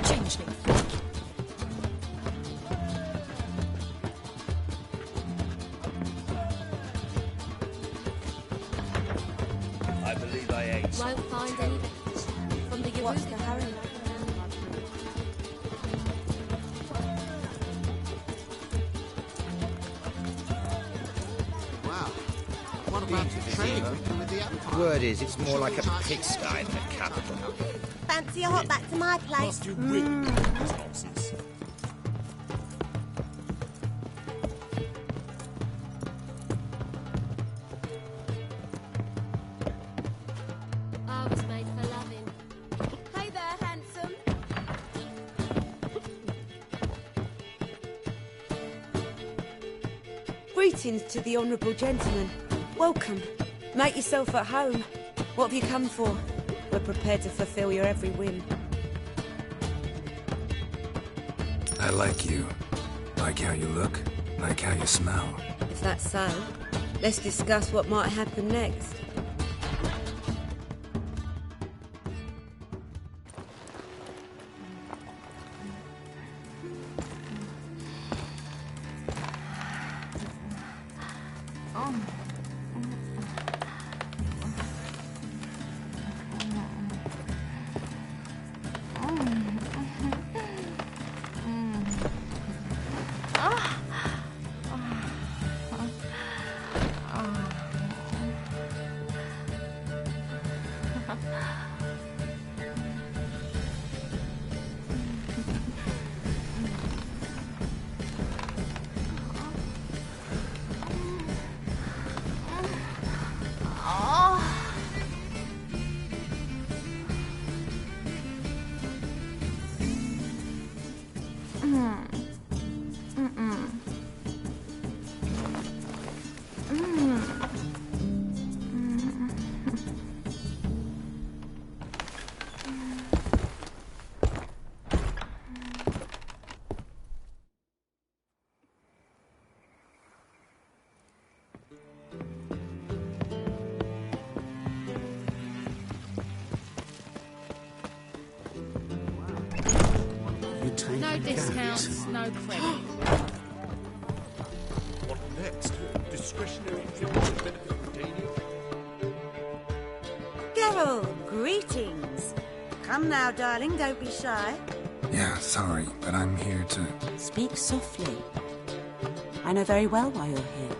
Changeling. I believe I ate. Won't find any evidence from the What's the hurry? Wow. What about the trade with the Empire? Word is, it's more like a pigsty than a capital. Fancy a hot back to my place? Must you really this nonsense? I was made for loving. Hey there, handsome. Greetings to the honourable gentleman. Welcome. Make yourself at home. What have you come for? We're prepared to fulfill your every whim. I like you. Like how you look. Like how you smell. If that's so, let's discuss what might happen next. No discounts, no credit. What next? Discretionary trip to benefit Daniel? Geralt, greetings. Come now, darling, don't be shy. Yeah, sorry, but I'm here to... Speak softly. I know very well why you're here.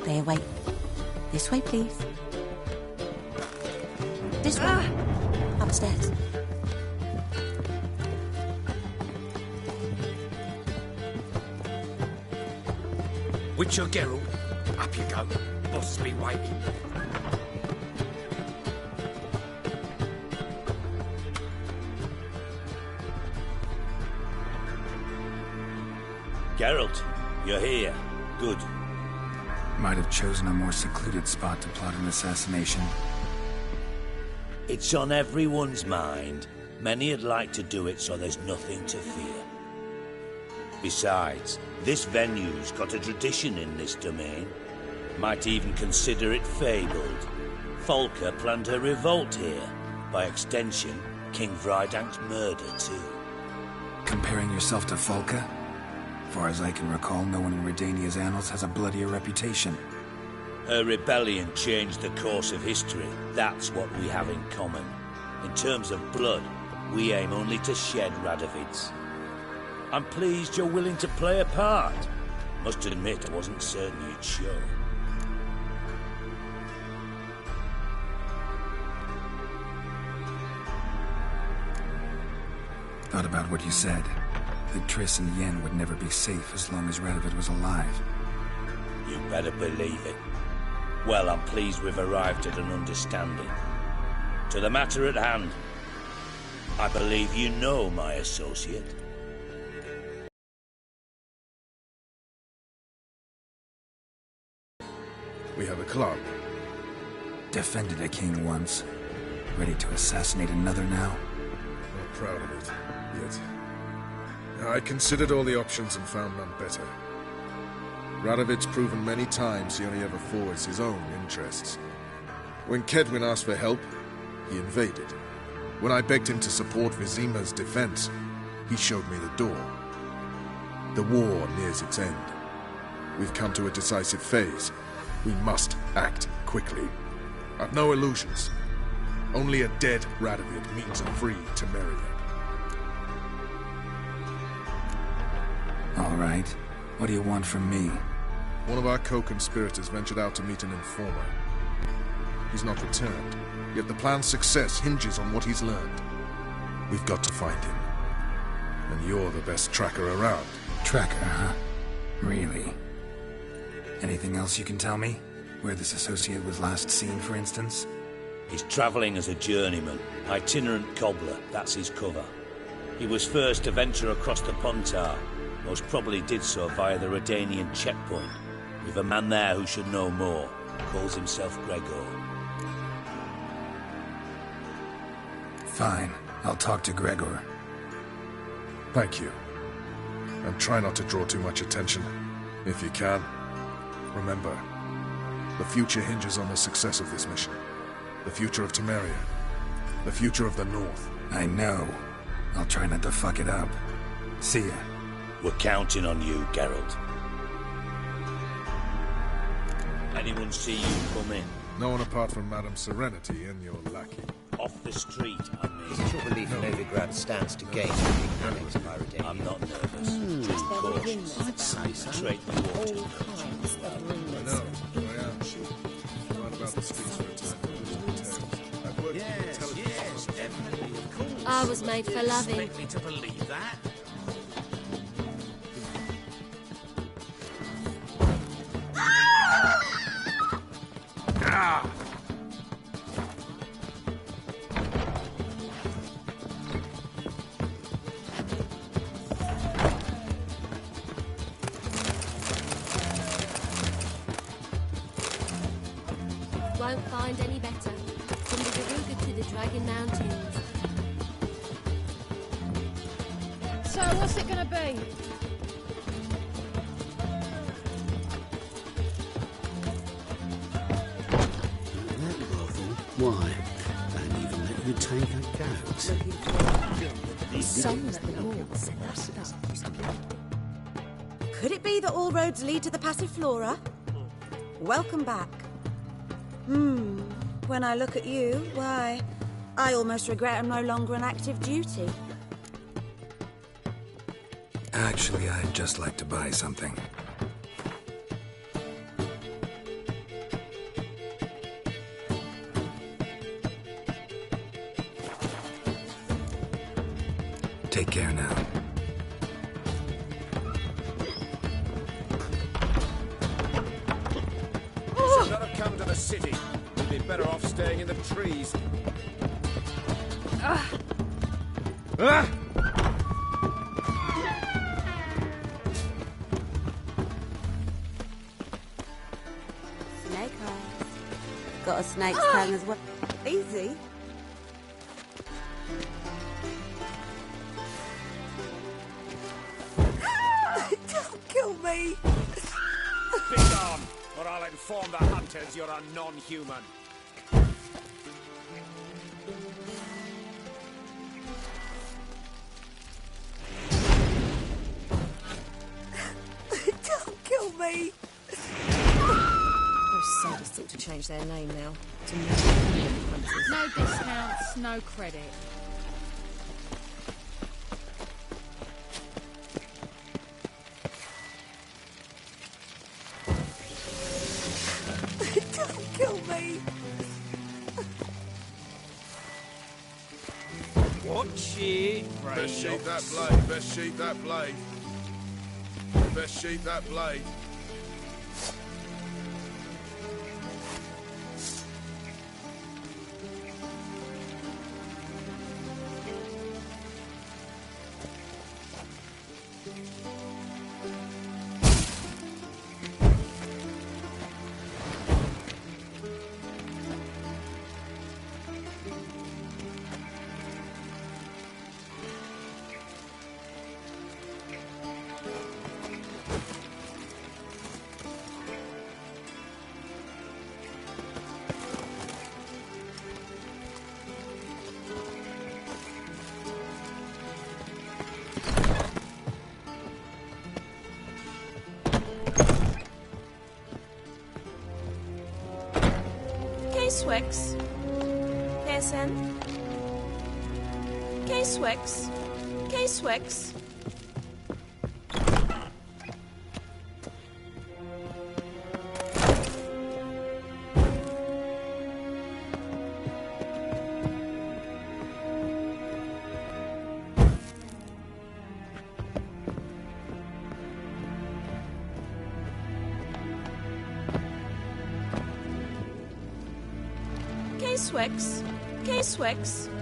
Stay away. This way, please. This way. Upstairs. Witcher Geralt, up you go. Boss be waiting. Geralt, you're here. Good. Might have chosen a more secluded spot to plot an assassination. It's on everyone's mind. Many'd like to do it so there's nothing to fear. Besides, this venue's got a tradition in this domain. Might even consider it fabled. Folka planned her revolt here. By extension, King Vrydank's murder, too. Comparing yourself to Folka? Far as I can recall, no one in Redania's annals has a bloodier reputation. Her rebellion changed the course of history. That's what we have in common. In terms of blood, we aim only to shed Radovid's. I'm pleased you're willing to play a part. Must admit, I wasn't certain you'd show. Thought about what you said. That Triss and Yen would never be safe as long as Radovid was alive. You better believe it. Well, I'm pleased we've arrived at an understanding. To the matter at hand, I believe you know my associate. We have a club. Defended a king once. Ready to assassinate another now? Not proud of it, yet. I considered all the options and found none better. Radovid's proven many times he only ever forwards his own interests. When Kedwin asked for help, he invaded. When I begged him to support Vizima's defense, he showed me the door. The war nears its end. We've come to a decisive phase. We must act quickly. I've no illusions. Only a dead Radovid means a free Temeria. All right. What do you want from me? One of our co-conspirators ventured out to meet an informer. He's not returned, yet the plan's success hinges on what he's learned. We've got to find him. And you're the best tracker around. Tracker, huh? Really? Anything else you can tell me? Where this associate was last seen, for instance? He's travelling as a journeyman, itinerant cobbler, that's his cover. He was first to venture across the Pontar, most probably did so via the Redanian checkpoint. With a man there who should know more, calls himself Gregor. Fine, I'll talk to Gregor. Thank you. And try not to draw too much attention, if you can. Remember, the future hinges on the success of this mission. The future of Temeria. The future of the North. I know. I'll try not to fuck it up. See ya. We're counting on you, Geralt. Anyone see you come in? No one apart from Madame Serenity and your lackey. Off the street, I mean. Is it your belief Novigrad stands to gain from being annexed by Redania? I'm not nervous. Just cautious. I'd say so. Trade the water. I know. I am. Right about the streets for a time. I've worked with intelligence. Yes, definitely, of course. I was made for loving. Expect me to believe that? Ah! Won't find any better. From the Garuga to the Dragon Mountains. So, what's it gonna be? That brothel? Why? Don't even let you take a goat. Someone at the wall set us up. Could it be that all roads lead to the Passiflora? Welcome back. When I look at you, why, I almost regret I'm no longer on active duty. Actually, I'd just like to buy something. Take care now. Should not have come to the city. We'd be better off staying in the trees. Snake eyes. Got a snake's tongue as well. Easy. Don't kill me. Be gone, or I'll inform the hunters you're a non-human. Don't kill me. Those sadists ought to change their name now to Hunters. No discounts, no credit. Don't kill me. Watch it, Best sheep that blade, best sheep that blade. Best sheep that blade. K-Swix. Pearson. K-Swix. K-Swix. K-Swix. K-Swix.